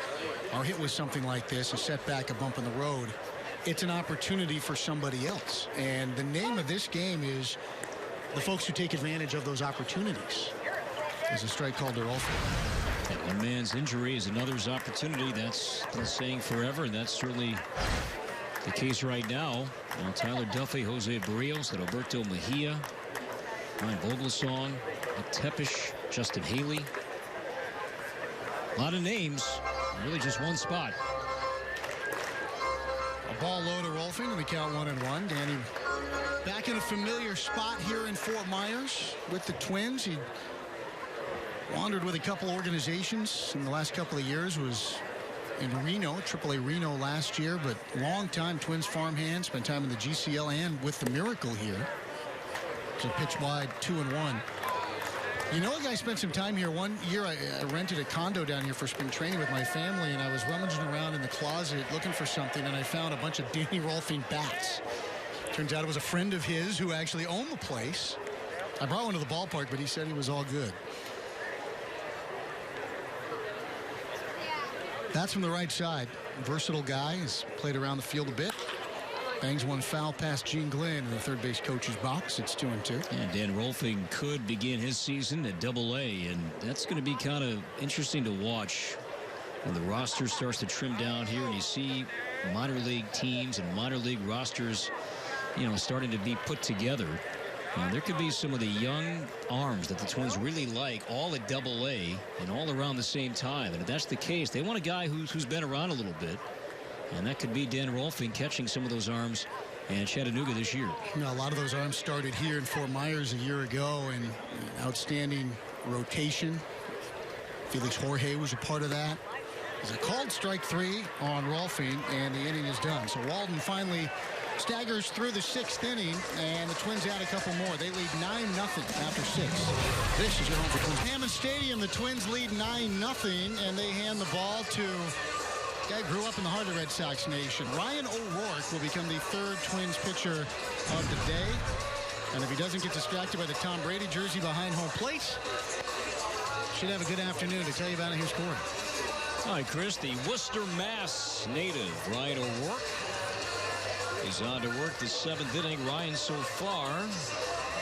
are hit with something like this, a setback, a bump in the road, it's an opportunity for somebody else. And the name of this game is the folks who take advantage of those opportunities. There's a strike called to Rolfing. Yeah, one man's injury is another's opportunity. That's been saying forever, and that's certainly the case right now. Tyler Duffy, Jose Barrios, Roberto Mejia, Ryan Vogelsong, Nick Tepish, Justin Haley. A lot of names, really just one spot. A ball low to Rolfing, and the count 1-1. Danny back in a familiar spot here in Fort Myers with the Twins. He wandered with a couple organizations in the last couple of years, was in Reno, AAA Reno last year, but long-time Twins farmhand, spent time in the GCL and with the Miracle here. So pitch wide, 2-1. You know, a guy spent some time here. One year I rented a condo down here for spring training with my family, and I was rummaging around in the closet looking for something, and I found a bunch of Danny Rolfing bats. Turns out it was a friend of his who actually owned the place. I brought one to the ballpark, but he said he was all good. That's from the right side. Versatile guy. Has played around the field a bit. Bangs one foul past Gene Glenn in the third base coach's box. It's 2-2. And Dan Rolfing could begin his season at Double-A, and that's going to be kind of interesting to watch when the roster starts to trim down here and you see minor league teams and minor league rosters, you know, starting to be put together, there could be some of the young arms that the Twins really like, all at Double-A and all around the same time. And if that's the case, they want a guy who's been around a little bit. And that could be Dan Rolfing catching some of those arms in Chattanooga this year. You know, a lot of those arms started here in Fort Myers a year ago, and outstanding rotation. Felix Jorge was a part of that. There's a called strike 3 on Rolfing, and the inning is done. So Walden finally staggers through the 6th inning, and the Twins add a couple more. They lead 9-0 after 6. This is your home for Twins. Hammond Stadium, the Twins lead 9-0, and they hand the ball to a guy who grew up in the heart of Red Sox Nation. Ryan O'Rourke will become the 3rd Twins pitcher of the day. And if he doesn't get distracted by the Tom Brady jersey behind home plate, should have a good afternoon. To tell you about it, here's Corey. Hi, Chris. The Worcester, Mass native Ryan O'Rourke is on to work the 7th inning. Ryan so far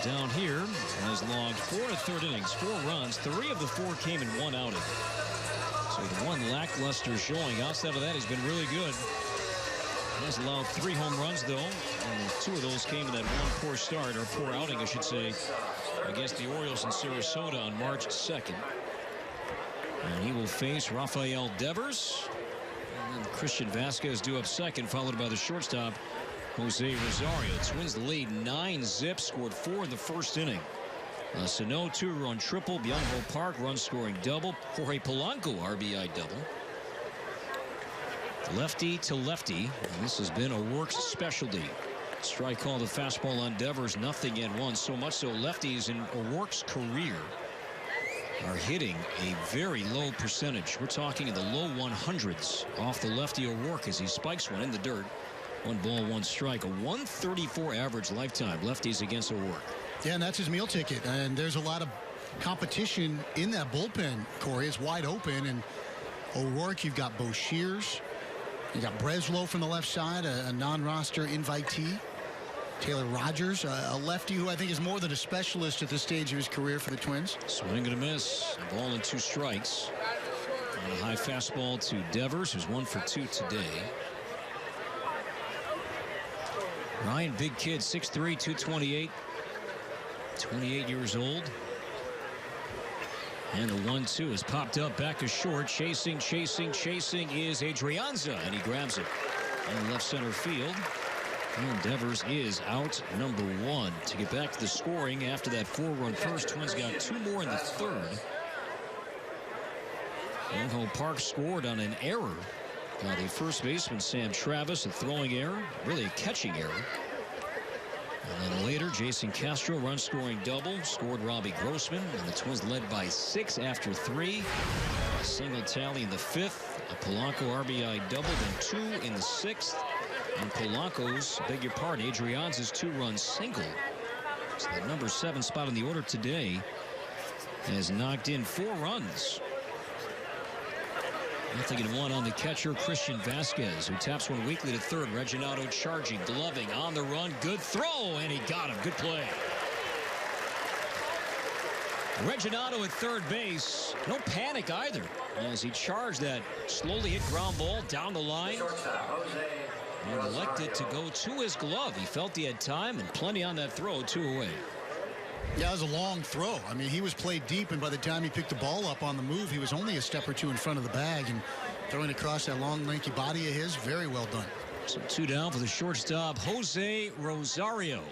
down here has logged 4 1/3 innings, 4 runs. 3 of the 4 came in 1 outing. So the one lackluster showing. Outside of that, he's been really good. He has allowed 3 home runs, though, and 2 of those came in that one poor start, or poor outing, I should say, against the Orioles in Sarasota on March 2nd. And he will face Rafael Devers. And then Christian Vasquez due up second, followed by the shortstop, Jose Rosario. Twins lead 9-0, scored 4 in the 1st inning. Sano 2-run triple, Byung-Ho Park run scoring double, Jorge Polanco RBI double. Lefty to lefty, and this has been O'Rourke's specialty. Strike called a fastball on Devers, 0-1. So much so lefties in O'Rourke's career are hitting a very low percentage. We're talking in the low 100s off the lefty O'Rourke as he spikes one in the dirt. 1 ball, 1 strike. A 134 average lifetime lefties against O'Rourke. Yeah, and that's his meal ticket. And there's a lot of competition in that bullpen, Corey. It's wide open. And O'Rourke, you've got Bo Shears. You got Breslow from the left side, a non-roster invitee. Taylor Rogers, a lefty who I think is more than a specialist at this stage of his career for the Twins. Swing and a miss. A ball and 2 strikes. And a high fastball to Devers, who's 1 for 2 today. Ryan, big kid, 6'3", 228. 28 years old. And the 1-2 is popped up back to short. Chasing is Adrianza, and he grabs it in left center field. And Devers is out number 1. To get back to the scoring after that 4-run first, Twins got 2 more in the 3rd. Byung-Ho Park scored on an error by the first baseman Sam Travis, a throwing error, really a catching error. And then later, Jason Castro run scoring double, scored Robbie Grossman, and the Twins led by 6 after 3. A single tally in the 5th, a Polanco RBI double, then 2 in the 6th, and Polanco's, beg your pardon, Adrianza's 2-run single. So the number 7 spot in the order today has knocked in 4 runs. 0-1 on the catcher, Christian Vasquez, who taps one weakly to 3rd. Reginado charging, gloving, on the run. Good throw, and he got him. Good play. Reginado at 3rd base. No panic either, as he charged that slowly hit ground ball down the line. And elected to go to his glove. He felt he had time and plenty on that throw, 2 away. Yeah, it was a long throw. I mean, he was played deep, and by the time he picked the ball up on the move, he was only a step or 2 in front of the bag, and throwing across that long, lanky body of his, very well done. So 2 down for the shortstop, Jose Rosario.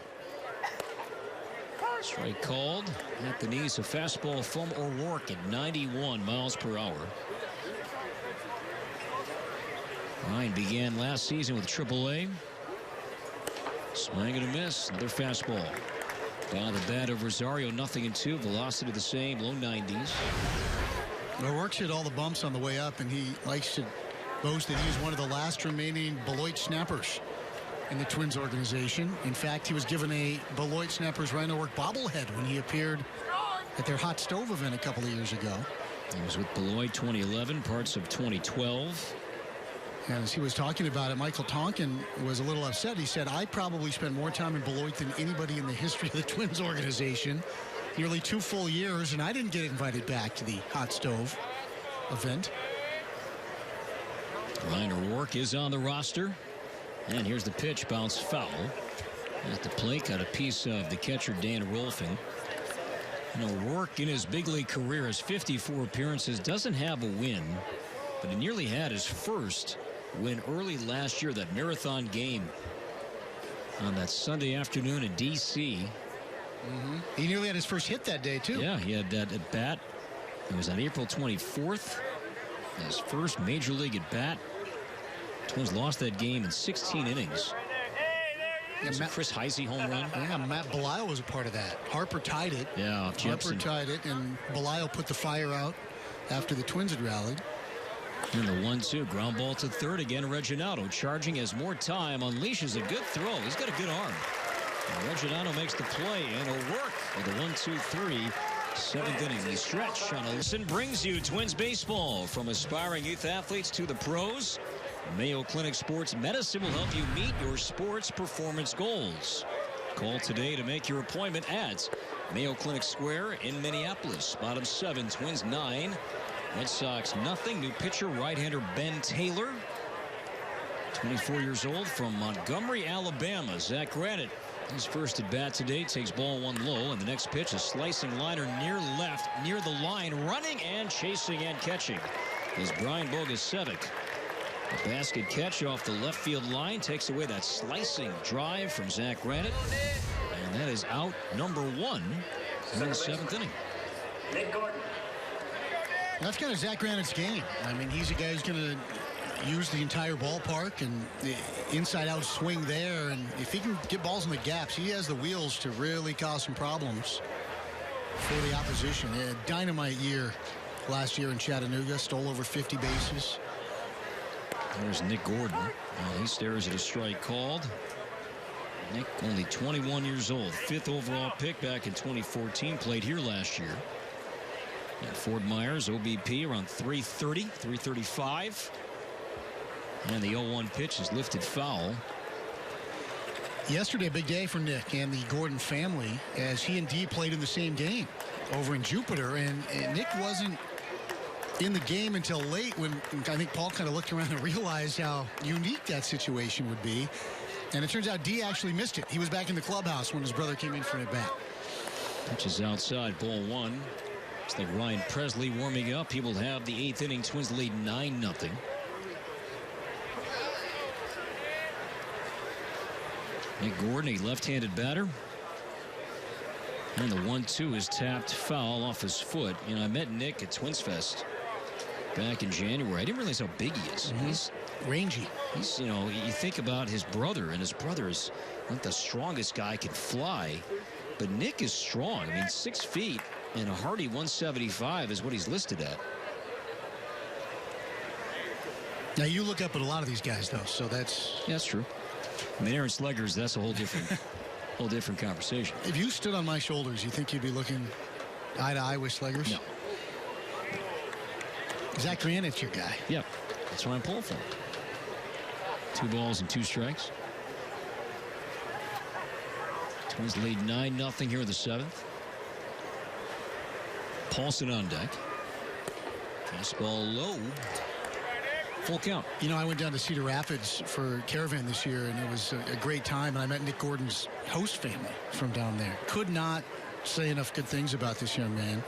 Strike called at the knees. A fastball from O'Rourke at 91 miles per hour. Ryan began last season with AAA. Swing and a miss. Another fastball. Down the bat of Rosario, 0-2. Velocity the same, low 90s. O'Rourke's hit all the bumps on the way up, and he likes to boast that he was one of the last remaining Beloit snappers in the Twins organization. In fact, he was given a Beloit Snappers Ryan O'Rourke bobblehead when he appeared at their hot stove event a couple of years ago. He was with Beloit 2011, parts of 2012. And as he was talking about it, Michael Tonkin was a little upset. He said, I probably spent more time in Beloit than anybody in the history of the Twins organization. Nearly 2 full years, and I didn't get invited back to the hot stove event. Ryan O'Rourke is on the roster. And here's the pitch, bounce foul. At the plate, got a piece of the catcher, Dan Rolfing. And O'Rourke in his big league career has 54 appearances, doesn't have a win, but he nearly had his first win early last year, that marathon game on that Sunday afternoon in D.C. He nearly had his first hit that day, too. Yeah, he had that at bat. It was on April 24th. His first major league at bat. Twins lost that game in 16 innings. Yeah, It was a Chris Heisey home run. Yeah, Matt Belisle was a part of that. Harper tied it. Yeah, off Jepsen. Harper tied it, and Belisle put the fire out after the Twins had rallied. And the 1-2 ground ball to third again. Reginado charging, has more time, unleashes a good throw. He's got a good arm. And Reginado makes the play, and O'Rourke with a 1-2-3. Seventh inning, the stretch on Olson brings you Twins baseball. From aspiring youth athletes to the pros, Mayo Clinic Sports Medicine will help you meet your sports performance goals. Call today to make your appointment at Mayo Clinic Square in Minneapolis. Bottom 7, Twins 9. Red Sox nothing. New pitcher, right-hander Ben Taylor, 24 years old, from Montgomery, Alabama. Zach Granite, his first at bat today, takes ball 1 low, and the next pitch, a slicing liner near left, near the line, running and chasing and catching is Brian Bogusevic. A basket catch off the left field line takes away that slicing drive from Zach Granite, and that is out number 1 in the 7th inning. Nick Gordon. That's kind of Zach Granite's game. I mean, he's a guy who's going to use the entire ballpark and the inside-out swing there. And if he can get balls in the gaps, he has the wheels to really cause some problems for the opposition. He had a dynamite year last year in Chattanooga, stole over 50 bases. There's Nick Gordon. Well, he stares at a strike called. Nick, only 21 years old, 5th overall pick back in 2014, played here last year. And Fort Myers, OBP around 330, 335. And the 0-1 pitch is lifted foul. Yesterday, a big day for Nick and the Gordon family, as he and Dee played in the same game over in Jupiter. And Nick wasn't in the game until late, when I think Paul kind of looked around and realized how unique that situation would be. And it turns out Dee actually missed it. He was back in the clubhouse when his brother came in for an at-bat. Pitch is outside, ball 1. It's like Ryan Presley warming up. He will have the 8th inning. Twins lead 9-0. Nick Gordon, a left-handed batter. And the 1-2 is tapped foul off his foot. You know, I met Nick at Twins Fest back in January. I didn't realize how big he is. He's rangy. He's, you know, you think about his brother, and his brother is not the strongest guy, can fly. But Nick is strong. I mean, 6 feet and a hearty 175 is what he's listed at. Now, you look up at a lot of these guys, though, so that's... Yeah, that's true. I mean, Aaron Slegers, that's a whole different conversation. If you stood on my shoulders, you think you'd be looking eye to eye with Slegers? No. Zach Granite's your guy. Yep. That's what I'm pulling for. 2 balls and 2 strikes. Twins lead 9-0 here in the 7th. Paulson on deck. Fastball low. Full count. You know, I went down to Cedar Rapids for Caravan this year, and it was a great time. And I met Nick Gordon's host family from down there. Could not say enough good things about this young man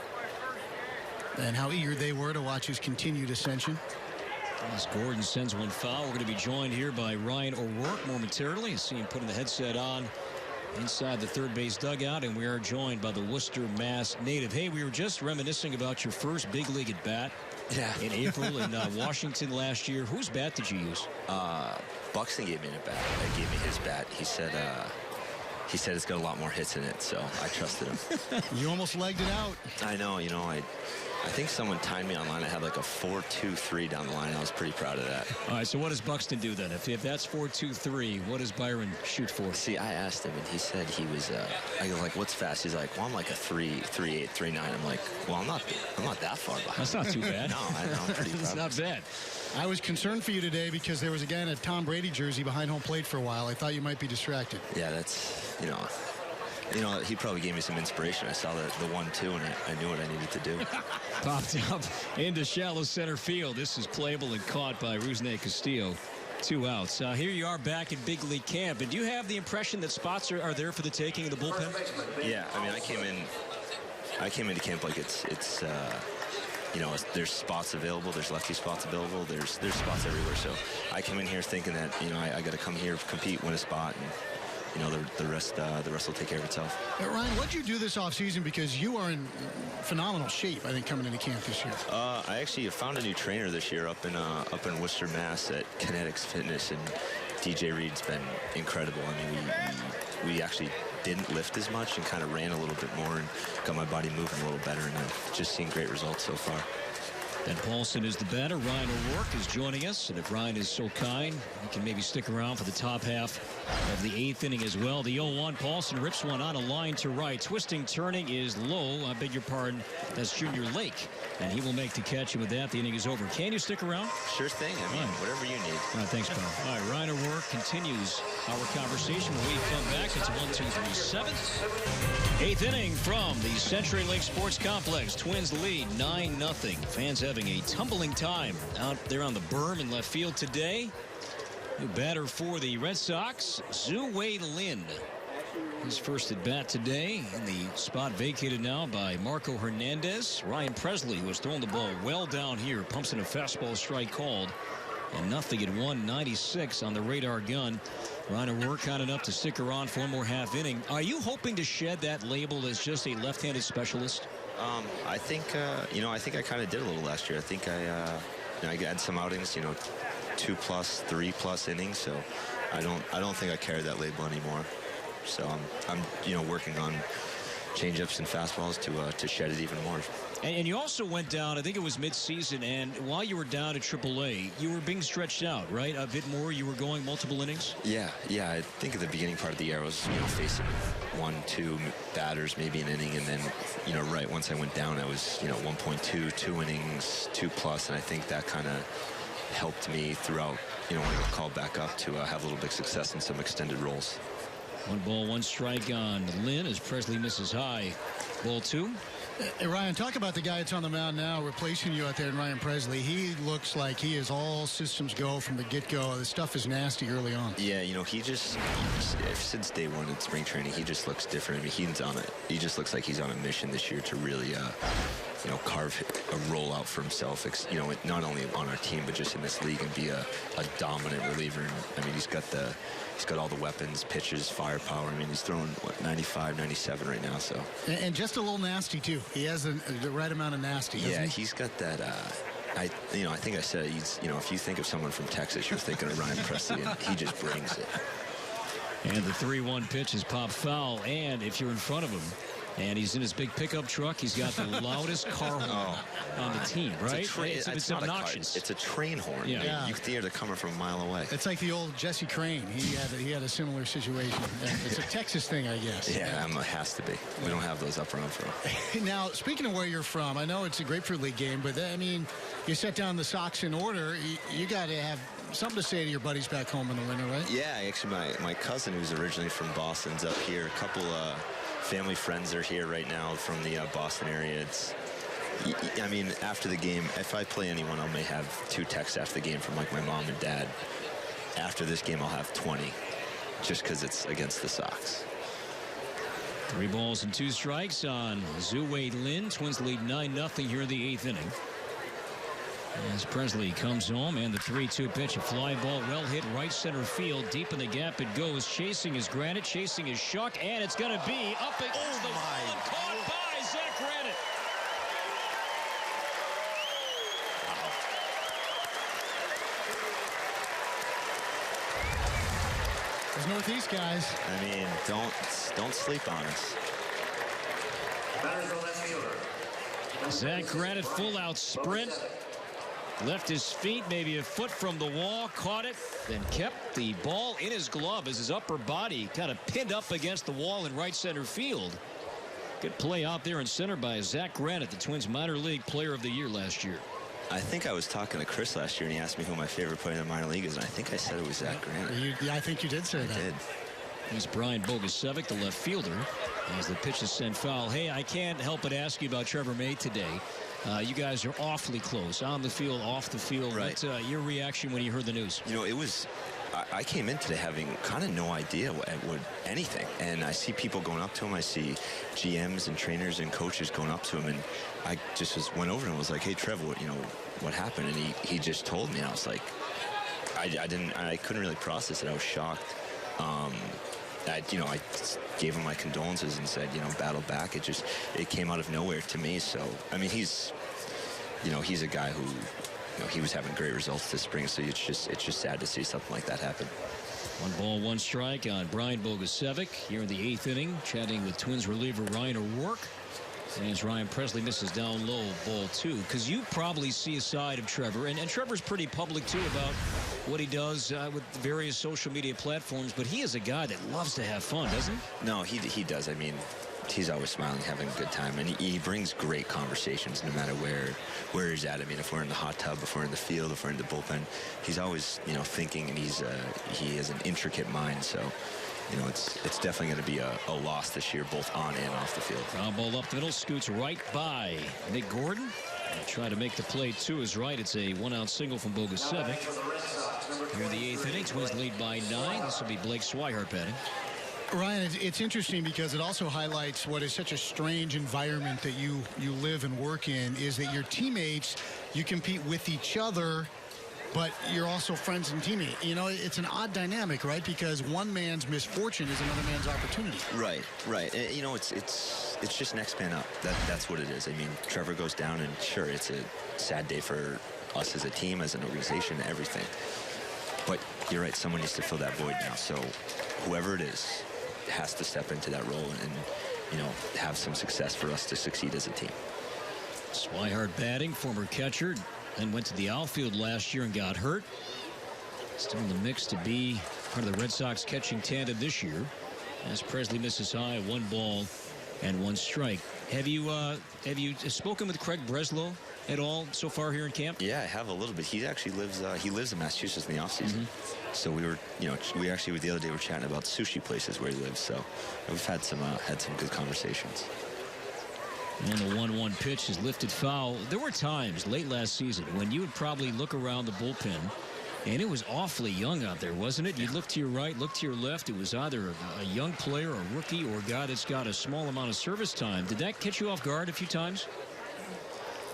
and how eager they were to watch his continued ascension. As Gordon sends one foul, we're going to be joined here by Ryan O'Rourke momentarily. You see him putting the headset on inside the third base dugout, and we are joined by the Worcester, Mass native. Hey, we were just reminiscing about your first big league at bat. Yeah. In April in Washington last year. Whose bat did you use? Buxton gave me a bat. He gave me his bat. He said it's got a lot more hits in it, so I trusted him. You almost legged it out. I know, you know, I think someone timed me online. I had like a 4.23 down the line. I was pretty proud of that. All right, so what does Buxton do then? If that's 4.23, what does Byron shoot for? See, I asked him, and he said he was, I go like, what's fast? He's like, well, I'm like a 3.8, 3.9. I'm like, well, I'm not that far behind. That's not too bad. No, I know. I'm pretty proud. It's not bad. I was concerned for you today because there was a guy in a Tom Brady jersey behind home plate for a while. I thought you might be distracted. Yeah, that's, you know, you know, he probably gave me some inspiration. I saw the 1-2, and I knew what I needed to do. Popped up into shallow center field. This is playable and caught by Rusney Castillo. 2 outs. Here you are back in big league camp. And do you have the impression that spots are there for the taking of the bullpen? Yeah, I mean, I came into camp like it's you know, there's spots available, there's lefty spots available, there's spots everywhere. So I come in here thinking that, you know, I got to come here, compete, win a spot, and you know, the rest will take care of itself. Ryan, what'd you do this offseason? Because you are in phenomenal shape, I think, coming into camp this year. I actually found a new trainer this year up in Worcester, Mass. At Kinetics Fitness, and DJ Reed's been incredible. I mean, we actually didn't lift as much and kind of ran a little bit more and got my body moving a little better, and I've just seen great results so far. Ben Paulson is the batter. Ryan O'Rourke is joining us. And if Ryan is so kind, he can maybe stick around for the top half of the 8th inning as well. The 0-1, Paulson rips one on a line to right. Twisting, turning is low. I beg your pardon. That's Junior Lake. And he will make the catch. And with that, the inning is over. Can you stick around? Sure thing. I mean, whatever you need. All right, thanks, pal. All right, Ryan O'Rourke continues our conversation when we come back. It's 1, 2, 3, 7th. 8th inning from the CenturyLink Sports Complex. Twins lead 9-0. Fans having a tumbling time out there on the berm in left field today. New batter for the Red Sox, Zhu-Wei Lin. His first at bat today, in the spot vacated now by Marco Hernandez. Ryan Presley, who has thrown the ball well down here, pumps in a fastball strike called. And nothing at 196 on the radar gun. Ryan O'Rourke kind enough to stick around for one more half inning. Are you hoping to shed that label as just a left-handed specialist? I think, you know, I think I kind of did a little last year. I think you know, I had some outings, you know, 2+, 3+ innings. So I don't think I carry that label anymore. So I'm you know, working on changeups and fastballs to shed it even more. And you also went down, I think it was mid-season, and while you were down at AAA, you were being stretched out, right? A bit more. You were going multiple innings? Yeah. I think at the beginning part of the year I was, you know, facing 1, 2 batters, maybe an inning, and then, you know, right once I went down, I was, you know, 1.2, 2 innings, 2+, and I think that kind of helped me throughout, you know, when I got called back up to have a little bit of success in some extended roles. 1 ball, 1 strike on Lynn as Presley misses high. Ball 2. Hey, Ryan, talk about the guy that's on the mound now replacing you out there in Ryan Presley. He looks like he is all systems go from the get-go. The stuff is nasty early on. Yeah, you know, he just since day one in spring training, he just looks different. I mean, he just looks like he's on a mission this year to really, you know, carve a role out for himself, you know, not only on our team, but just in this league, and be a dominant reliever. And, I mean, he's got all the weapons, pitches, firepower. I mean, he's throwing, what, 95, 97 right now, so. And just a little nasty, too. He has the right amount of nasty, doesn't he? He's got that, I think I said, he's, you know, if you think of someone from Texas, you're thinking of Ryan Presley, and he just brings it. And the 3-1 pitch is popped foul, and if you're in front of him, and he's in his big pickup truck, he's got the loudest car horn on the team, right? It's obnoxious. It's a train horn. Yeah. You can hear it coming from a mile away. It's like the old Jesse Crane. He had a similar situation. It's a Texas thing, I guess. Yeah, it has to be. We don't have those up around for. Now, speaking of where you're from, I know it's a Grapefruit League game, but I mean, you set down the Sox in order. You got to have something to say to your buddies back home in the winter, right? Yeah, actually, my cousin, who's originally from Boston's up here. A couple family friends are here right now from the Boston area. I mean, after the game, if I play anyone, I may have 2 texts after the game from like my mom and dad. After this game, I'll have 20, just because it's against the Sox. 3 balls and 2 strikes on Zhu-Wei Lin. Twins lead 9-0 here in the 8th inning. As Presley comes home, and the 3-2 pitch, a fly ball, well hit right center field. Deep in the gap it goes. Chasing is Granite, chasing is Shuck, and it's going to be up against the wall and caught by Zach Granite. Those Northeast guys. I mean, don't sleep on us. Zach Granite, full out sprint. Left his feet maybe a foot from the wall, caught it, then kept the ball in his glove as his upper body kind of pinned up against the wall in right center field. Good play out there in center by Zach Granite, the Twins minor league player of the year last year. I think I was talking to Chris last year, and he asked me who my favorite player in the minor league is, and I think I said it was Zach Granite. I think you did say that. I did. He's Brian Bogusevic, the left fielder, as the pitch is sent foul. Hey, I can't help but ask you about Trevor May today. You guys are awfully close, on the field, off the field. Right. What's your reaction when you heard the news? You know, it was, I came in today having kind of no idea what anything. And I see people going up to him. I see GMs and trainers and coaches going up to him. And I just went over and was like, hey, Trevor, what happened? And he just told me. And I was like, I couldn't really process it. I was shocked. I gave him my condolences and said, battle back. It came out of nowhere to me. So, I mean, he's a guy who, he was having great results this spring. So it's just sad to see something like that happen. 1 ball, 1 strike on Brian Bogusevic here in the 8th inning, chatting with Twins reliever Ryan O'Rourke. As Ryan Presley misses down low, ball 2. Because you probably see a side of Trevor, and Trevor's pretty public, too, about what he does with various social media platforms, but he is a guy that loves to have fun, doesn't he? No, he does. I mean, he's always smiling, having a good time, and he brings great conversations no matter where he's at. I mean, if we're in the hot tub, if we're in the field, if we're in the bullpen, he's always, thinking, and he has an intricate mind, so... it's definitely going to be a loss this year, both on and off the field. Ground ball up the middle, scoots right by Nick Gordon. Try to make the play to his right. It's a 1-out single from Bogusevic. Here in the 8th inning, Twins lead by 9. This will be Blake Swihart batting. Ryan, it's interesting because it also highlights what is such a strange environment that you live and work in, is that your teammates, you compete with each other, but you're also friends and teammates. It's an odd dynamic, right? Because one man's misfortune is another man's opportunity. Right. It's just next man up. That's what it is. I mean, Trevor goes down, and sure, it's a sad day for us as a team, as an organization, everything. But you're right, someone needs to fill that void now. So whoever it is has to step into that role and have some success for us to succeed as a team. Swihart batting, former catcher, and went to the outfield last year and got hurt. Still in the mix to be part of the Red Sox catching tandem this year, as Presley misses high, 1 ball and 1 strike. Have you spoken with Craig Breslow at all so far here in camp? Yeah, I have a little bit. He actually lives in Massachusetts in the off season. So we were, we actually the other day were chatting about sushi places where he lives. So we've had some good conversations. And the 1-1 pitch is lifted foul. There were times late last season when you would probably look around the bullpen, and it was awfully young out there, wasn't it? You'd look to your right, look to your left. It was either a young player, a rookie, or a guy that's got a small amount of service time. Did that catch you off guard a few times?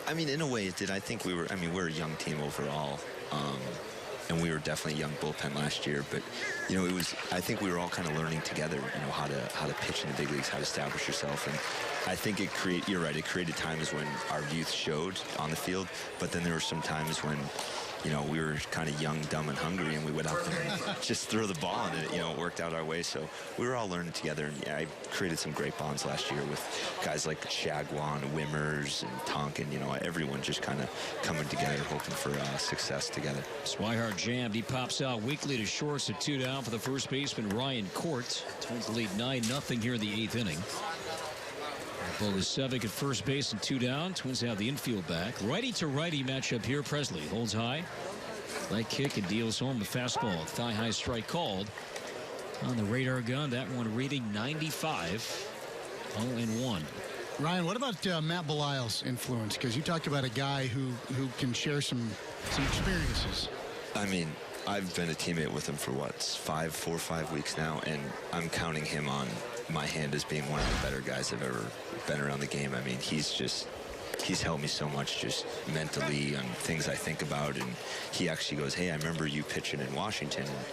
I mean, in a way it did. I think we're a young team overall. And we were definitely a young bullpen last year, but I think we were all kind of learning together, how to pitch in the big leagues, how to establish yourself. And I think you're right, it created times when our youth showed on the field, but then there were some times when we were kind of young, dumb, and hungry, and we went out there and just throw the ball, and it worked out our way. So we were all learning together, and I created some great bonds last year with guys like Shagwan, Wimmers, and Tonkin. Everyone just kind of coming together, hoping for success together. Swihart jammed. He pops out weakly to short, so 2 down for the first baseman, Ryan Court. Twins lead 9-0 here in the 8th inning. Bogusevic at first base and 2 down. Twins have the infield back. Righty to righty matchup here. Presley holds high. Leg kick and deals home the fastball. Thigh high strike called on the radar gun. That one reading 95. 0-1. Ryan, what about Matt Belisle's influence? Because you talked about a guy who can share some experiences. I mean, I've been a teammate with him for 4 or 5 weeks now, and I'm counting him on my hand as being one of the better guys I've ever been around the game. I mean, he's helped me so much just mentally on things I think about, and he actually goes, hey, I remember you pitching in Washington, and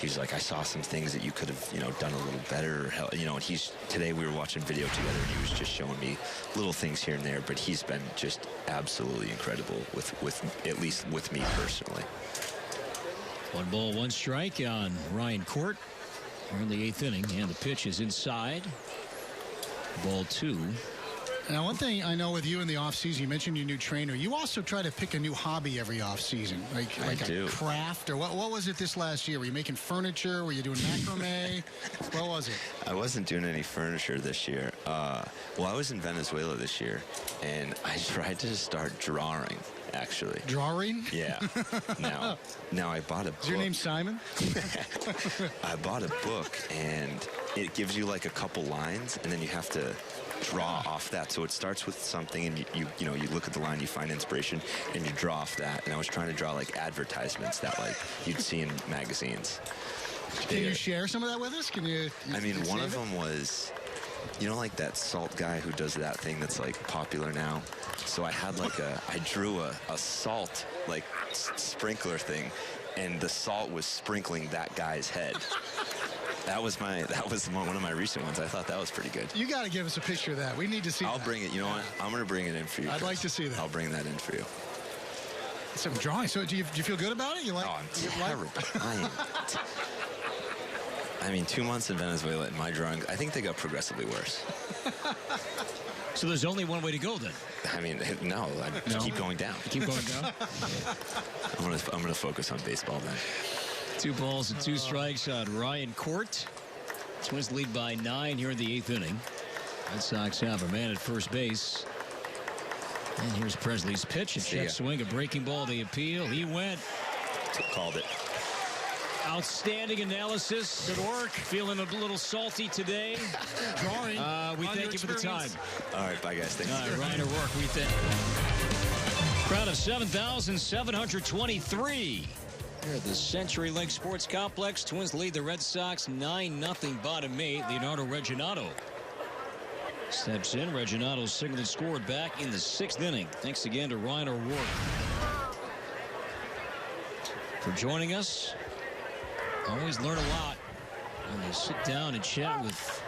he's like, I saw some things that you could have, done a little better, and today we were watching video together, and he was just showing me little things here and there, but he's been just absolutely incredible with at least with me personally. 1 ball, 1 strike on Ryan Court. We're in the 8th inning, and the pitch is inside. Ball 2. Now, one thing I know with you in the off-season, you mentioned your new trainer. You also try to pick a new hobby every off-season, like a craft, or what was it this last year? Were you making furniture? Were you doing macrame? What was it? I wasn't doing any furniture this year. Well, I was in Venezuela this year, and I tried to start drawing, actually. Drawing? Yeah. Now I bought a book. Is your name Simon? I bought a book, and it gives you like a couple lines, and then you have to draw off that. So it starts with something, and you look at the line, you find inspiration, and you draw off that. And I was trying to draw like advertisements that like you'd see in magazines. Can you share some of that with us? Can you? I mean, one of them was, like that salt guy who does that thing that's like popular now. So I had like I drew a salt like sprinkler thing, and the salt was sprinkling that guy's head. That was one of my recent ones. I thought that was pretty good. You got to give us a picture of that. We need to see. I'll bring it. You know what? I'm going to bring it in for you. I'd like to see that. I'll bring that in for you. Some drawing. So do you feel good about it? You like? Oh, I'm terrible. I mean, 2 months in Venezuela and my drawing, I think they got progressively worse. So there's only one way to go then? I mean, no. Keep going down. Keep going down? I'm gonna focus on baseball then. 2 balls and 2 strikes on Ryan Court. Twins lead by 9 here in the 8th inning. Red Sox have a man at first base. And here's Presley's pitch. A check swing, a breaking ball. They appeal. He went. Called it. Outstanding analysis. Good work. Feeling a little salty today. Drawing. We thank you for the time. All right, bye, guys. Thanks. All right, Ryan O'Rourke, we thank Crowd of 7,723. Here at the CenturyLink Sports Complex. Twins lead the Red Sox 9-0 bottom 8. Leonardo Reginato steps in. Reginato's single and scored back in the 6th inning. Thanks again to Ryan O'Rourke for joining us. Always learn a lot when you sit down and chat with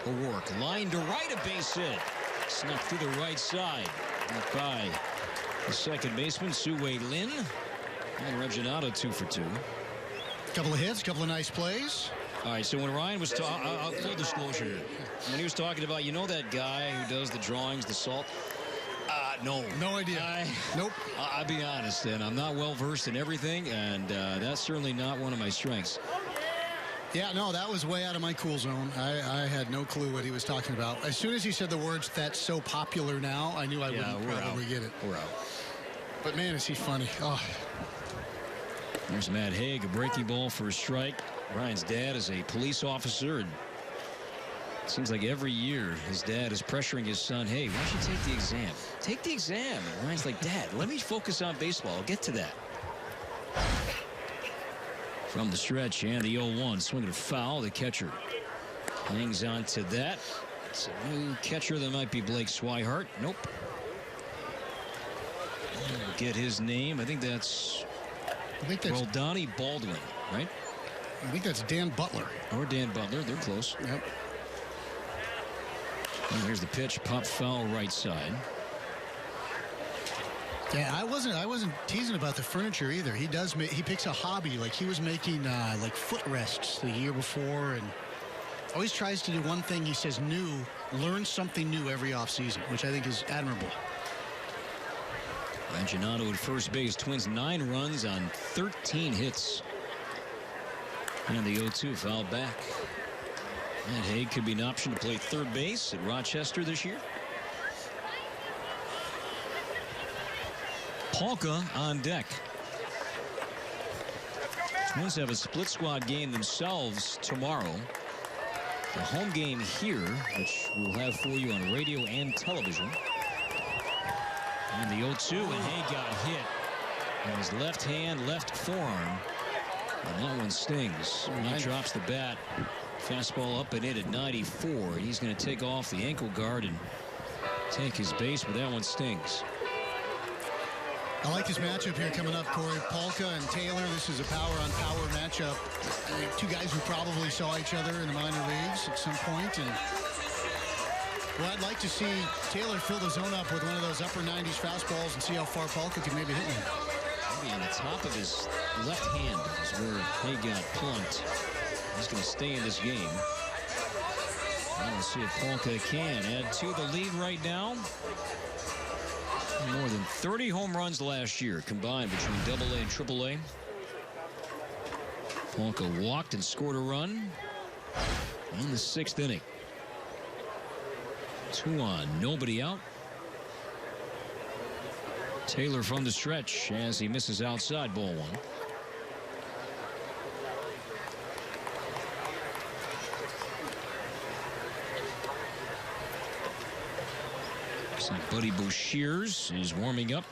O'Rourke. Line to right, a base hit. Snuck through the right side. Up by the second baseman, Sue-Wei Lin. And Reginato 2 for 2. Couple of hits, couple of nice plays. All right, so when Ryan was talking, full disclosure here, when he was talking about, that guy who does the drawings, the salt, no. No idea. Nope. I'll be honest, and I'm not well versed in everything, and that's certainly not one of my strengths. Yeah, no, that was way out of my cool zone. I had no clue what he was talking about. As soon as he said the words, "That's so popular now," I knew I wouldn't probably get it. We're out. But man, is he funny. Oh. There's Matt Haig, a breaking ball for a strike. Ryan's dad is a police officer, and it seems like every year his dad is pressuring his son, "Hey, why don't you take the exam? Take the exam." And Ryan's like, "Dad, let me focus on baseball. I'll get to that." From the stretch and the 0-1, swinging a foul. The catcher hangs on to that. It's a new catcher. That might be Blake Swihart. Nope. Get his name. I think that's Roldani Baldwin, right? I think that's Dan Butler. Or Dan Butler. They're close. Yep. And here's the pitch. Pop foul right side. Yeah, I wasn't teasing about the furniture either. He picks a hobby. Like he was making like footrests the year before, and always tries to do one thing. He says new, learn something new every offseason, which I think is admirable. Reginato at first base. Twins 9 runs on 13 hits. And the 0-2 foul back. And Haig could be an option to play third base at Rochester this year. Polka on deck. Twins have a split squad game themselves tomorrow. The home game here, which we'll have for you on radio and television. And the 0-2, and Haig got hit on his left hand, left forearm. And that one stings. He drops the bat. Fastball up and in at 94. He's going to take off the ankle guard and take his base, but that one stings. I like this matchup here coming up, Corey. Polka and Taylor. This is a power-on-power matchup. I think 2 guys who probably saw each other in the minor leagues at some point. And well, I'd like to see Taylor fill the zone up with one of those upper 90s fastballs and see how far Polka can maybe hit one. Maybe on the top of his left hand is where he got plunked. He's going to stay in this game. Let's see if Polka can add to the lead right now. More than 30 home runs last year combined between AA and AAA. Polka walked and scored a run in the 6th inning. 2 on, nobody out. Taylor from the stretch as he misses outside, ball 1. Buddy Bouchiers is warming up.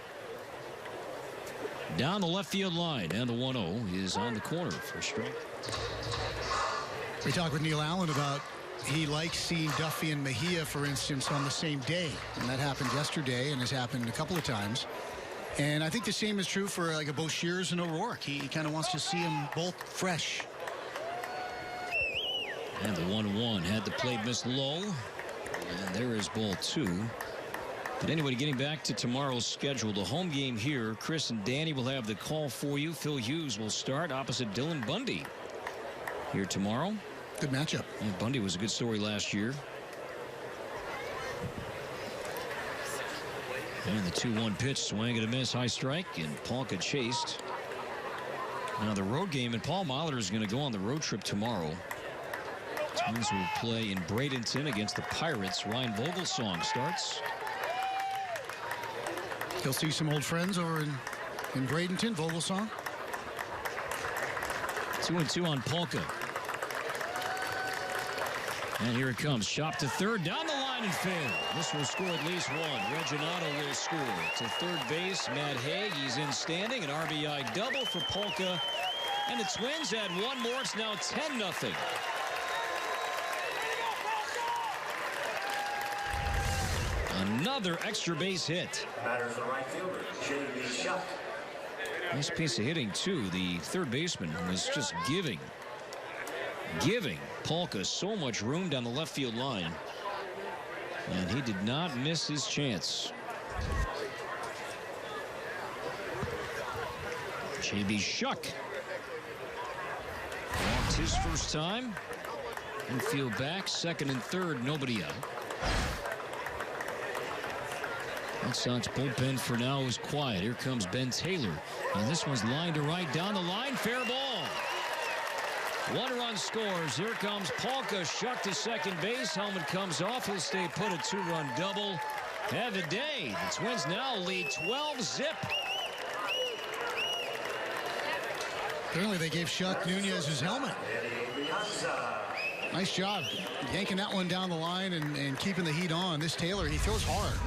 Down the left field line, and the 1-0 is on the corner for strike. We talked with Neil Allen about he likes seeing Duffy and Mejia, for instance, on the same day. And that happened yesterday and has happened a couple of times. And I think the same is true for like a Bouchiers and O'Rourke. He kind of wants to see them both fresh. And the 1-1 had the plate miss low. And there is ball 2. But anyway, getting back to tomorrow's schedule, the home game here, Chris and Danny will have the call for you. Phil Hughes will start opposite Dylan Bundy here tomorrow. Good matchup. Yeah, Bundy was a good story last year. And the 2-1 pitch, swing and a miss, high strike, and Polka chased. Now the road game, and Paul Molitor is going to go on the road trip tomorrow. Twins will play in Bradenton against the Pirates. Ryan Vogelsong starts. He'll see some old friends over in Bradenton. Vogelsong. 2-2 on Polka. And here it comes. Chop to third. Down the line and fair. This will score at least 1. Reginato will score. To third base, Matt Haig. He's in standing. An RBI double for Polka. And the Twins add 1 more. It's now 10-0. Another extra base hit. Batters the right fielder, J.B. Shuck. Nice piece of hitting, too. The third baseman was just giving Polka so much room down the left field line. And he did not miss his chance. J.B. Shuck walked his first time. Infield back, second and third, nobody out. Red Sox bullpen for now is quiet. Here comes Ben Taylor. And this one's lined to right, down the line. Fair ball. 1 run scores. Here comes Polka. Shuck to second base. Helmet comes off. He'll stay put. A 2-run double. Have a day. The Twins now lead 12-0. Apparently they gave Shuck Nunez his helmet. Nice job yanking that one down the line and keeping the heat on. This Taylor, he throws hard.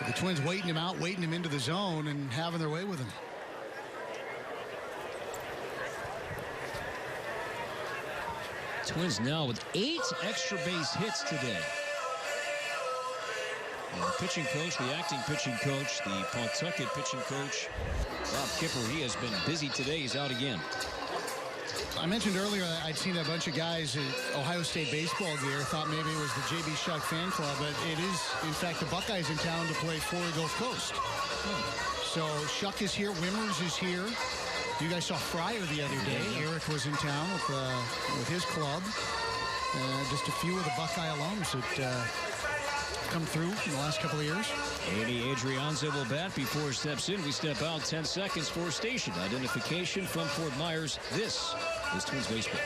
The Twins waiting him out, waiting him into the zone, and having their way with him. Twins now with 8 extra base hits today. And the pitching coach, the acting pitching coach, the Pawtucket pitching coach, Bob Kipper, he has been busy today. He's out again. I mentioned earlier that I'd seen a bunch of guys at Ohio State baseball gear. Thought maybe it was the J.B. Shuck fan club, but it is, in fact, the Buckeyes in town to play Florida Gulf Coast. So Shuck is here. Wimmers is here. You guys saw Fryer the other day. Eric was in town with his club. Just a few of the Buckeye alums that come through in the last couple of years. Eddie Adrianza will bat before he steps in. We step out 10 seconds for station identification from Fort Myers. This is Twins Baseball.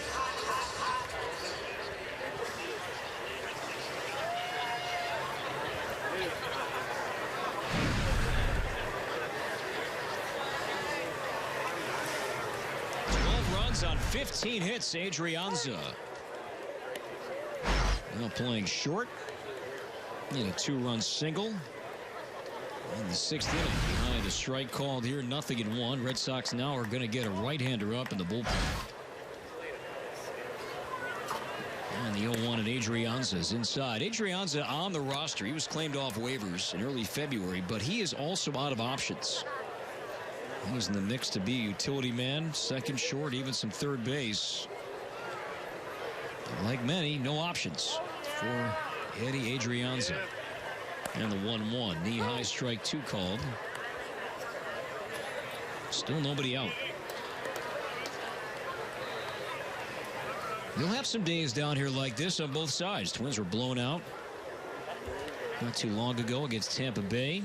On 15 hits, Adrianza. Now playing short. In a 2-run single. In the 6th inning, behind a strike called here, 0-1. Red Sox now are going to get a right-hander up in the bullpen. And the 0-1 and Adrianza is inside. Adrianza on the roster. He was claimed off waivers in early February, but he is also out of options. He was in the mix to be a utility man, second short, even some third base. But like many, no options for Eddie Adrianza. And the 1-1, knee-high strike 2 called. Still nobody out. You'll have some days down here like this on both sides. Twins were blown out not too long ago against Tampa Bay.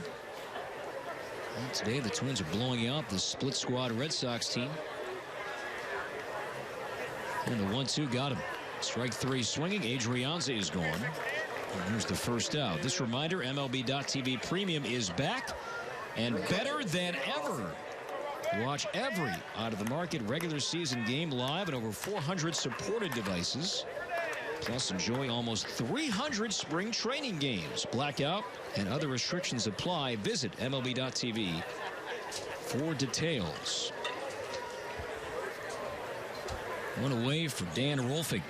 And today the Twins are blowing out the split squad Red Sox team. And the 1-2 got him. Strike three swinging. Adrianza is gone. And here's the first out. This reminder, MLB.TV Premium is back and better than ever. Watch every out-of-the-market regular season game live on over 400 supported devices. Plus, enjoy almost 300 spring training games. Blackout and other restrictions apply. Visit MLB.TV for details. One away for Dan Rolfing.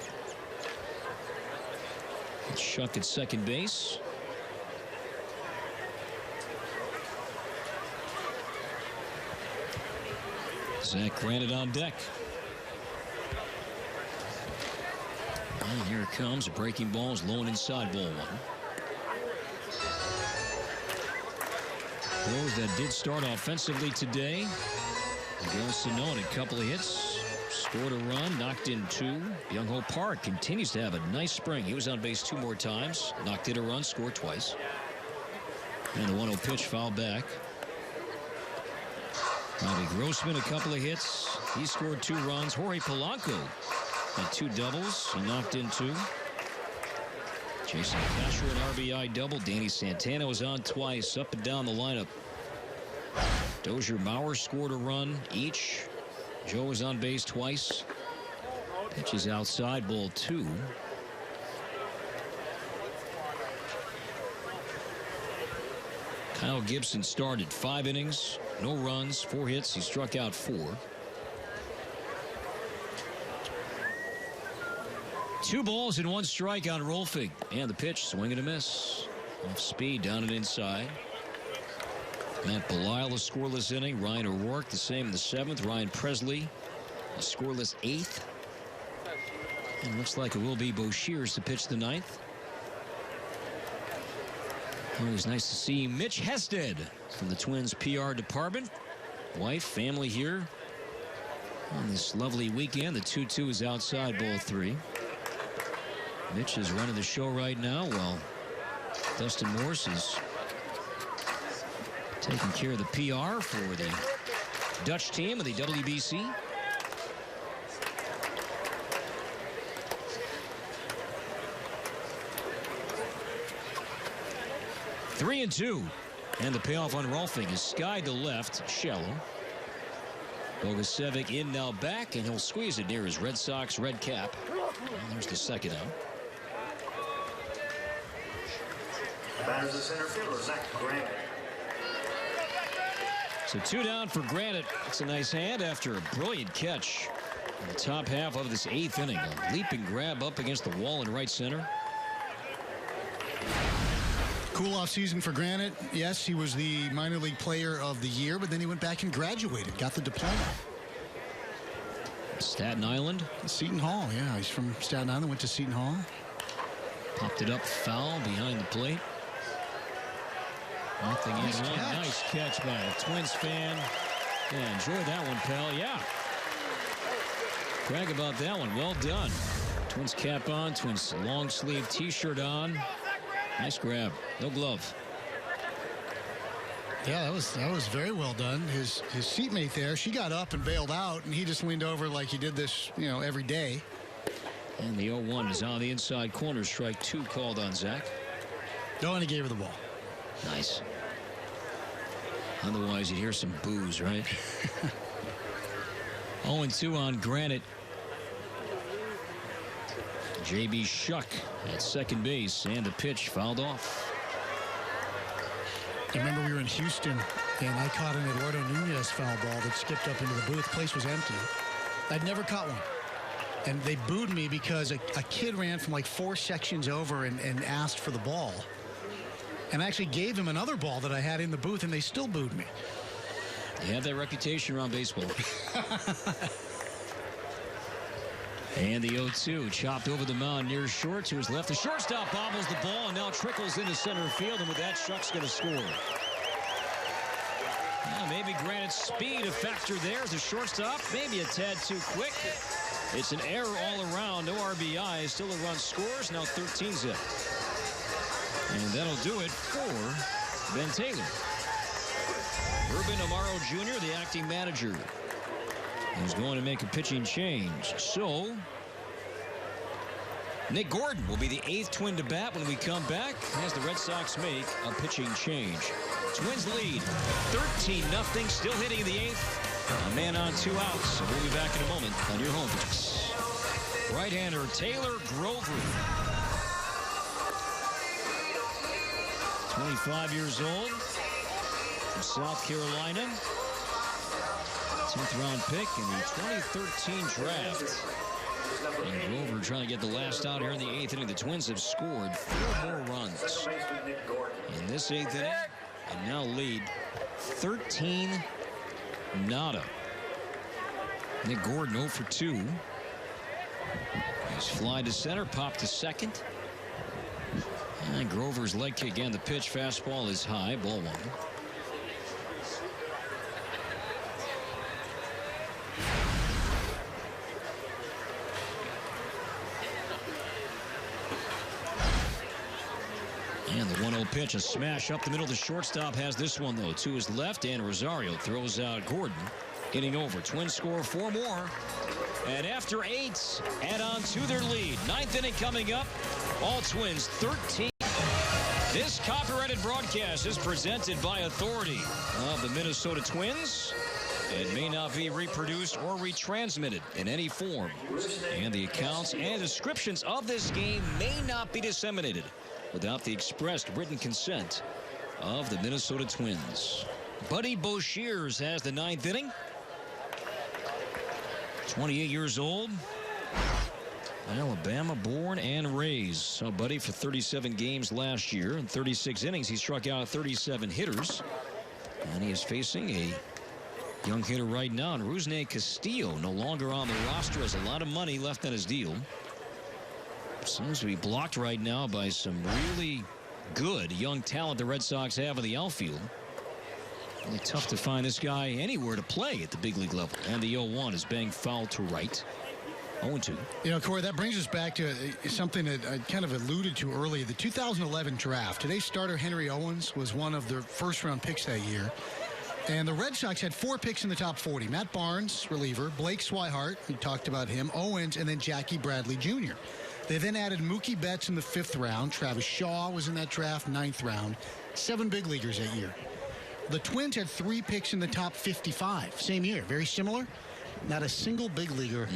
Shuck at second base. Zach Granite on deck. And here it comes. A breaking ball is low and inside, ball one. Those that did start offensively today. Miguel Sano, a couple of hits. Scored a run, knocked in two. Young-Ho Park continues to have a nice spring. He was on base 2 more times. Knocked in a run, scored twice. And the 1-0 pitch fouled back. Bobby Grossman, a couple of hits. He scored 2 runs. Jorge Polanco had 2 doubles. He knocked in 2. Jason Castro, an RBI double. Danny Santana was on twice, up and down the lineup. Dozier Bauer scored a run each. Joe was on base twice. Pitch is outside, ball 2. Kyle Gibson started 5 innings, no runs, 4 hits. He struck out 4. 2 balls and 1 strike on Rolfing. And the pitch, swing and a miss. Off speed, down and inside. Matt Belisle, a scoreless inning. Ryan O'Rourke, the same in the 7th. Ryan Presley, a scoreless 8th. And looks like it will be Bo Shears to pitch the 9th. Always nice to see Mitch Hested from the Twins PR department. Wife, family here on this lovely weekend. The 2-2 is outside, ball 3. Mitch is running the show right now while Dustin Morse is taking care of the PR for the Dutch team of the WBC. Three and 2. And the payoff on Rolfing is sky to left, shallow. Bogusevic in now back, and he'll squeeze it near his Red Sox red cap. And there's the second out. Batters the center fielder, Zach Granite. So 2 down for Granite. It's a nice hand after a brilliant catch in the top half of this 8th inning. A leaping grab up against the wall in right center. Cool-off season for Granite. Yes, he was the minor league player of the year, but then he went back and graduated, got the diploma. Staten Island. Seton Hall, yeah. He's from Staten Island, went to Seton Hall. Popped it up foul behind the plate. Nothing in. Nice catch by a Twins fan. Yeah, enjoy that one, pal. Yeah. Brag about that one. Well done. Twins cap on. Twins long sleeve t-shirt on. Nice grab. No glove. Yeah, that was very well done. His seatmate there, she got up and bailed out, and he just leaned over like he did this, every day. And the 0-1 is on the inside corner. Strike 2 called on Zach. No, and he gave her the ball. Nice. Otherwise, you'd hear some boos, right? 0-2 on Granite. J.B. Shuck at second base, and the pitch fouled off. I remember we were in Houston, and I caught an Eduardo Nunez foul ball that skipped up into the booth. The place was empty. I'd never caught one. And they booed me because a kid ran from like 4 sections over and asked for the ball. And I actually gave him another ball that I had in the booth, and they still booed me. You have that reputation around baseball. And the 0-2 chopped over the mound near short to his left. The shortstop bobbles the ball and now trickles into center field, and with that, Shuck's going to score. Well, maybe Granite's speed a factor there as a shortstop. Maybe a tad too quick. It's an error all around. No RBI. Still a run scores. Now 13 zip. And that'll do it for Ben Taylor. Urban Amaro Jr., the acting manager, is going to make a pitching change. So Nick Gordon will be the 8th Twin to bat when we come back as the Red Sox make a pitching change. Twins lead 13-0. Still hitting in the 8th. A man on 2 outs. We'll be back in a moment on your home pitch. Right-hander Taylor Grover. 25 years old. From South Carolina. 10th round pick in the 2013 draft. And Grover trying to get the last out here in the 8th inning. The Twins have scored 4 more runs in this 8th inning and now lead 13-0. Nick Gordon 0 for 2. He's fly to center, pop to second. And Grover's leg kick and the pitch. Fastball is high, ball 1. And the 1-0 pitch, a smash up the middle. The shortstop has this one, though, to his left, and Rosario throws out Gordon. Getting over. Twins score 4 more. And after 8, add on to their lead. 9th inning coming up. All Twins 13. This copyrighted broadcast is presented by authority of the Minnesota Twins. It may not be reproduced or retransmitted in any form. And the accounts and descriptions of this game may not be disseminated without the expressed written consent of the Minnesota Twins. Buddy Boshears has the 9th inning. 28 years old. Alabama born and raised. So Buddy for 37 games last year. In 36 innings, he struck out 37 hitters. And he is facing a young hitter right now, and Rusney Castillo, no longer on the roster, has a lot of money left on his deal. Seems to be blocked right now by some really good young talent the Red Sox have in the outfield. Really tough to find this guy anywhere to play at the big league level. And the 0-1 is banged foul to right. 0-2. You know, Corey, that brings us back to something that I kind of alluded to earlier. The 2011 draft. Today's starter, Henry Owens, was one of their first-round picks that year. And the Red Sox had 4 picks in the top 40. Matt Barnes, reliever. Blake Swihart, we talked about him. Owens, and then Jackie Bradley Jr. They then added Mookie Betts in the 5th round. Travis Shaw was in that draft, 9th round. 7 big leaguers that year. The Twins had 3 picks in the top 55. Same year. Very similar. Not a single big leaguer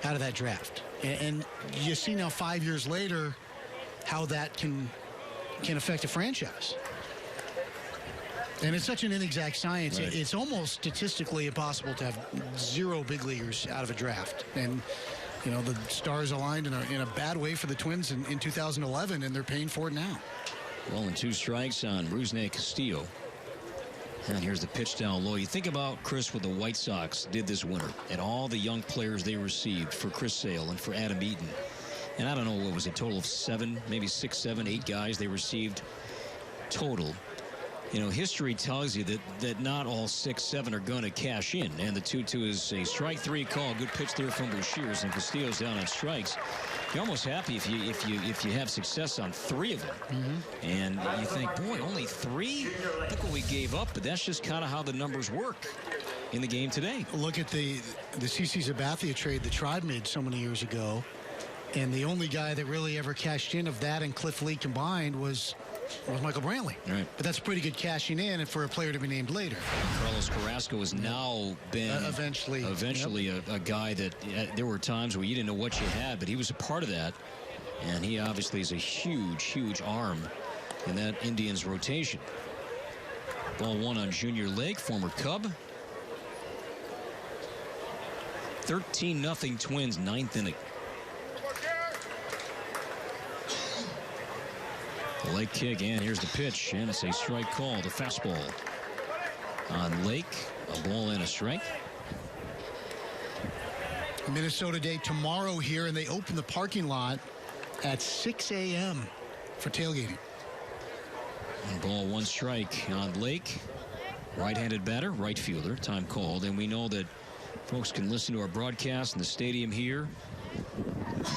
out of that draft. And you see now 5 years later how that can affect a franchise. And it's such an inexact science. Right. It's almost statistically impossible to have 0 big leaguers out of a draft. And, you know, the stars aligned in a bad way for the Twins in 2011, and they're paying for it now. 2 strikes on Rusney Castillo. And here's the pitch down low. You think about, Chris, what the White Sox did this winter and all the young players they received for Chris Sale and for Adam Eaton. And I don't know, what was it, total of 7, maybe 6, 7, 8 guys they received total. You know, history tells you that not all 6, 7 are going to cash in. And the 2-2 is a strike 3 call. Good pitch there from Boshears, and Castillo's down on strikes. You're almost happy if you have success on 3 of them. And you think, boy, only 3? Look what we gave up. But that's just kind of how the numbers work in the game today. Look at the CC Sabathia trade the Tribe made so many years ago. And the only guy that really ever cashed in of that and Cliff Lee combined was Michael Brantley. Right. But that's pretty good cashing in, and for a player to be named later. Carlos Carrasco has now been eventually a guy that there were times where you didn't know what you had, but he was a part of that. And he obviously is a huge, huge arm in that Indians rotation. Ball 1 on Junior Lake, former Cub. 13-0 Twins, 9th inning. The Lake kick, and here's the pitch, and it's a strike call. The fastball on Lake, a ball and a strike. Minnesota Day tomorrow here, and they open the parking lot at 6 a.m. for tailgating. And ball 1 strike on Lake. Right-handed batter, right fielder, time called. And we know that Folks can listen to our broadcast in the stadium here.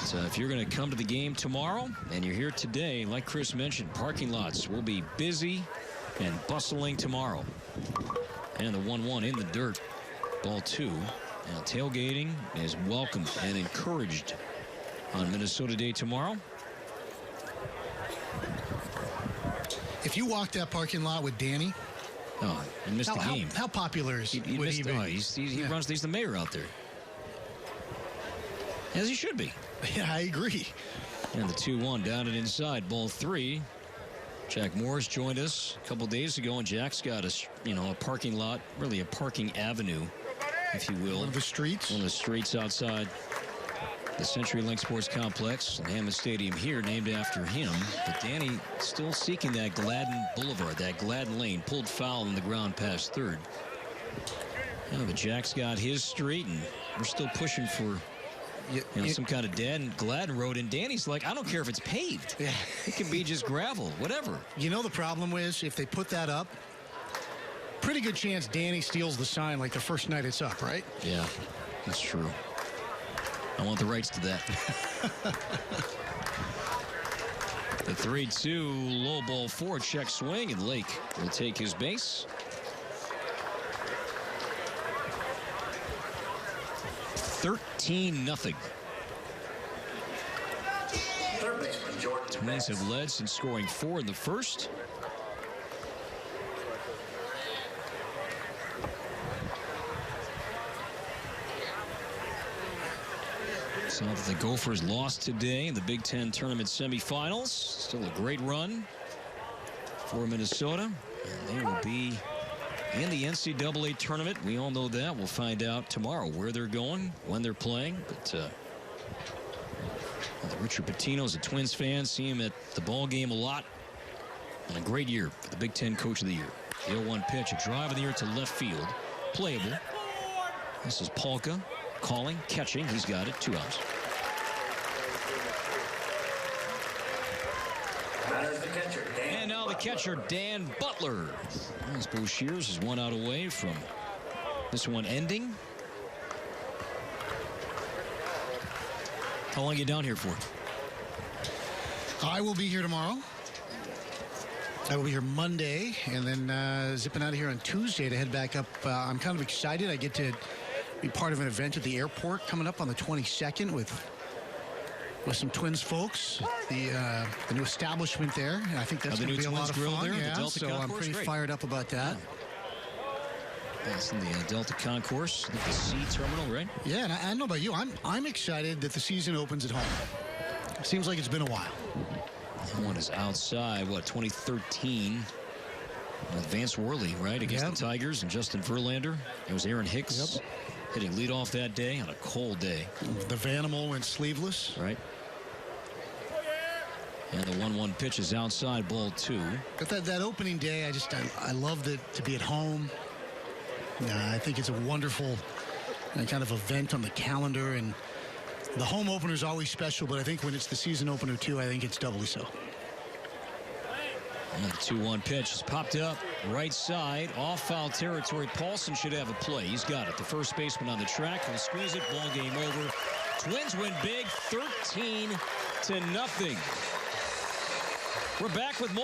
So if you're going to come to the game tomorrow and you're here today, like Chris mentioned, parking lots will be busy and bustling tomorrow. And the 1-1 in the dirt. Ball 2. Now tailgating is welcomed and encouraged on Minnesota Day tomorrow. If you walk that parking lot with Danny, he missed the game. How popular is he? He runs. He's the mayor out there, as he should be. Yeah, I agree. And the 2-1 down and inside. Ball 3. Jack Morris joined us a couple days ago, and Jack's got a parking lot, really a parking avenue, if you will. One of the streets. One of the streets outside the CenturyLink Sports Complex and Hammond Stadium here, named after him. But Danny still seeking that Gladden Boulevard, that Gladden Lane. Pulled foul in the ground past third. Yeah, but Jack's got his street, and we're still pushing for some kind of Gladden Road. And Danny's like, I don't care if it's paved. Yeah. It can be just gravel, whatever. You know the problem is, if they put that up, pretty good chance Danny steals the sign like the first night it's up, right? Yeah, that's true. I want the rights to that. The 3-2 low ball 4 check swing, and Lake will take his base. (13-0). Third baseman Jordan. Twins have led since scoring 4 in the first. So that the Gophers lost today in the Big Ten tournament semifinals. Still a great run for Minnesota. And they will be in the NCAA tournament. We all know that. We'll find out tomorrow where they're going, when they're playing. But the Richard Pitino's a Twins fan. See him at the ball game a lot. And a great year for the Big Ten Coach of the Year. The 0-1 pitch, a drive in the air to left field. Playable. This is Polka. Calling, catching, he's got it, 2 outs. And now the catcher, Dan Butler. As Bo Shears is 1 out away from this one ending. How long are you down here for? I will be here tomorrow. I will be here Monday, and then zipping out of here on Tuesday to head back up. I'm kind of excited. I get to be part of an event at the airport coming up on the 22nd with some Twins folks. The new establishment there, and I think that's going to be a lot of fun. There, yeah, the so I'm pretty fired up about that. That's in the Delta Concourse, the C terminal, right? Yeah, and I don't know about you. I'm excited that the season opens at home. It seems like it's been a while. That one is outside, 2013. Vance Worley, right, against the Tigers, and Justin Verlander. It was Aaron Hicks hitting leadoff that day on a cold day. The Vanimal went sleeveless. Right. And the 1-1 pitch is outside, ball 2. But that opening day, I love to be at home. I think it's a wonderful kind of event on the calendar, and the home opener is always special, but I think when it's the season opener too, I think it's doubly so. And the 2-1 pitch is popped up right side, off foul territory. Paulson should have a play. He's got it. The first baseman on the track will squeeze it. Ball game over. Twins win big, 13-0. We're back with more.